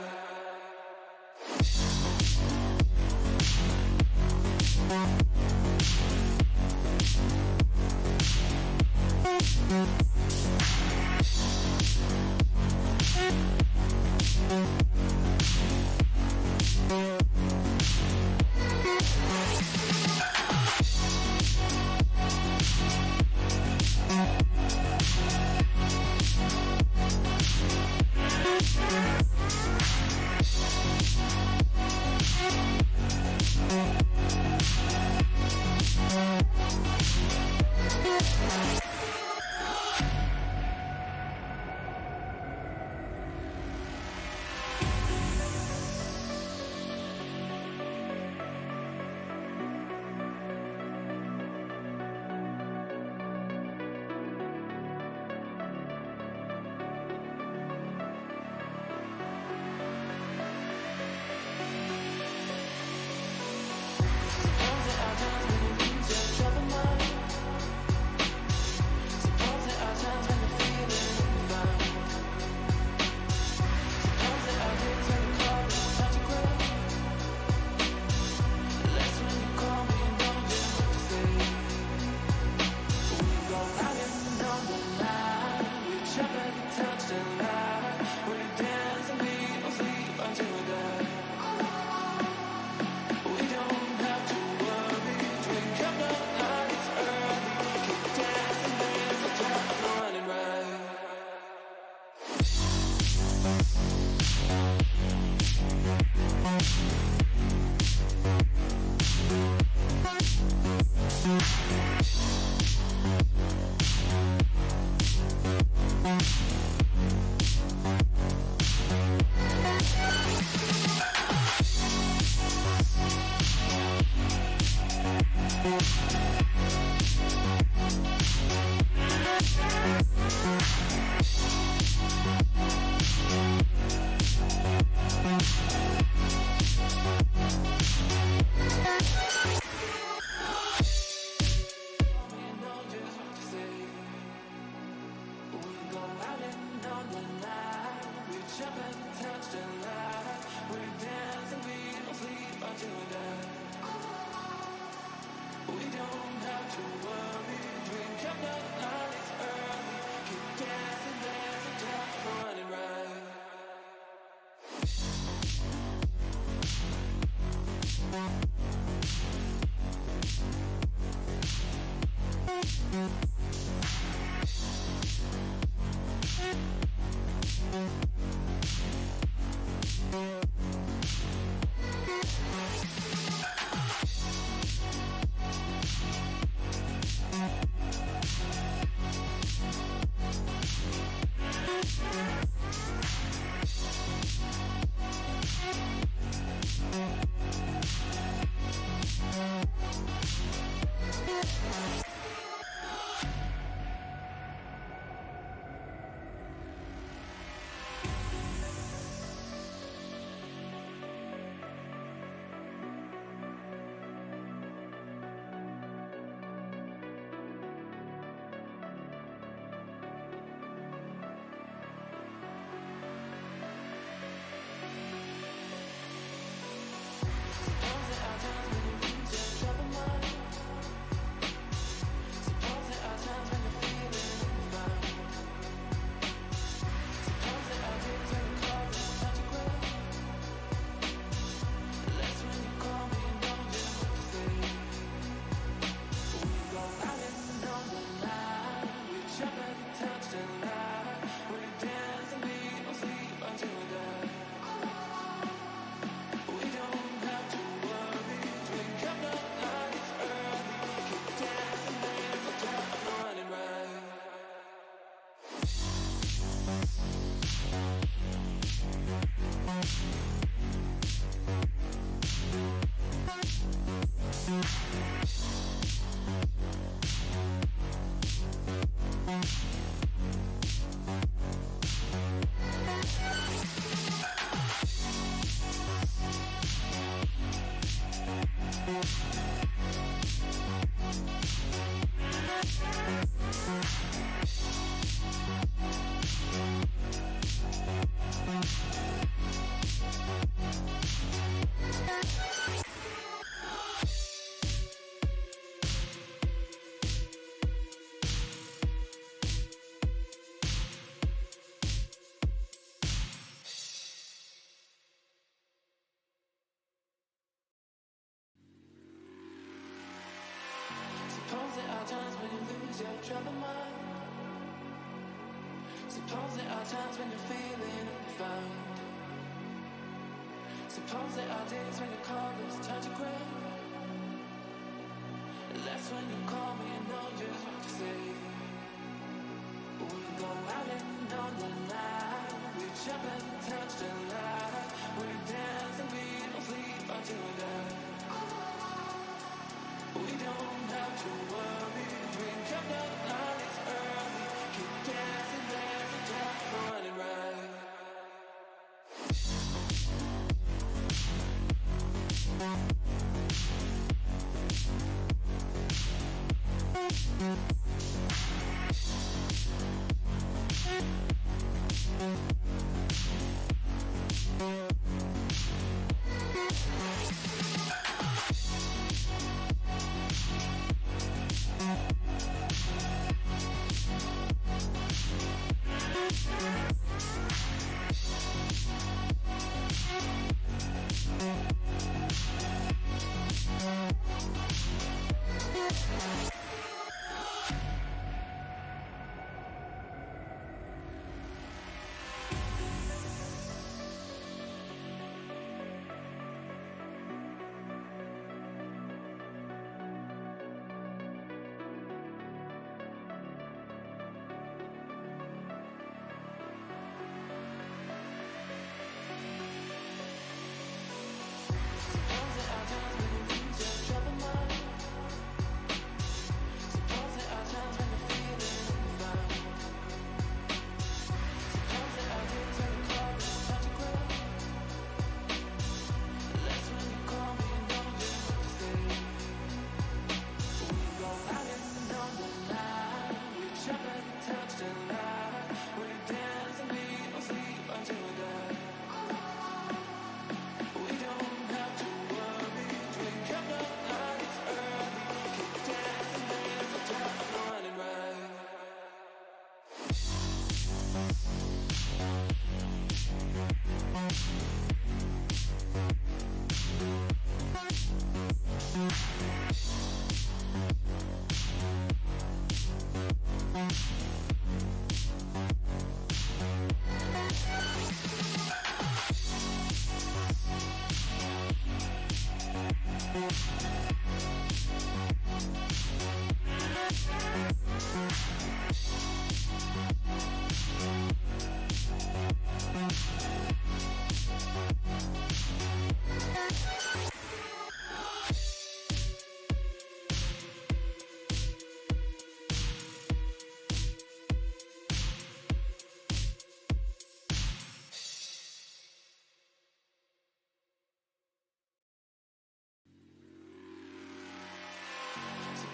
Suppose there are times when you lose your troubled mind. Suppose there are times when you're feeling unfound. Suppose there are days when your colors turn to gray. That's when you call me and know just what to say. We go out and on the night. We jump and touch the light. We dance and we don't sleep until we die. We don't have to worry. Drink up the night, it's early. Keep dancing, there's a time for running right.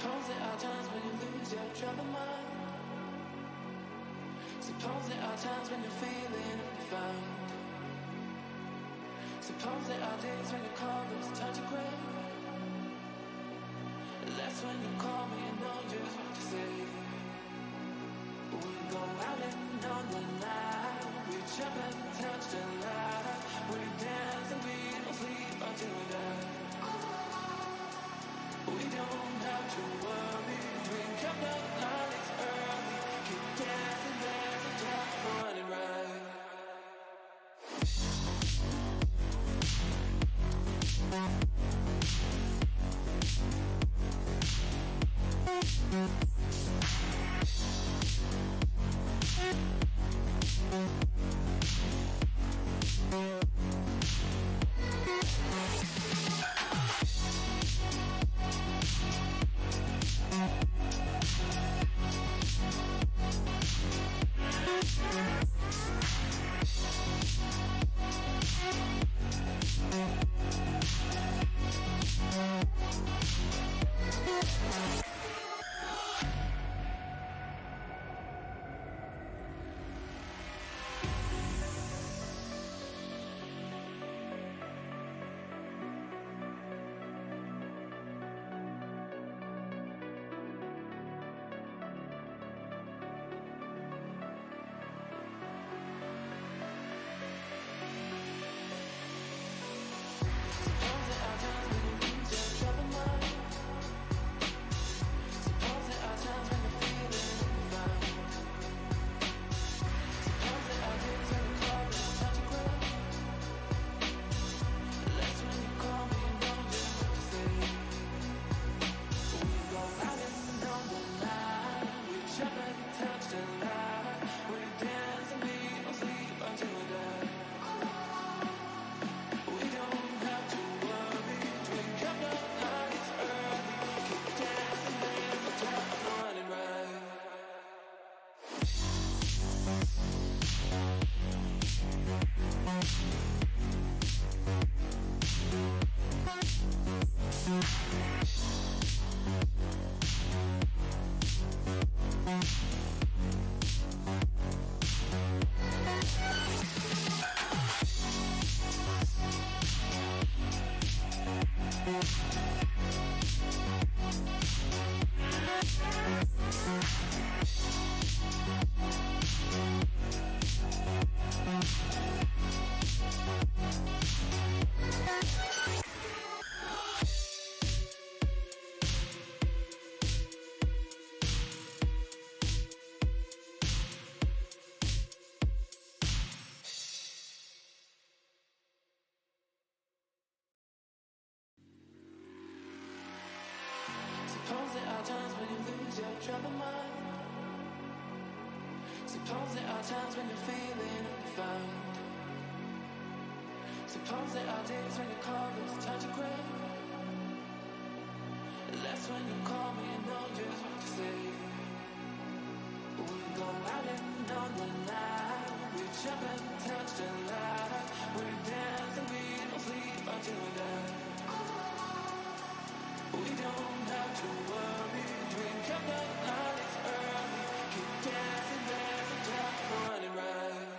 Suppose there are times when you lose your troubled mind. Suppose there are times when you're feeling undefined. Suppose there are days when your colors touch a gray. That's when you call me and know just what to say. We go out and on the night. We jump and touch the light. We dance and we don't sleep until we die. We don't have to worry. Drink up the night, it's early. Keep dancing, there's a time for running right. Suppose there are times when you lose your troubled mind. Suppose there are times when you're feeling undefined. Suppose there are days when your colors touch a gray. That's when you call me and know just what to say. We go out and on the night. We jump and touch the light. We dance and we don't sleep until we die. We don't have to worry. Drink up the night, it's early. Keep dancing, there's a time for running right.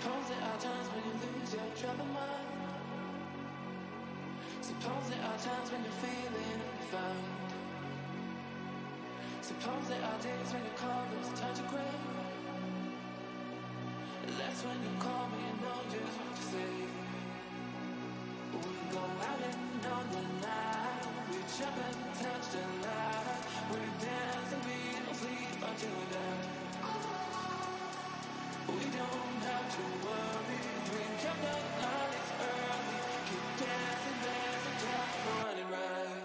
Suppose there are times when you lose your troubled mind. Suppose there are times when you're feeling undefined. Suppose there are days when your colors turn to gray. That's when you call me and know just what to say. We go out and on the night. We jump and touch the light. We dance and we don't sleep until we die. We don't have to worry. Drink up the night, it's early. Keep dancing, dancing, time running right.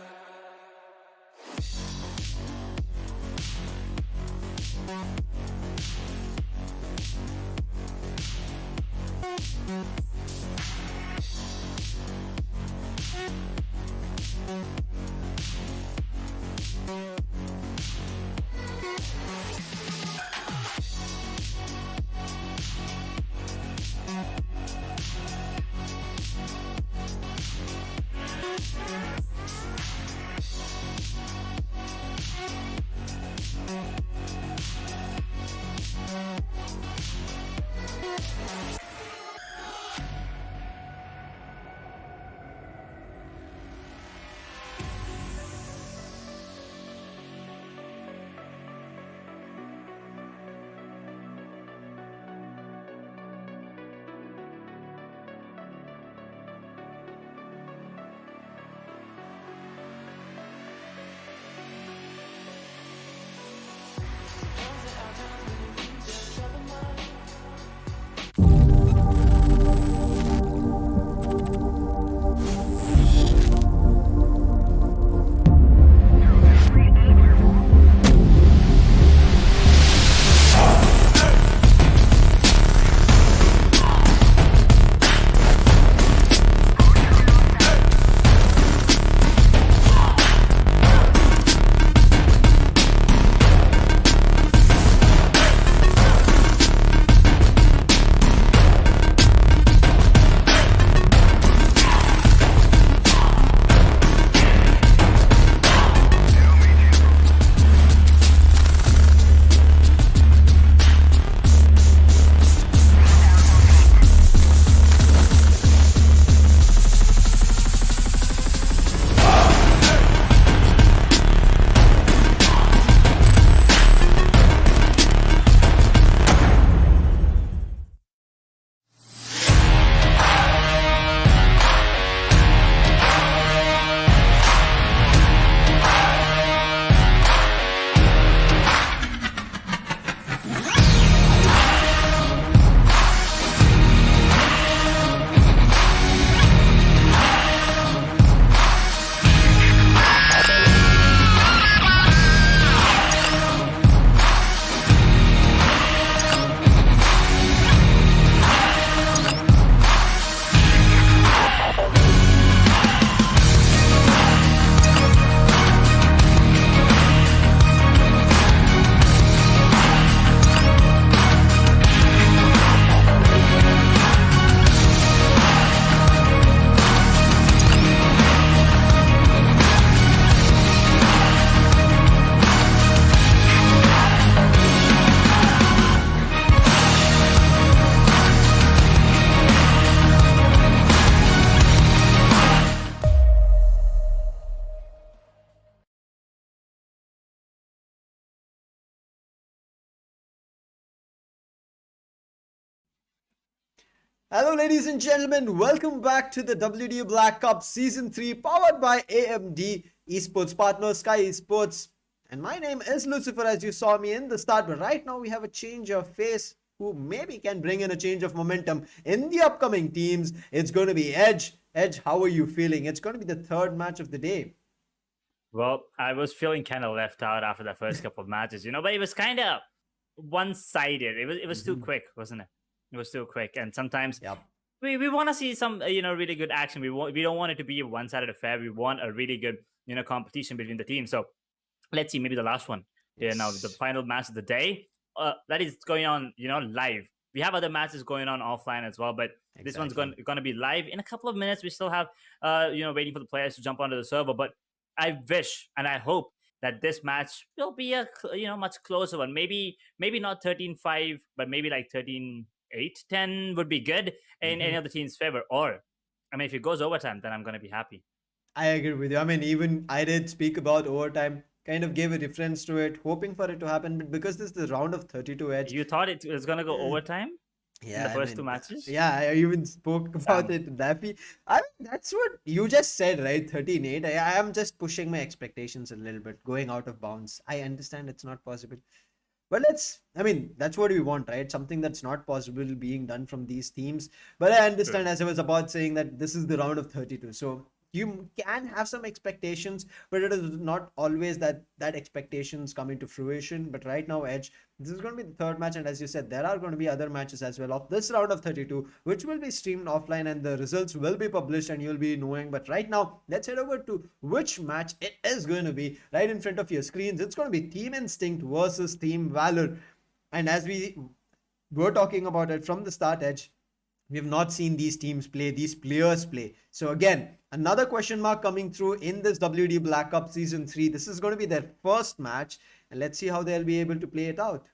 Hello, ladies and gentlemen. Welcome back to the WD Black Cup Season 3 powered by AMD Esports partner Skyesports. And my name is Lucifer, as you saw me in the start. But right now, we have a change of face. who maybe can bring in a change of momentum in the upcoming teams. It's going to be Edge. Edge, how are you feeling? It's going to be the third match of the day. Well, I was feeling kind of left out after the first couple of matches, but it was kind of one-sided. It was too quick, wasn't it? It was too quick, and sometimes Yep. we want to see some really good action. We don't want it to be a one-sided affair. We want a really good competition between the teams. So let's see, maybe the last one. Yeah, now the Yes. final match of the day. That is going on, live. We have other matches going on offline as well, but this one's Exactly. going to be live in a couple of minutes. We still have, waiting for the players to jump onto the server. But I wish and I hope that this match will be a much closer one. Maybe not 13-5, but maybe like 13-8, 10 would be good in any of the team's favor. Or, I mean, if it goes overtime, then I'm going to be happy. I agree with you. I mean, even I did speak about overtime, kind of gave a reference to it, hoping for it to happen. But because this is the round of 32 Edge, You thought it was going to go overtime in the yeah, I first two mean, matches? yeah, I even spoke about it, Daffy. I mean, that's what you just said, right? 13-8. I am just pushing my expectations a little bit, going out of bounds. I understand it's not possible. But I mean, that's what we want, right? Something that's not possible being done from these teams. But I True. understand, as I was about saying, that this is the round of 32. So you can have some expectations, but it is not always that expectations come into fruition. But right now, Edge, this is going to be the third match. And as you said, there are going to be other matches as well of this round of 32, which will be streamed offline and the results will be published and you'll be knowing. But right now, let's head over to which match it is going to be right in front of your screens. It's going to be Team Instinct versus Team Valor. And as we were talking about it from the start, Edge, we have not seen these teams play, these players play. So again, another question mark coming through in this WD Black Cup Season 3. This is going to be their first match, and let's see how they'll be able to play it out.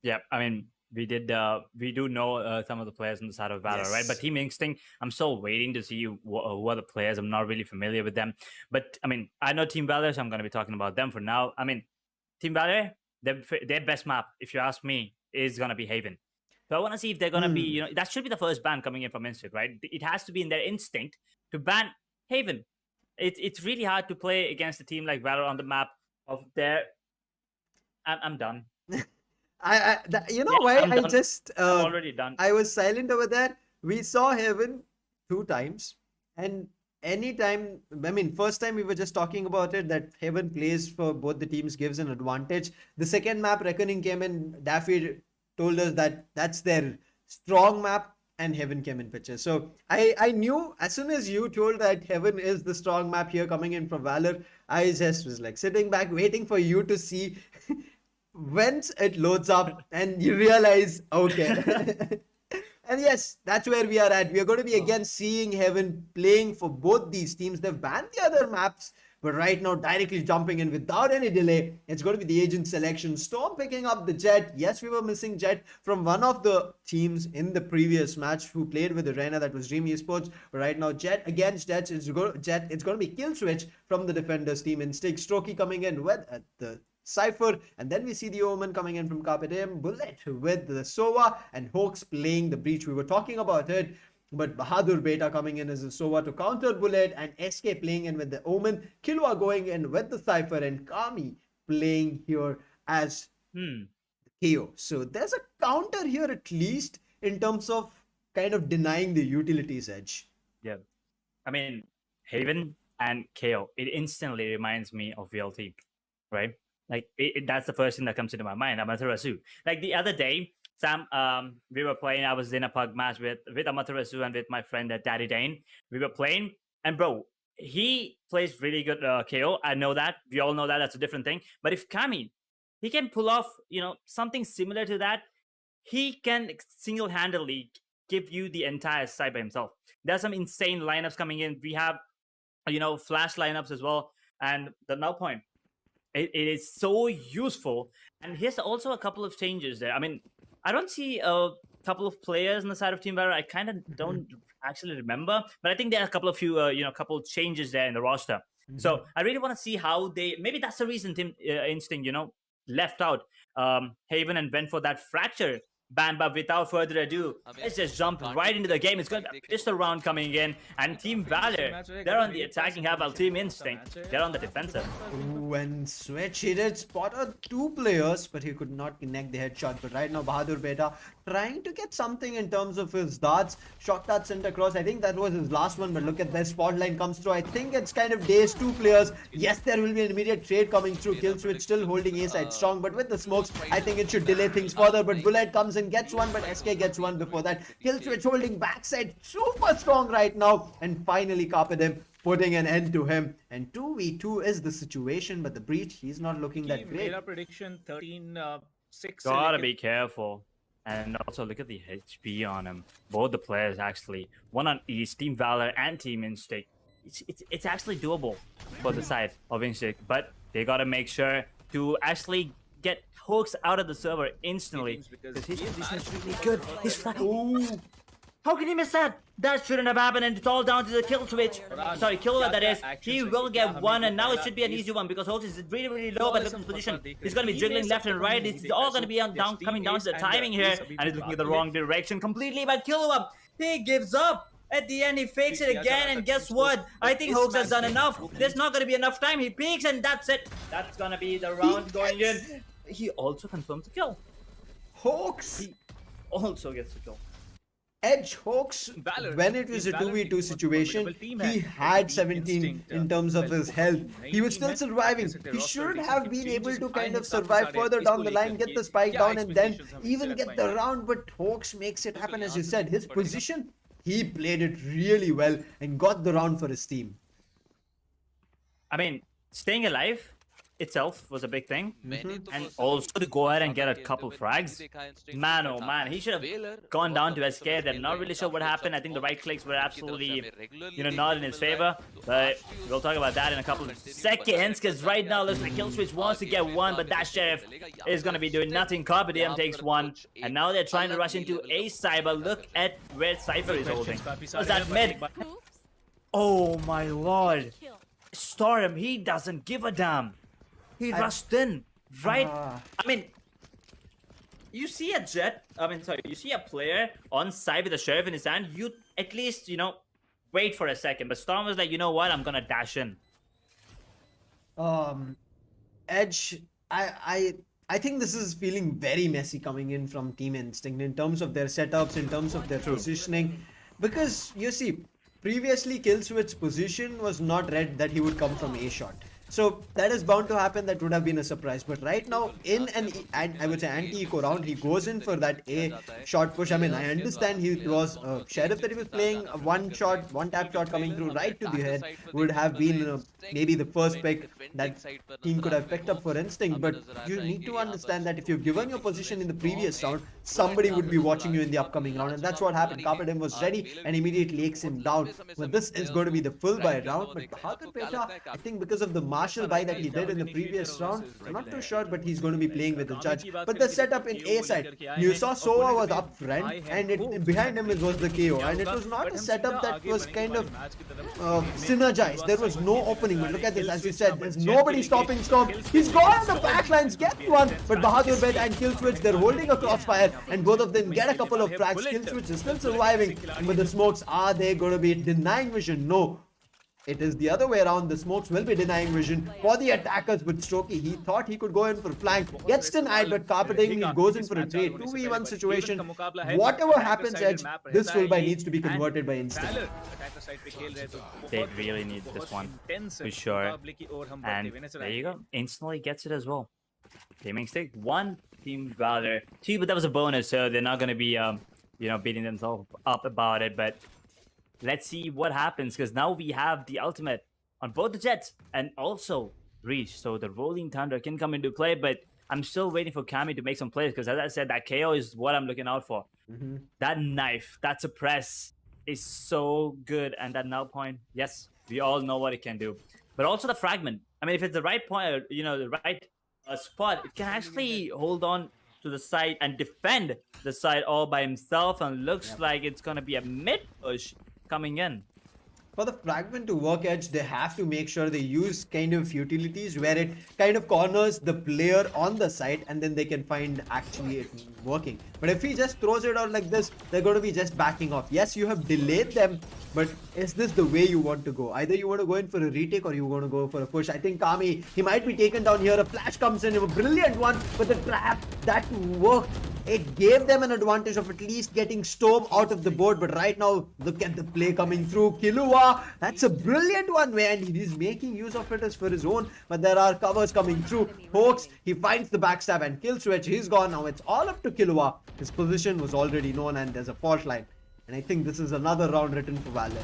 Yeah, I mean, we do know some of the players on the side of Valor, right? But Yes. Team Instinct, I'm still waiting to see who are the players. I'm not really familiar with them. But I mean, I know Team Valor, so I'm going to be talking about them for now. I mean, Team Valor, their best map, if you ask me, is going to be Haven. So I want to see if they're going to be, that should be the first ban coming in from Instinct, right? It has to be in their instinct to ban Haven. It's really hard to play against a team like Valor on the map of their. I'm done. You know Yeah, why I'm I done. just I'm already done. I was silent over there. We saw Heaven 2 times, and anytime, I mean, first time we were just talking about it that Heaven plays for both the teams gives an advantage. The second map, Reckoning, came in. Daffy told us that that's their strong map, and Heaven came in picture. So I knew as soon as you told that Heaven is the strong map here coming in from Valor, I just was like sitting back waiting for you to see once it loads up and you realize, okay. And yes, that's where we are at. We are going to be again seeing Heaven playing for both these teams. They've banned the other maps, but right now, directly jumping in without any delay, it's going to be the agent selection. Storm picking up the Jet. Yes, we were missing Jet from one of the teams in the previous match who played with the Arena, that was Dream Esports. But right now, Jet against Jet. It's going to be kill switch from the defenders team. Instinct Strokey coming in with the Cypher, and then we see the Omen coming in from Carpe Diem, Bullet with the Sova, and Hoax playing the Breach. We were talking about it, but Bahadur Beta coming in as a Sova to counter Bullet, and SK playing in with the Omen, Killua going in with the Cypher, and Kami playing here as KO. So there's a counter here at least in terms of kind of denying the utilities edge. Yeah. I mean, Haven and KO, it instantly reminds me of VLT, right? Like, that's the first thing that comes into my mind, Amaterasu. Like, the other day, Sam, we were playing, I was in a pug match with Amaterasu and with my friend Daddy Dane. We were playing, and bro, he plays really good KO. I know that. We all know that. That's a different thing. But if Kami, he can pull off, something similar to that, he can single-handedly give you the entire side by himself. There's some insane lineups coming in. We have, flash lineups as well. And the null point, it is so useful. And here's also a couple of changes there. I mean, I don't see a couple of players on the side of Team Valor. I kind of don't actually remember, but I think there are a couple of couple of changes there in the roster. So I really want to see how maybe that's the reason Team Instinct, left out Haven and went for that Fracture ban. But without further ado, let's just jump right into the game. It's going to be a pistol round coming in, and Team Valor, they're on the attacking half, while Team Instinct, they're on the defensive. Ooh, and Switch, he did spot two players, but he could not connect the headshot. But right now, Bahadur Beta trying to get something in terms of his darts. Shot dart sent across. I think that was his last one, but look at this spotlight comes through. I think it's kind of days two players. Yes, there will be an immediate trade coming through. Kill Switch still holding A side strong, but with the smokes, I think it should delay things further. But Bullet comes and gets one, but SK gets one before that. Kill Switch holding backside super strong right now, and finally Carpedim putting an end to him. And 2v2 is the situation, but the breach, he's not looking that great. Mera prediction 13-6. Gotta be careful. And also look at the HP on him. Both the players actually. One on East, Team Valor and Team Instinct. It's actually doable for the side of Instinct, but they gotta make sure to actually get Hooks out of the server instantly. Because his position is really good. He's flat. Ooh. How can he miss that? That shouldn't have happened, and it's all down to the kill switch. Sorry, Killer, that is. He will get one, and now it should be an easy one because Hooks is really, really low. But look at his position. He's going to be jiggling left and right. It's all going to be coming down to the timing here, and he's looking at the wrong direction completely. But Killer, he gives up. At the end, he fakes it again, and guess what? I think Hooks has done enough. There's not going to be enough time. He peeks, and that's it. That's going to be the round going in. He also confirms the kill. Hooks! He also gets the kill. Edge Hawks, when it was a 2v2 situation, he had 17 in terms of his health. He was still surviving. He should have been able to kind of survive further down the line, get the spike down, and then even get the round. But Hawks makes it happen, as you said. His position, he played it really well and got the round for his team. I mean, staying alive itself was a big thing, and also to go ahead and get a couple frags. Man, oh man, he should have gone down to SK. They're not really sure what happened. I think the right clicks were absolutely, not in his favor. But we'll talk about that in a couple of seconds, because right now looks like Killswitch wants to get one, but that Sheriff is going to be doing nothing. Carpedium takes one, and now they're trying to rush into A side, but look at where Cypher is holding. Was that mid? Oops. Oh my lord. Kill. Storm, he doesn't give a damn. He rushed in, right? I mean, you see a you see a player on side with a Sheriff in his hand, you at least, wait for a second. But Storm was like, you know what, I'm gonna dash in. Edge, I think this is feeling very messy coming in from Team Instinct in terms of their setups, in terms of their positioning. Because, you see, previously Killswitch's position was not read that he would come from A shot. So that is bound to happen. That would have been a surprise. But right now, in I would say anti-eco round, he goes in for that A shot push. I mean, I understand he was a Sheriff that he was playing. One tap shot coming through right to the head would have been maybe the first pick that team could have picked up for Instinct. But you need to understand that if you've given your position in the previous round, somebody would be watching you in the upcoming round. And that's what happened. Carpedim was ready and immediately lakes him down. But this is going to be the full buy round. But Bahadur Beta, I think because of the Marshall buy that he did in the previous round, I'm not too sure, but he's going to be playing with the judge. But the setup in A side, you saw Sova was up front, and behind him was the KO, and it was not a setup that was kind of synergized. There was no opening. But look at this, as you said, there's nobody stopping Storm. He's gone on the backlines, gets one, but Bahadur Bet and Killswitch, they're holding a crossfire, and both of them get a couple of frags. Killswitch is still surviving, but the smokes, are they going to be denying vision? No. It is the other way around. The smokes will be denying vision for the attackers, but Strokey, he thought he could go in for flank. Gets denied, but Carpeting goes in for a trade. 2v1 situation. Whatever happens, Edge, this full buy needs to be converted by Instinct. They really need this one, for sure. And there you go. Instantly gets it as well. Gaming Stick, 1, Team Valor 2, but that was a bonus, so they're not going to be, beating themselves up about it, but let's see what happens, because now we have the ultimate on both the Jets and also Reach. So the Rolling Thunder can come into play, but I'm still waiting for Kami to make some plays, because as I said, that KO is what I'm looking out for. That knife, that suppress is so good. And that null point, yes, we all know what it can do. But also the fragment. I mean, if it's the right point, the right spot, it can actually hold on to the side and defend the side all by himself. And looks like it's going to be a mid push coming in. For the fragment to work, Edge, they have to make sure they use kind of utilities where it kind of corners the player on the side and then they can find actually it working. But if he just throws it out like this, they're going to be just backing off. Yes, you have delayed them, but is this the way you want to go? Either you want to go in for a retake or you want to go for a push. I think Kami, he might be taken down here. A flash comes in, a brilliant one, but the trap, that worked. It gave them an advantage of at least getting Storm out of the board, but right now, look at the play coming through. Killua, that's a brilliant one, man. He's making use of it as for his own, but there are covers coming through. Hawks, he finds the backstab and kill switch. He's gone now. It's all up to Killua. His position was already known and there's a fault line. And I think this is another round written for Valor.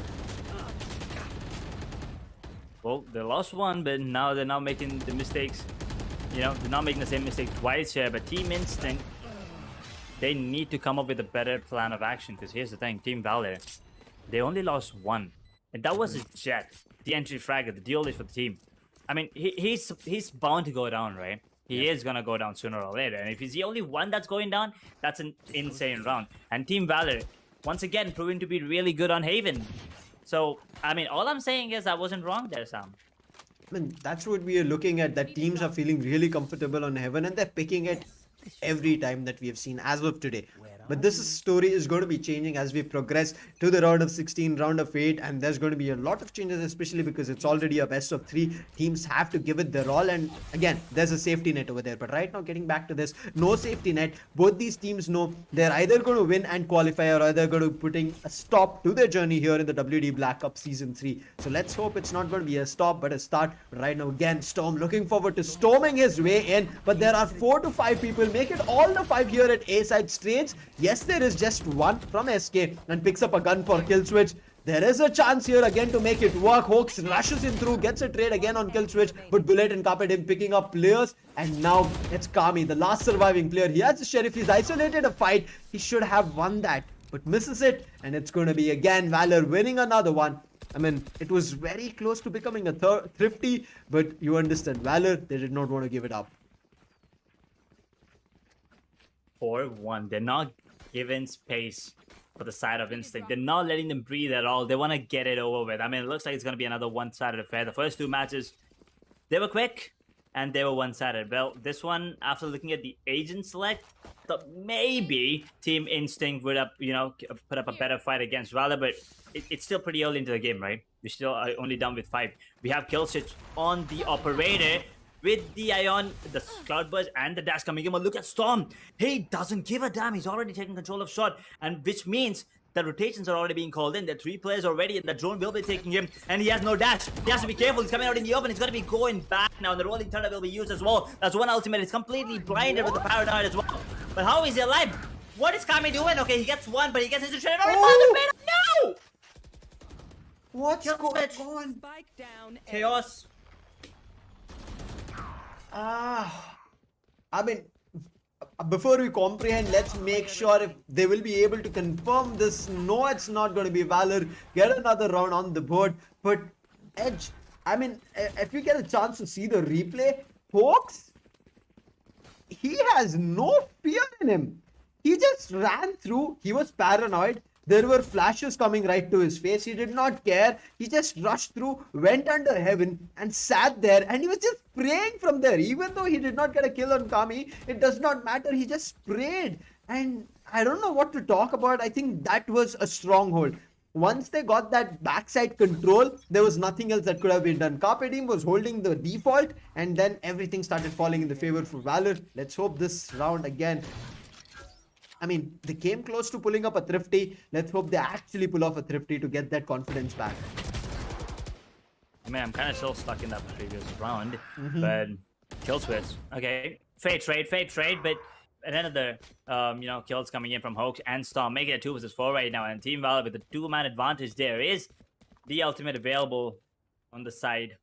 Well, they lost one, but now they're not making the mistakes. You know, they're not making the same mistake twice here, but Team Instinct, they need to come up with a better plan of action, because here's the thing, Team Valor, they only lost one. And that was a Jet, the entry fragger, the duelist for the team. I mean, he's bound to go down, right? He is going to go down sooner or later. And if he's the only one that's going down, that's an insane round. And Team Valor, once again, proving to be really good on Haven. So, I mean, all I'm saying is I wasn't wrong there, Sam. I mean, that's what we are looking at, that teams are feeling really comfortable on Heaven and they're picking it every time that we have seen as of today. But this story is going to be changing as we progress to the round of 16, round of 8, and there's going to be a lot of changes, especially because it's already a best of 3. Teams have to give it their all, and again, there's a safety net over there. But right now, getting back to this, no safety net. Both these teams know they're either going to win and qualify, or either going to putting a stop to their journey here in the WD Black Cup Season 3. So let's hope it's not going to be a stop, but a start. But right now, again, Storm looking forward to storming his way in, but there are 4 to 5 people. Make it all the 5 here at A-side stage. Yes, there is just one from SK and picks up a gun for kill switch. There is a chance here again to make it work. Hawks rushes in through, gets a trade again on kill switch, but Bullet and Carpet him picking up players, and now it's Kami, the last surviving player. He has the Sheriff, he's isolated a fight. He should have won that, but misses it, and it's going to be again Valor winning another one. I mean, it was very close to becoming a thrifty, but you understand, Valor, they did not want to give it up. 4-1. They're not giving space for the side of Instinct. They're not letting them breathe at all. They want to get it over with. I mean, it looks like it's going to be another one-sided affair. The first 2 matches, they were quick and they were one-sided. Well, this one, after looking at the agent select, thought maybe Team Instinct would have, put up a better fight against Valor, but it's still pretty early into the game, right? We're still only done with 5. We have Killswitch on the operator, with the Ion, the Cloudburst, and the dash coming in. But look at Storm. He doesn't give a damn. He's already taking control of shot. And which means the rotations are already being called in. There are 3 players already, and the drone will be taking him. And he has no dash. He has to be careful. He's coming out in the open. He's going to be going back now. And the rolling thunder will be used as well. That's one ultimate. He's completely blinded with the Paranoid as well. But how is he alive? What is Kami doing? Okay, he gets one, but he gets his trade. No! What's going on? Spike down. Chaos. I mean, before we comprehend, let's make sure if they will be able to confirm this. No, it's not going to be Valor. Get another round on the board. But Edge, I mean, if you get a chance to see the replay, Hawks, he has no fear in him. He just ran through. He was paranoid. There were flashes coming right to his face. He did not care. He just rushed through, went under Heaven, and sat there. And he was just praying from there. Even though he did not get a kill on Kami, it does not matter. He just prayed. And I don't know what to talk about. I think that was a stronghold. Once they got that backside control, there was nothing else that could have been done. Carpe Diem was holding the default, and then everything started falling in the favor for Valor. Let's hope this round again. I mean, they came close to pulling up a thrifty. Let's hope they actually pull off a thrifty to get that confidence back. I mean, I'm kind of still stuck in that previous round, but kill switch. Okay, fade trade, but another, kills coming in from Hawks and Storm, making it 2 versus 4 right now. And Team Valor with the 2-man advantage there is the ultimate available on the side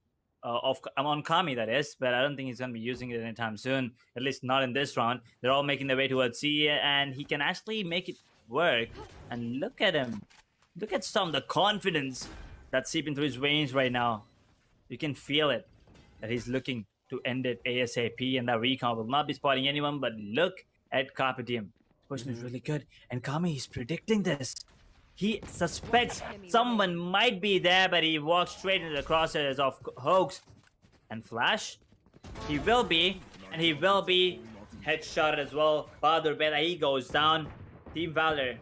on Kami, that is, but I don't think he's going to be using it anytime soon, at least not in this round. They're all making their way towards C, and he can actually make it work. And look at him. Look at Storm, the confidence that's seeping through his veins right now. You can feel it, that he's looking to end it ASAP, and that recon will not be spotting anyone, but look at Carpe Diem. This person is really good, and Kami is predicting this. He suspects someone might be there, but he walks straight into the crosshairs of Hoax and Flash. He will be, and he will be headshot as well. Bahadur Bela, he goes down. Team Valor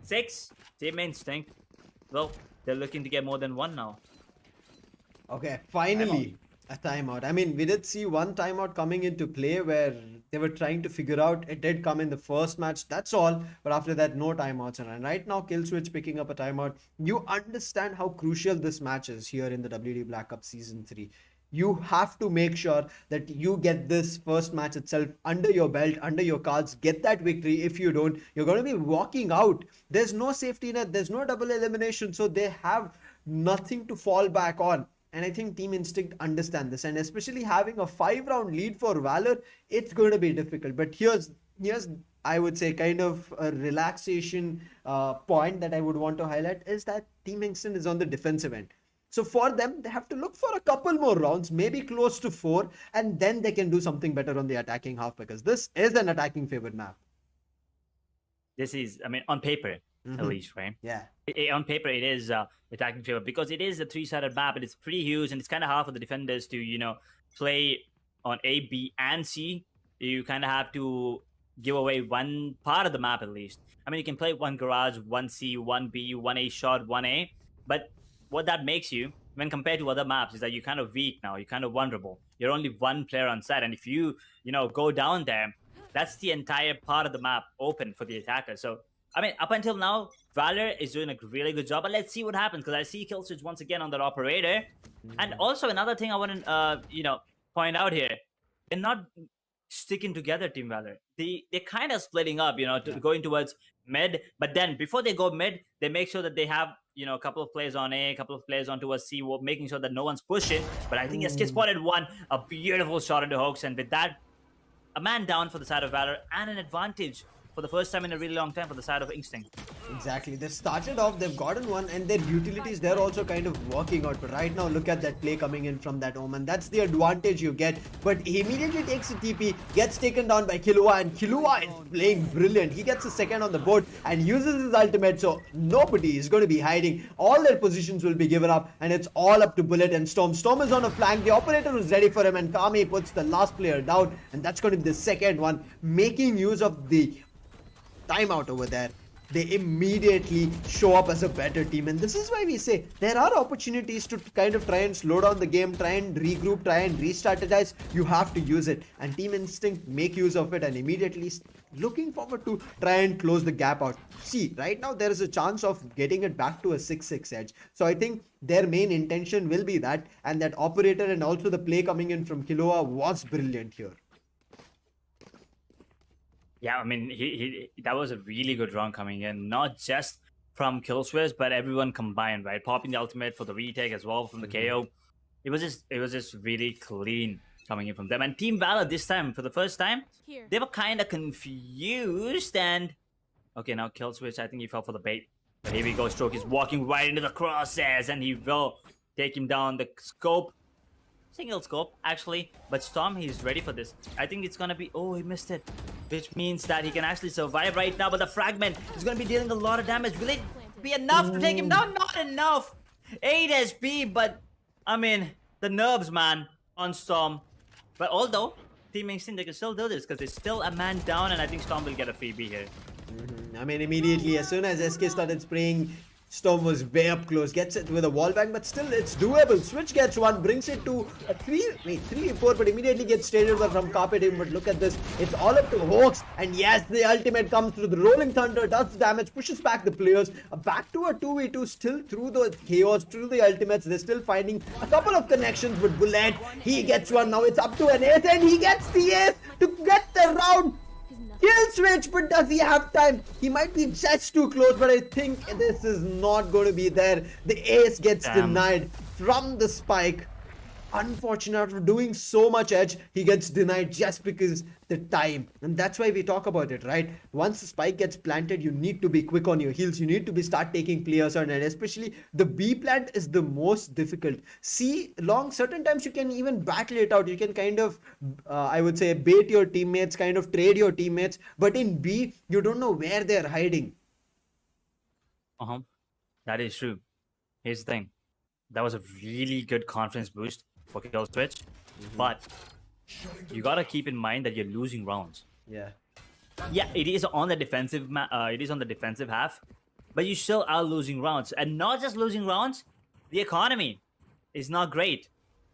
6, Team Instinct. Well, they're looking to get more than one now. Okay, finally a timeout. I mean, we did see one timeout coming into play where they were trying to figure out. It did come in the first match, that's all. But after that, no timeouts. And right now, Killswitch picking up a timeout. You understand how crucial this match is here in the WD Black Ops Season 3. You have to make sure that you get this first match itself under your belt, under your cards, get that victory. If you don't, you're going to be walking out. There's no safety net, there's no double elimination, so they have nothing to fall back on. And I think Team Instinct understand this, and especially having a 5-round lead for Valor, it's going to be difficult. But here's I would say kind of a relaxation point that I would want to highlight is that Team Instinct is on the defensive end. So for them, they have to look for a couple more rounds, maybe close to 4, and then they can do something better on the attacking half, because this is an attacking favored map. This is, I mean, on paper, at least, right? Yeah. On paper, it is attacking favor because it is a 3-sided map and it's pretty huge, and it's kind of hard for the defenders to, play on A, B, and C. You kind of have to give away one part of the map at least. I mean, you can play one garage, one C, one B, one A shot, one A, but what that makes you, when compared to other maps, is that you're kind of weak now. You're kind of vulnerable. You're only one player on site, and if you, go down there, that's the entire part of the map open for the attacker. So, I mean, up until now, Valor is doing a really good job, but let's see what happens, because I see Killswitch once again on that operator. And also another thing I want to, point out here, they're not sticking together, Team Valor. They're kind of splitting up, going towards mid, but then before they go mid, they make sure that they have, a couple of players on A, a couple of players on towards C, making sure that no one's pushing. But I think SK spotted one, a beautiful shot into Hoax, and with that, a man down for the side of Valor and an advantage for the first time in a really long time for the side of Instinct. Exactly. They started off, they've gotten one, and their utilities, they're also kind of working out. But right now, look at that play coming in from that Omen. That's the advantage you get. But he immediately takes a TP, gets taken down by Killua, and Killua is playing brilliant. He gets a second on the board and uses his ultimate, so nobody is going to be hiding. All their positions will be given up, and it's all up to Bullet and Storm. Storm is on a flank. The operator is ready for him, and Kami puts the last player down, and that's going to be the second one, making use of the timeout over there. They immediately show up as a better team, and this is why we say there are opportunities to kind of try and slow down the game, try and regroup, try and re-strategize. You have to use it, and Team Instinct make use of it and immediately looking forward to try and close the gap out. See, right now there is a chance of getting it back to a 6-6 edge, so I think their main intention will be that, and that operator and also the play coming in from Killua was brilliant here. Yeah, I mean, he that was a really good run coming in, not just from Killswitch, but everyone combined, right? Popping the ultimate for the retake as well from the KO. It was just really clean coming in from them. And Team Valor this time, for the first time, Here. they were kind of confused. And okay, now Killswitch, I think he fell for the bait. But here we go, Stroke is walking right into the crosshairs, and he will take him down. The scope, single scope actually, but Storm, he's ready for this. I think it's gonna be, oh, he missed it, which means that he can actually survive right now, but the fragment is gonna be dealing a lot of damage. Will it be enough to take him down? Not enough. 8 SP, but I mean, the nerves, man, on Storm. But although Team Instinct, they can still do this because there's still a man down, and I think Storm will get a freebie here. I mean, immediately as soon as SK started spraying, Storm was way up close, gets it with a wall bang, but still it's doable. Switch gets one, brings it to a 3-4, but immediately gets traded over from Carpet Team. But look at this, it's all up to Hawks, and yes, the ultimate comes through. The Rolling Thunder does damage, pushes back the players, back to a 2v2, still through the chaos, through the ultimates. They're still finding a couple of connections with Bullet. He gets one, now it's up to an ace, and he gets the ace to get the round. Killswitch, but does he have time? He might be just too close, but I think this is not going to be there. The ace gets denied from the spike. Unfortunate, after doing so much edge, he gets denied just because the time. And that's why we talk about it, right? Once the spike gets planted, you need to be quick on your heels. You need to start taking players on, and especially the B plant is the most difficult. C long, certain times you can even battle it out. You can kind of, I would say, bait your teammates, kind of trade your teammates. But in B, you don't know where they're hiding. Uh-huh. That is true. Here's the thing. That was a really good confidence boost for Kill Switch. But you gotta keep in mind that you're losing rounds. Yeah. Yeah, it is on the defensive. It is on the defensive half, but you still are losing rounds, and not just losing rounds. The economy is not great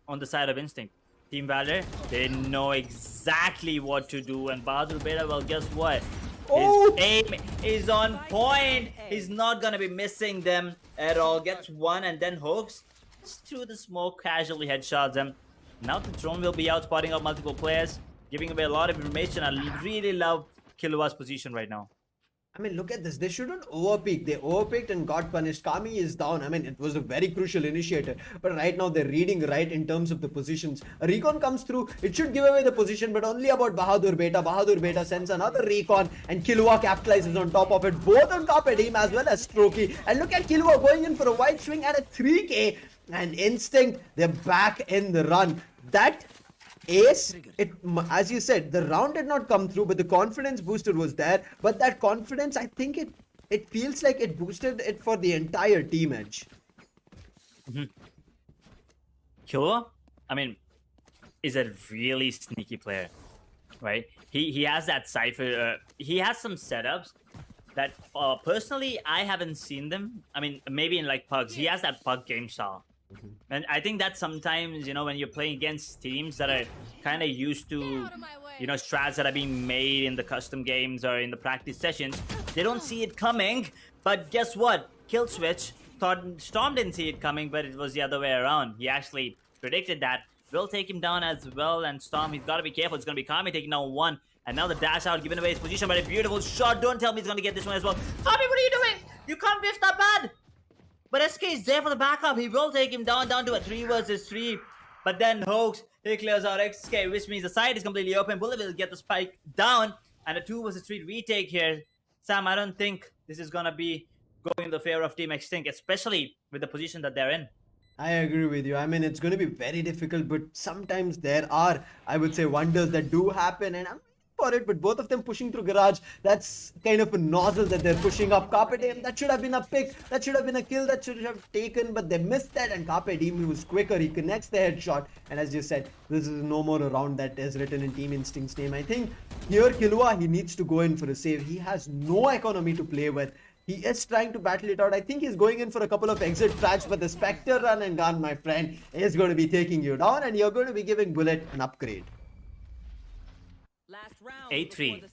on the side of Instinct. Team Valor, they know exactly what to do, and Bahadur Beta, well, guess what? Oh! His aim is on point. He's not gonna be missing them at all. Gets one and then hooks through the smoke, casually headshots them. Now the drone will be out spotting out multiple players, giving away a lot of information. I really love Killua's position right now. I mean, look at this. They shouldn't overpeak. They overpeaked and got punished. Kami is down. I mean, it was a very crucial initiator. But right now, they're reading right in terms of the positions. A recon comes through. It should give away the position, but only about Bahadur Beta. Bahadur Beta sends another recon, and Killua capitalizes on top of it. Both on Carpe Diem as well as Strokey. And look at Killua going in for a wide swing at a 3K. And Instinct, they're back in the run. That ace, it, as you said, the round did not come through, but the confidence booster was there. But that confidence, I think it feels like it boosted it for the entire team edge. Killua, I mean, is a really sneaky player, right? He has that cipher. He has some setups that personally I haven't seen them. I mean, maybe in like pugs, he has that pug game style. And I think that sometimes, you know, when you're playing against teams that are kind of used to, you know, strats that are being made in the custom games or in the practice sessions, they don't see it coming. But guess what? Killswitch thought Storm didn't see it coming, but it was the other way around. He actually predicted that. Will take him down as well, and Storm, he's got to be careful. It's going to be Kami taking down one. And now the dash out, giving away his position, but a beautiful shot. Don't tell me he's going to get this one as well. Kami, what are you doing? You can't whiff that bad. But SK is there for the backup. He will take him down to a 3 versus 3. But then Hoax, he clears out SK, which means the side is completely open. Bullet will get the spike down. And a 2 versus 3 retake here. Sam, I don't think this is going to be going in the favor of Team Extinct, especially with the position that they're in. I agree with you. I mean, it's going to be very difficult, but sometimes there are, I would say, wonders that do happen, and I'm for it. But both of them pushing through garage, that's kind of a nozzle that they're pushing up. Carpe Diem, that should have been a pick, that should have been a kill, that should have taken, but they missed that, and Carpe Diem, he was quicker, he connects the headshot, and as you said, this is no more a round that is written in Team Instinct's name. I think here Killua, he needs to go in for a save. He has no economy to play with. He is trying to battle it out. I think he's going in for a couple of exit tracks, but the Spectre run and gun, my friend, is going to be taking you down, and you're going to be giving Bullet an upgrade. 8-3.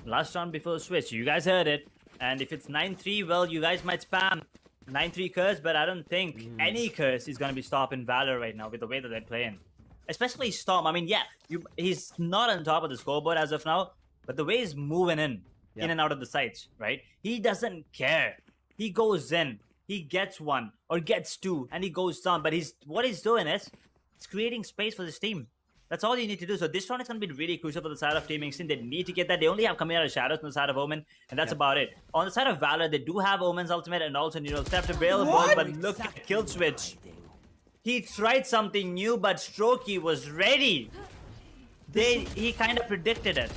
Last round before the switch. You guys heard it. And if it's 9-3, well, you guys might spam 9-3 curse, but I don't think any curse is going to be stopping Valor right now with the way that they're playing. Especially Storm. I mean, yeah, he's not on top of the scoreboard as of now, but the way he's moving in and out of the sights, right? He doesn't care. He goes in, he gets one or gets two, and he goes down. But what he's doing is he's creating space for this team. That's all you need to do. So this round is going to be really crucial for the side of Team Instinct. They need to get that. They only have coming out of shadows on the side of Omen, and that's about it. On the side of Valor, they do have Omen's ultimate and also Neural Theft available, but look at Kill Switch. He tried something new, but Strokey was ready. He kind of predicted it.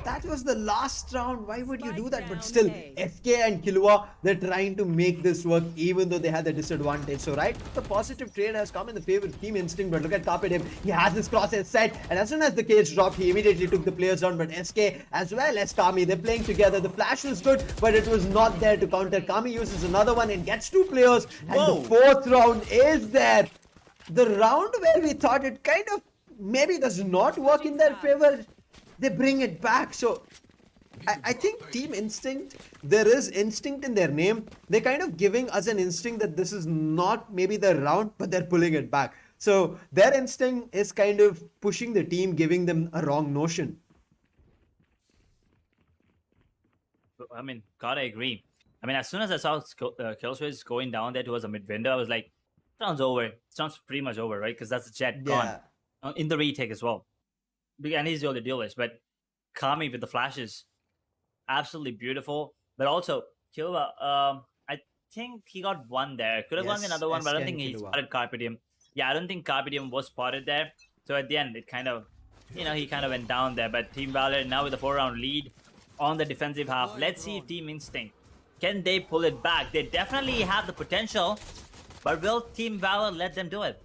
That was the last round. Why would you do that? But still, SK and Killua, they're trying to make this work even though they had the disadvantage. So right, the positive trade has come in the favor of Team Instinct. But look at Carpe Diem. He has his crosshair set, and as soon as the cage dropped, he immediately took the players down. But SK as well as Kami, they're playing together. The flash was good, but it was not there to counter. Kami uses another one and gets 2 players. And the 4th round is there. The round where we thought it kind of maybe does not work in their favor, they bring it back. So I think Team Instinct, there is instinct in their name. They're kind of giving us an instinct that this is not maybe their round, but they're pulling it back. So their instinct is kind of pushing the team, giving them a wrong notion. I mean, gotta agree. I mean, as soon as I saw Killswitch going down there towards the mid window, I was like, sounds over. Sounds pretty much over, right? Because that's the jet gone. In the retake as well. And he's the only duelist, but Kami with the flashes, absolutely beautiful. But also, Killua, I think he got one there. Could have gone another one, but I don't think he spotted Carpe Diem. Yeah, I don't think Carpe Diem was spotted there. So at the end, it kind of, he kind of went down there. But Team Valor now with a 4-round lead on the defensive half. Let's see if Team Instinct Can they pull it back? They definitely have the potential, but will Team Valor let them do it?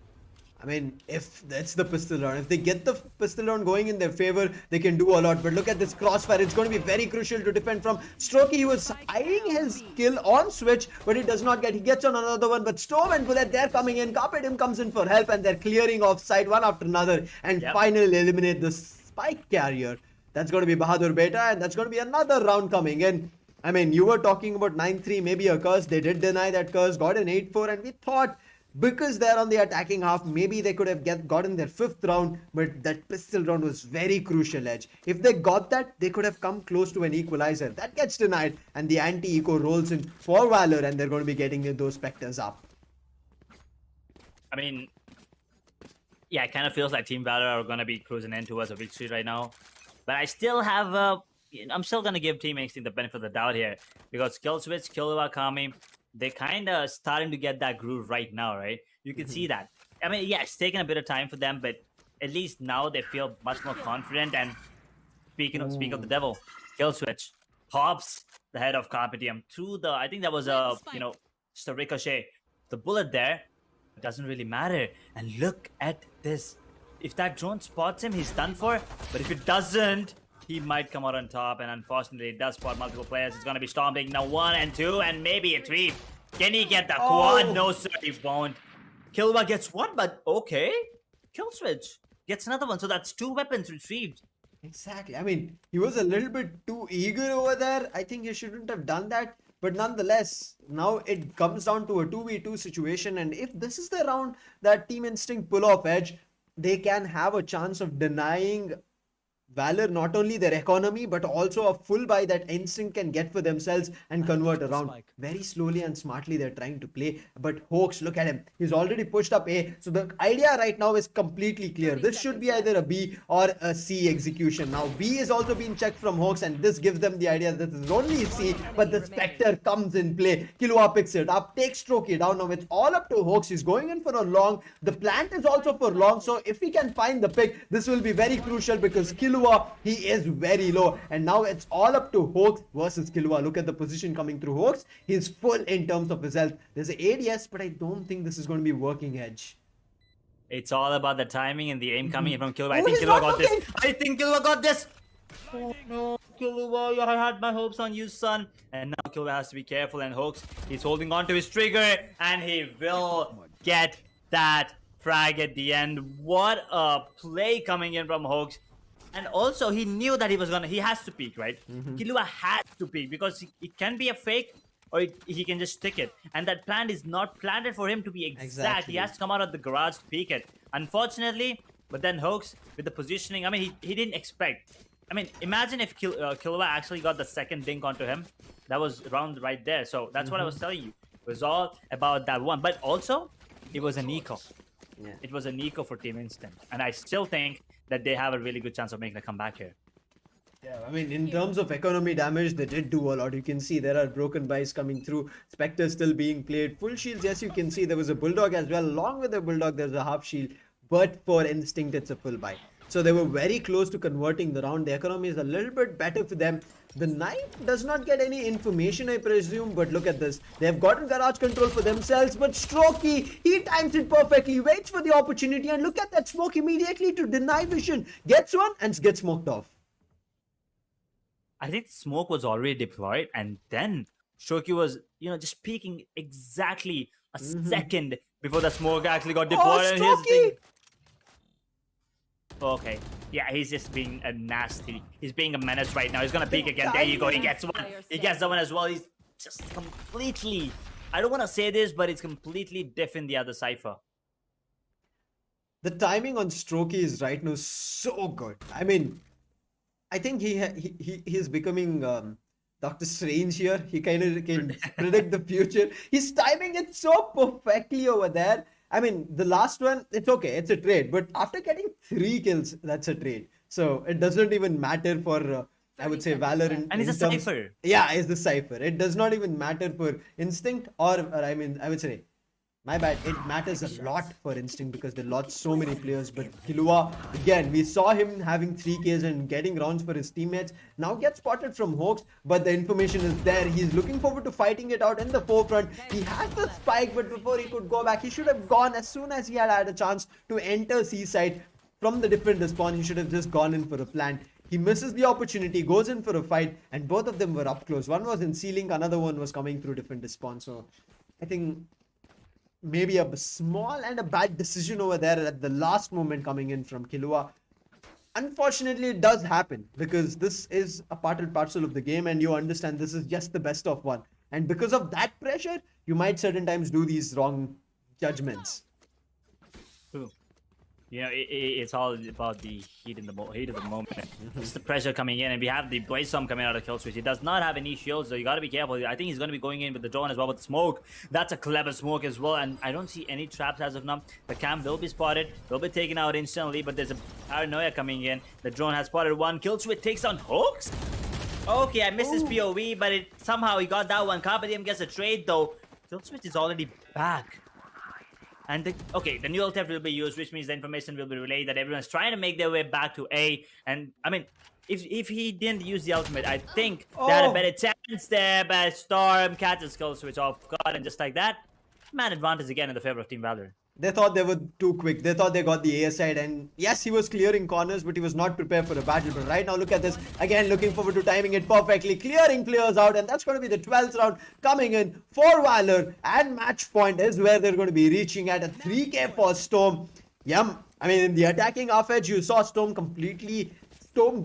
I mean, if that's the pistol round, if they get the pistol round going in their favor, they can do a lot. But look at this crossfire. It's going to be very crucial to defend from Strokey. He was eyeing his kill on switch, but he does not get. He gets on another one. But Storm and Bullet, they're coming in. Carpet him comes in for help, and they're clearing off side one after another. And finally eliminate the spike carrier. That's going to be Bahadur Beta, and that's going to be another round coming in. I mean, you were talking about 9-3, maybe a curse. They did deny that curse, got an 8-4, and we thought, because they're on the attacking half, maybe they could have gotten their 5th round, but that pistol round was very crucial edge. If they got that, they could have come close to an equalizer. That gets denied, and the anti-eco rolls in for Valor, and they're going to be getting those Spectres up. I mean, yeah, it kind of feels like Team Valor are going to be cruising in towards a victory right now. But I still have I'm still going to give Team Instinct the benefit of the doubt here, because Skill Switch, Killua, Kami, they're kind of starting to get that groove right now, right? You can see that. I mean, yeah, it's taken a bit of time for them, but at least now they feel much more confident. And speak of the devil, Kill Switch pops the head of Carpetium through the, I think that was a, just a ricochet. The bullet there doesn't really matter. And look at this. If that drone spots him, he's done for. But if it doesn't, he might come out on top, and unfortunately, it does spot multiple players. It's going to be Storm taking now 1 and 2, and maybe a 3. Can he get the quad? No, sir, he won't. Killua gets one, but okay. Kill Switch gets another one, so that's 2 weapons retrieved. Exactly. I mean, he was a little bit too eager over there. I think he shouldn't have done that. But nonetheless, now it comes down to a 2v2 situation, and if this is the round that Team Instinct pull off edge, they can have a chance of denying Valor not only their economy, but also a full buy that Instinct can get for themselves and convert around. Very slowly and smartly they're trying to play. But Hoax, look at him. He's already pushed up A. So the idea right now is completely clear. This should be either a B or a C execution. Now B is also being checked from Hoax, and this gives them the idea that this is only C, but the Spectre comes in play. Killua picks it up, takes Strokey down. Now it's all up to Hoax. He's going in for a long. The plant is also for long. So if he can find the pick, this will be very crucial, because Killua, he is very low, and now it's all up to Hoax versus Killua. Look at the position coming through Hoax. He's full in terms of his health. There's an ADS, but I don't think this is going to be working edge. It's all about the timing and the aim coming in from Killua. I think Killua got this. I think Killua got this. Oh no, Killua, I had my hopes on you, son. And now Killua has to be careful, and Hoax, he's holding on to his trigger, and he will get that frag at the end. What a play coming in from Hoax. And also, he knew that he has to peek, right? Killua has to peek, because it can be a fake, or he can just stick it. And that plant is not planted for him to be exact. He has to come out of the garage to peek it. Unfortunately, but then Hoax, with the positioning, I mean, he didn't expect. I mean, imagine if Killua actually got the second dink onto him. That was round right there. So that's what I was telling you. It was all about that one. But also, it was an eco. Yeah. It was an eco for Team Instinct. And I still think that they have a really good chance of making a comeback here. Yeah, I mean, in terms of economy damage, they did do a lot. You can see there are broken buys coming through. Spectre still being played. Full shields, yes, you can see there was a Bulldog as well. Along with the Bulldog, there's a half shield. But for Instinct, it's a full buy. So they were very close to converting the round. The economy is a little bit better for them. The knife does not get any information, I presume, but look at this. They've gotten garage control for themselves, but Strokey, he times it perfectly, waits for the opportunity, and look at that smoke immediately to deny vision. Gets one and gets smoked off. I think smoke was already deployed, and then Strokey was, just peeking exactly a second before the smoke actually got deployed. Strokey! Okay. Yeah, he's just being a nasty. He's being a menace right now. He's gonna peek again. There you go. He gets one. He gets that one as well. He's just completely... I don't want to say this, but it's completely diff in the other cipher. The timing on Strokey is right now so good. I mean, I think he's becoming Doctor Strange here. He kind of can predict the future. He's timing it so perfectly over there. I mean, the last one, it's okay. It's a trade. But after getting 3 kills, that's a trade. So it doesn't even matter for, I would say, Valorant. And it's a cipher. Yeah, it's the cipher. It does not even matter for Instinct or I mean, I would say, My bad. It matters a lot for Instinct because they lost so many players. But Killua, again, we saw him having 3Ks and getting rounds for his teammates. Now gets spotted from Hawks, but the information is there. He's looking forward to fighting it out in the forefront. He has the spike, but before he could go back, he should have gone as soon as he had a chance to enter Seaside from the different respawn. He should have just gone in for a plant. He misses the opportunity, goes in for a fight, and both of them were up close. One was in ceiling, another one was coming through different respawn. So I think maybe a small and a bad decision over there at the last moment coming in from Killua. Unfortunately, it does happen because this is a part and parcel of the game, and you understand this is just the best of one. And because of that pressure, you might certain times do these wrong judgments. True. You know, it's all about the heat of the moment. Just the pressure coming in, and we have the Brainstorm coming out of kill switch. He does not have any shields, so you got to be careful. I think he's going to be going in with the drone as well with smoke. That's a clever smoke as well, and I don't see any traps as of now. The cam will be spotted, will be taken out instantly, but there's a paranoia coming in. The drone has spotted one. Kill switch takes on Hawks. Okay, I missed his POV, but somehow he got that one. Carpedium gets a trade though. Kill switch is already back. And the new theft will be used, which means the information will be relayed that everyone's trying to make their way back to A. And I mean, if he didn't use the ultimate, I think they had a better chance there. But Storm catches kill switch off guard, and just like that, man advantage again in the favor of Team Valor. They thought they were too quick. They thought they got the A side, and yes, he was clearing corners, but he was not prepared for a battle. But right now, look at this. Again, looking forward to timing it perfectly, clearing players out, and that's going to be the 12th round coming in for Valor. And match point is where they're going to be reaching at a 3K for Storm. Yum. I mean, in the attacking off edge, you saw Storm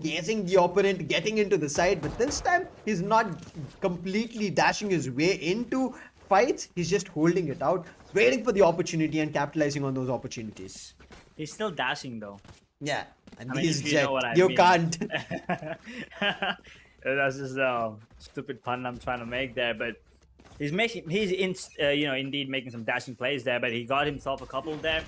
gazing the opponent, getting into the side, but this time he's not completely dashing his way into fights. He's just holding it out, waiting for the opportunity and capitalizing on those opportunities. He's still dashing though. Yeah, and I mean, he's if you jet. know what I You mean. can't. That's just a stupid pun I'm trying to make there, but he's indeed making some dashing plays there, but he got himself a couple there.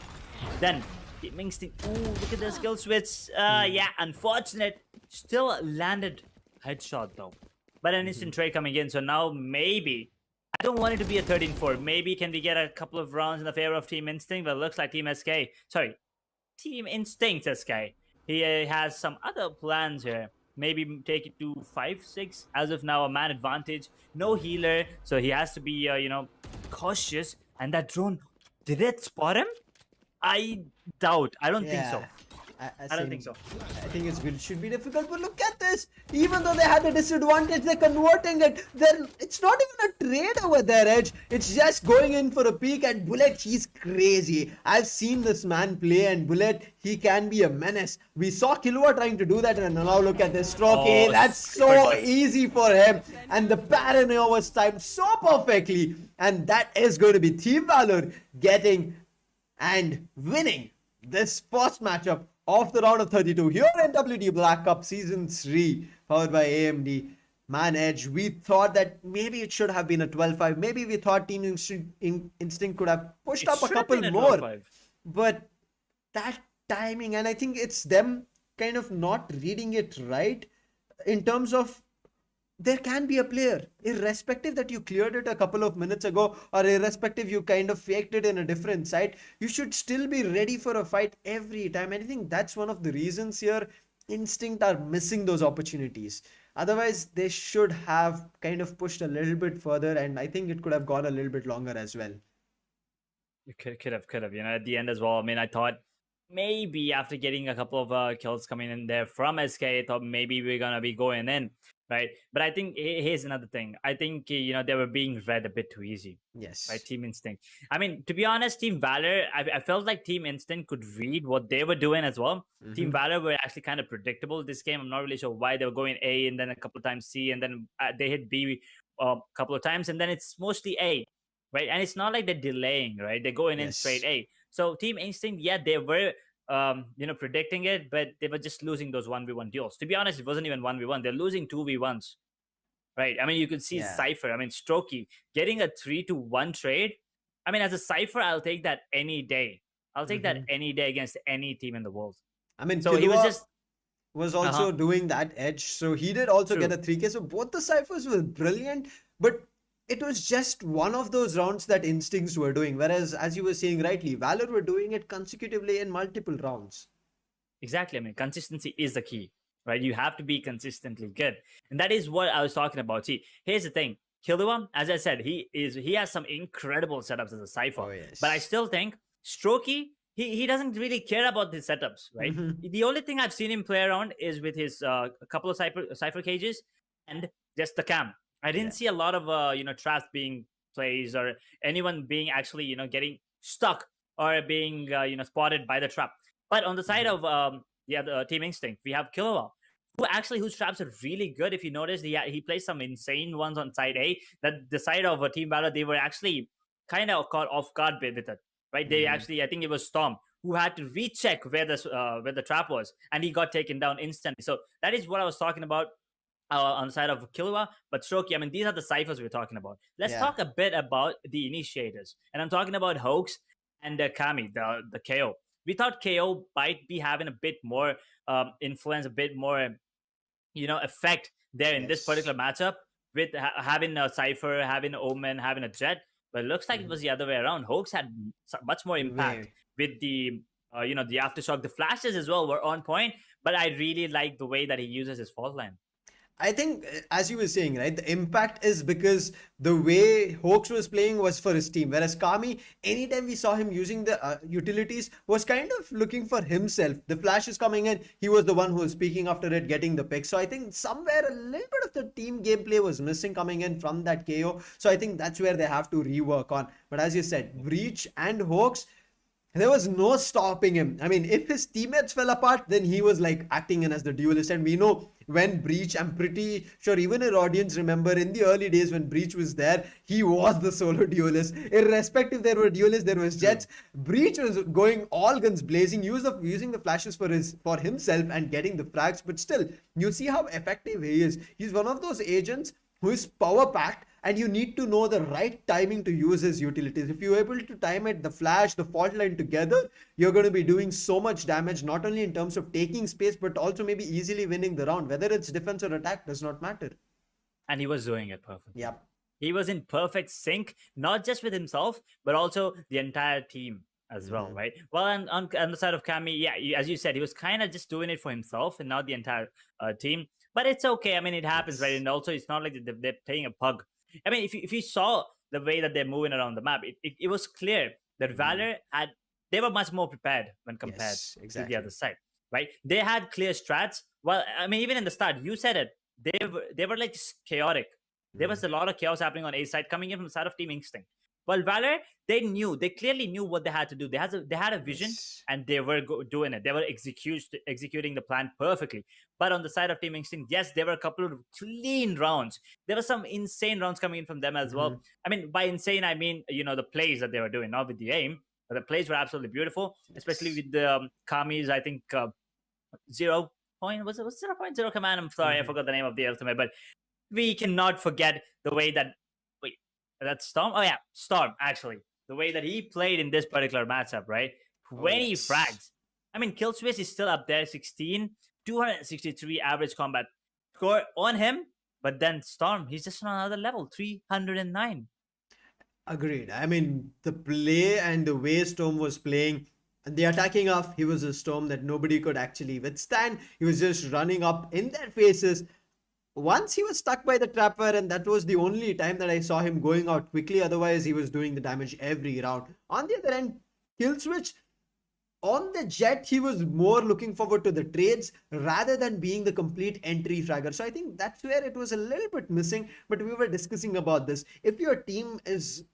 Then Team Instinct, ooh, look at the skill switch. Yeah, unfortunate. Still landed headshot though, but an instant trade coming in. So now maybe I don't want it to be a 13-4. Maybe can we get a couple of rounds in the favor of Team Instinct? But it looks like Team Instinct SK. He has some other plans here. Maybe take it to 5-6. As of now, a man advantage. No healer, so he has to be, cautious. And that drone, did it spot him? I doubt. I don't think so. I don't think so. I think it should be difficult, but look at this. Even though they had the disadvantage, they're converting it. It's not even a trade over there, Edge. It's just going in for a peek, and Bullet, he's crazy. I've seen this man play, and Bullet, he can be a menace. We saw Killua trying to do that, and now look at this stroke. Oh, That's so easy for him. And the paranoia was timed so perfectly. And that is going to be Team Valor getting and winning this first matchup of the round of 32 here in WD Black Cup Season 3, powered by AMD. Man, Edge, we thought that maybe it should have been a 12-5. Maybe we thought Team Instinct could have pushed up a couple more. 12-5. But that timing, and I think it's them kind of not reading it right in terms of there can be a player, irrespective that you cleared it a couple of minutes ago or irrespective you kind of faked it in a different site, you should still be ready for a fight every time. And I think that's one of the reasons here Instinct are missing those opportunities. Otherwise, they should have kind of pushed a little bit further, and I think it could have gone a little bit longer as well. It could have. You know, at the end as well. I mean, I thought maybe after getting a couple of kills coming in there from SK, I thought maybe we're gonna be going in, right? But I think here's another thing. I think they were being read a bit too easy. Yes. By Team Instinct. I mean, to be honest, Team Valor, I felt like Team Instinct could read what they were doing as well. Team Valor were actually kind of predictable this game. I'm not really sure why they were going A and then a couple of times C, and then they hit B a couple of times, and then it's mostly A, right? And it's not like they're delaying, right? They're going in straight A. So Team Instinct, yeah, they were predicting it, but they were just losing those 1v1 duels. To be honest, it wasn't even 1v1. They're losing 2v1s. Right. I mean, you could see Cypher. I mean, Strokey getting a 3-1 trade. I mean, as a Cypher, I'll take that any day. I'll take that any day against any team in the world. I mean, so he was also doing that Edge. So he did also get a 3K. So both the Cyphers were brilliant. But it was just one of those rounds that Instincts were doing. Whereas, as you were saying rightly, Valor were doing it consecutively in multiple rounds. Exactly. I mean, consistency is the key, right? You have to be consistently good, and that is what I was talking about. See, here's the thing: Killua, as I said, he has some incredible setups as a cipher, Oh, but I yes. still think Strokey, he doesn't really care about his setups, right? Mhm. The only thing I've seen him play around is with his a couple of cipher cages and just the cam. I Yeah. didn't see a lot of traps being placed or anyone being actually getting stuck or being spotted by the trap. But on the side Mhm. of the other Team Instinct, we have Killua, whose traps are really good. If you notice, he plays some insane ones on side A. That the side of Team Valor, they were actually kind of caught off guard with it, right? They Mhm. actually, I think it was Storm who had to recheck where the trap was, and he got taken down instantly. So that is what I was talking about on the side of Killua, but Strokey, I mean, these are the ciphers we're talking about. Let's Yeah. talk a bit about the initiators. And I'm talking about Hoax and Kami, the KO. We thought KO might be having a bit more influence, a bit more, effect there in this Yes. particular matchup with having a Cypher, having Omen, having a Jet. But it looks like it Mhm. was the other way around. Hoax had much more impact Way. with the aftershock. The flashes as well were on point, but I really like the way that he uses his fault line. I think, as you were saying, right, the impact is because the way Hawks was playing was for his team, whereas Kami, anytime we saw him using the utilities, was kind of looking for himself. The flash is coming in, he was the one who was speaking after it, getting the pick. So I think somewhere a little bit of the team gameplay was missing coming in from that KO. So I think that's where they have to rework on. But as you said, Breach and Hawks, there was no stopping him. I mean, if his teammates fell apart, then he was like acting in as the duelist. And we know when Breach, I'm pretty sure even our audience remember in the early days when Breach was there, he was the solo duelist. Irrespective, there were duelists, there was True. Jets. Breach was going all guns blazing, using the flashes for himself and getting the frags. But still, you see how effective he is. He's one of those agents who is power packed, and you need to know the right timing to use his utilities. If you're able to time it, the flash, the fault line together, you're going to be doing so much damage, not only in terms of taking space, but also maybe easily winning the round. Whether it's defense or attack does not matter. And he was doing it perfectly. Yep. He was in perfect sync, not just with himself, but also the entire team as well, Mhm. right? Well, and on the side of Kami, yeah, as you said, he was kind of just doing it for himself and not the entire team. But it's okay. I mean, it happens, right? Yes. And also, it's not like they're playing a pug. I mean, if you saw the way that they're moving around the map, it was clear that Mhm. Valor they were much more prepared when compared Yes, to the other exactly. side, right? They had clear strats. Well, I mean, even in the start, you said it. They were like chaotic. There was Mhm. a lot of chaos happening on A side coming in from the side of Team Instinct. Well, Valor, they clearly knew what they had to do. They had a vision Yes. and they were doing it. They were executing the plan perfectly. But on the side of Team Instinct, yes, there were a couple of clean rounds. There were some insane rounds coming in from them as well. Mhm. I mean, by insane, I mean the plays that they were doing, not with the aim. But the plays were absolutely beautiful, especially Yes. with the Kami's. I think 0 point was 0.0 command. I'm sorry, I Mhm. forgot the name of the ultimate, but we cannot forget the way that wait, that's Storm. Oh yeah, Storm actually. The way that he played in this particular matchup, right? Oh, 20 yes. frags. I mean, kill switch is still up there, 16, 263 average combat score on him. But then Storm, he's just on another level, 309. Agreed. I mean, the play and the way Storm was playing, and the attacking off, he was a Storm that nobody could actually withstand. He was just running up in their faces. Once he was stuck by the trapper, and that was the only time that I saw him going out quickly. Otherwise, he was doing the damage every round. On the other end, kill switch on the Jet, he was more looking forward to the trades rather than being the complete entry fragger. So I think that's where it was a little bit missing. But we were discussing about this. If your team is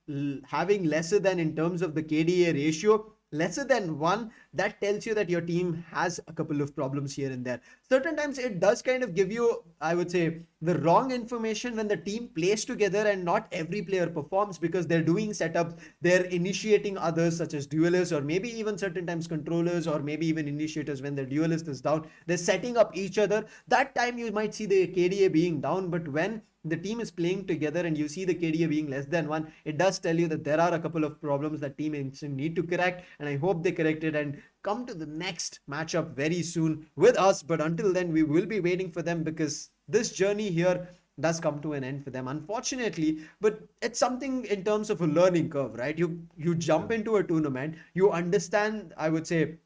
having lesser than in terms of the KDA ratio, lesser than one, that tells you that your team has a couple of problems here and there. Certain times it does kind of give you, I would say, the wrong information when the team plays together and not every player performs because they're doing setups, they're initiating others such as duelists or maybe even certain times controllers or maybe even initiators. When the duelist is down, they're setting up each other. That time you might see the KDA being down, but when the team is playing together and you see the KDA being less than one, it does tell you that there are a couple of problems that Team Instinct need to correct, and I hope they correct it and come to the next matchup very soon with us. But until then, we will be waiting for them because this journey here does come to an end for them, unfortunately. But it's something in terms of a learning curve, right? You jump into a tournament, you understand, I would say,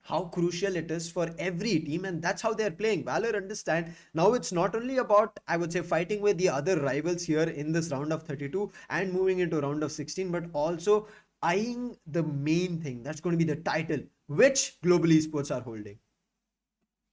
how crucial it is for every team, and that's how they're playing. Valor understand now it's not only about, I would say, fighting with the other rivals here in this round of 32 and moving into round of 16, but also eyeing the main thing that's going to be the title, which Global Esports are holding.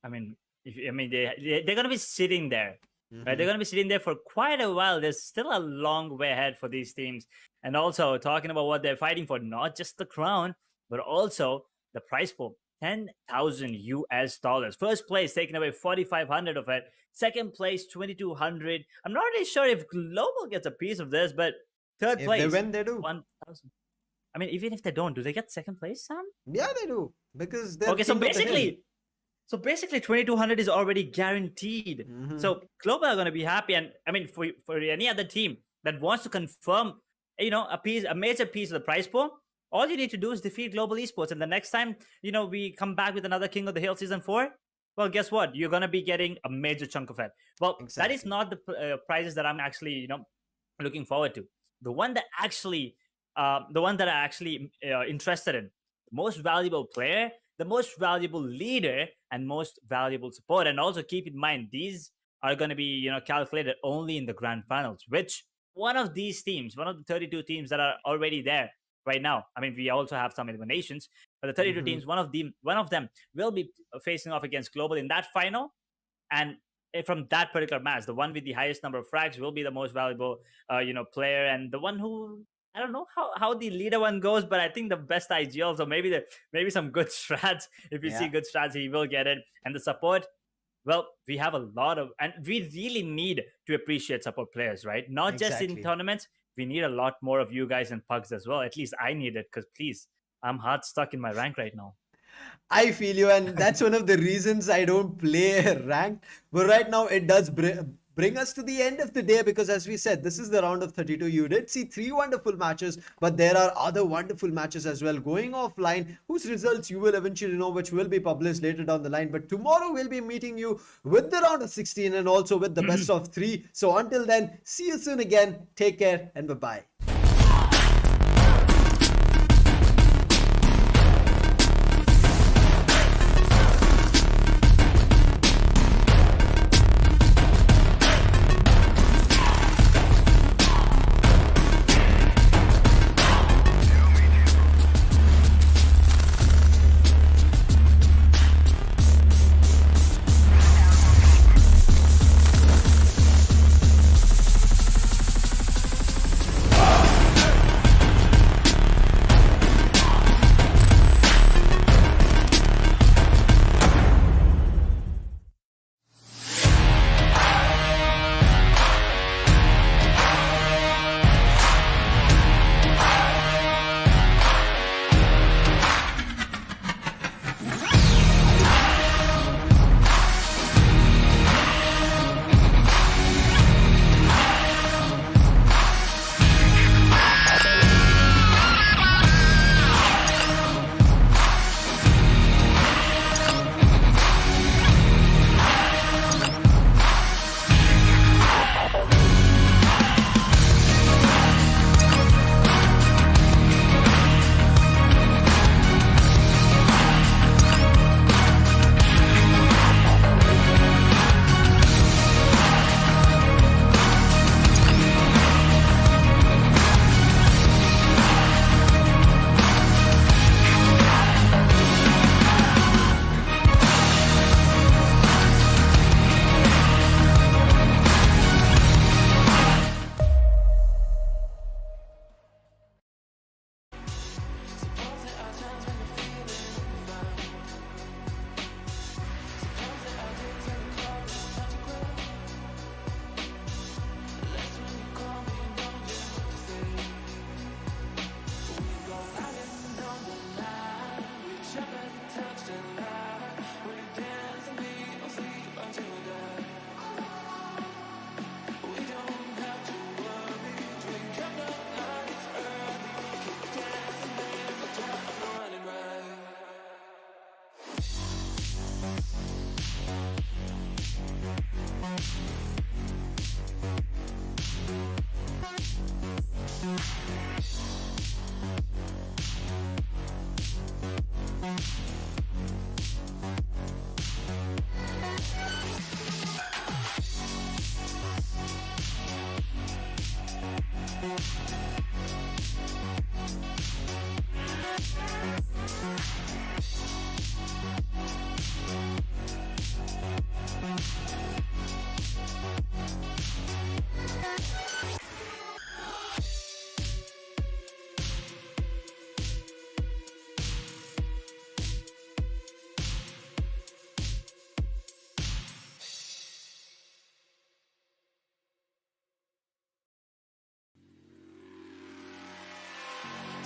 I mean, they're gonna be sitting there, right? They're Mhm. gonna be sitting there for quite a while. There's still a long way ahead for these teams, and also talking about what they're fighting for, not just the crown, but also the prize pool, $10,000 US. First place taking away 4,500 of it. Second place 2,200. I'm not really sure if Global gets a piece of this, but third If place they win, they do. 1,000. I mean, even if they don't, do they get second place, Sam? Yeah, they do, because they're Okay, so king of the hill. basically 2,200 is already guaranteed. Mhm. So Global are going to be happy, and I mean, for any other team that wants to confirm, a major piece of the prize pool, all you need to do is defeat Global Esports, and the next time we come back with another King of the Hill season 4, well, guess what? You're going to be getting a major chunk of it. Well, that is Exactly. not the prizes that I'm actually looking forward to. The one that actually, interested in, the most valuable player, the most valuable leader, and most valuable support. And also keep in mind, these are going to be calculated only in the grand finals. Which one of these teams, one of the 32 teams that are already there right now? I mean, we also have some eliminations, but the 32 Mhm. teams, one of them will be facing off against Global in that final, and from that particular match, the one with the highest number of frags will be the most valuable, player, and the one who, I don't know how the leader one goes, but I think the best IGLs, or maybe some good strats. If you see Yeah, good strats, he will get it. And the support, well, we have a lot of, and we really need to appreciate support players, right? Not just in exactly. tournaments. We need a lot more of you guys in pugs as well. At least I need it, because please, I'm hard stuck in my rank right now. I feel you, and that's one of the reasons I don't play ranked. But right now, it does bring us to the end of the day, because, as we said, this is the round of 32. You did see three wonderful matches, but there are other wonderful matches as well going offline, whose results you will eventually know, which will be published later down the line. But tomorrow, we'll be meeting you with the round of 16 and also with the best of three. So until then, see you soon again. Take care and bye bye.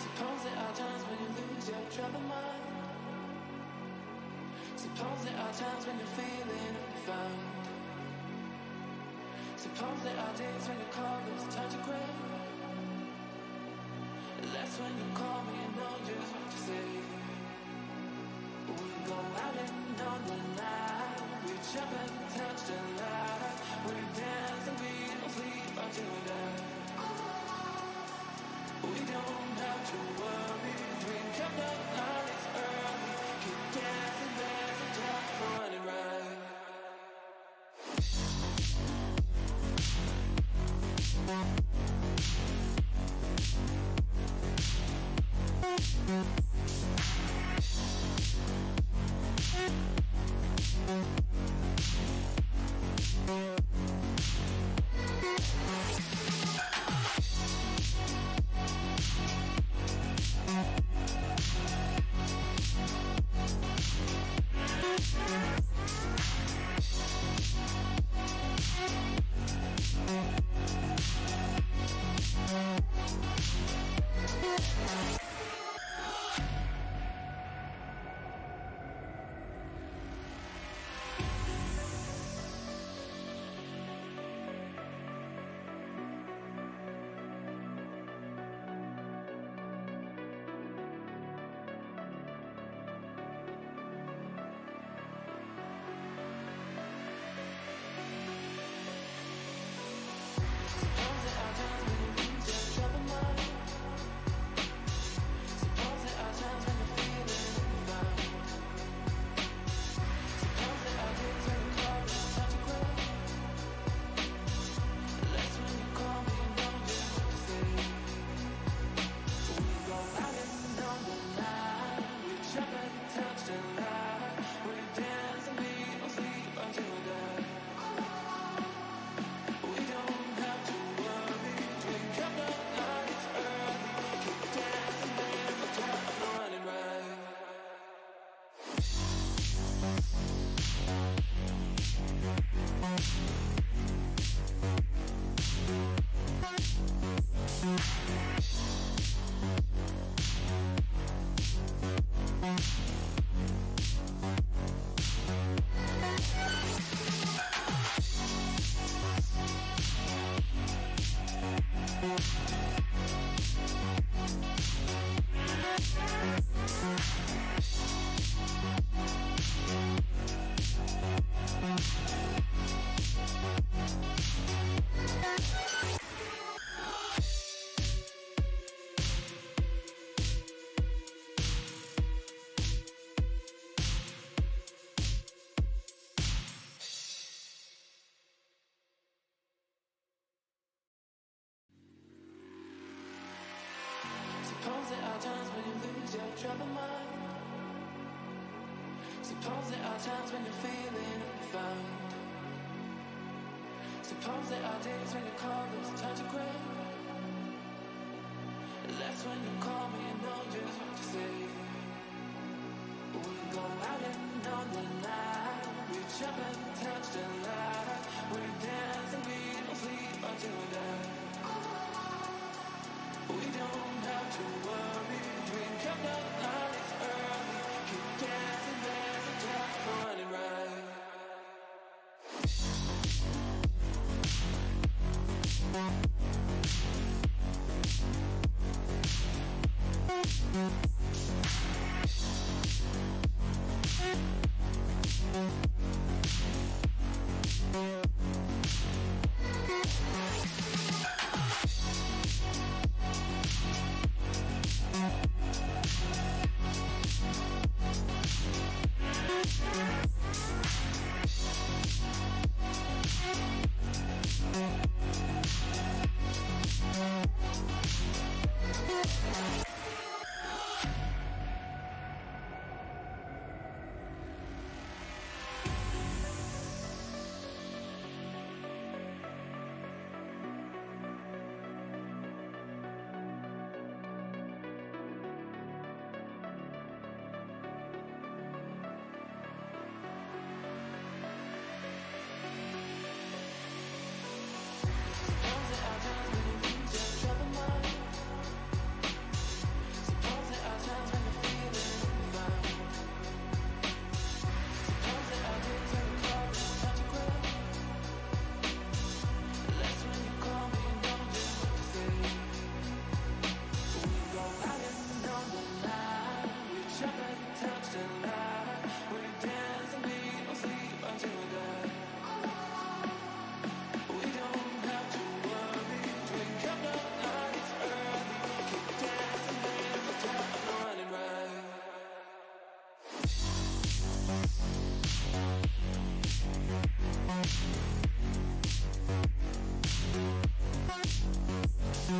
Suppose there are times when you lose your troubled mind. Suppose there are times when you're feeling undefined. Suppose there are days when your call is touch of gray. That's when you call me and know just what to say. We go out and on the night. We jump and touch the light. We dance and we don't sleep until we die. We don't have to worry. Drink up the nights early. Keep dancing, there's a time for running right. Suppose there are times when you lose your troubled mind. Suppose there are times when you're feeling undefined. Suppose there are days when your call is a touch of gray. That's when you call me and know just what to say. We go out and on the night. We jump and touch the light. We dance and we don't sleep until we die. We don't have to worry. Drink up the nights early. Keep dancing, there's a time for running right.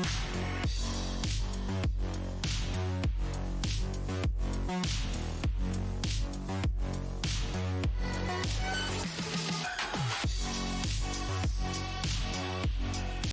Bye.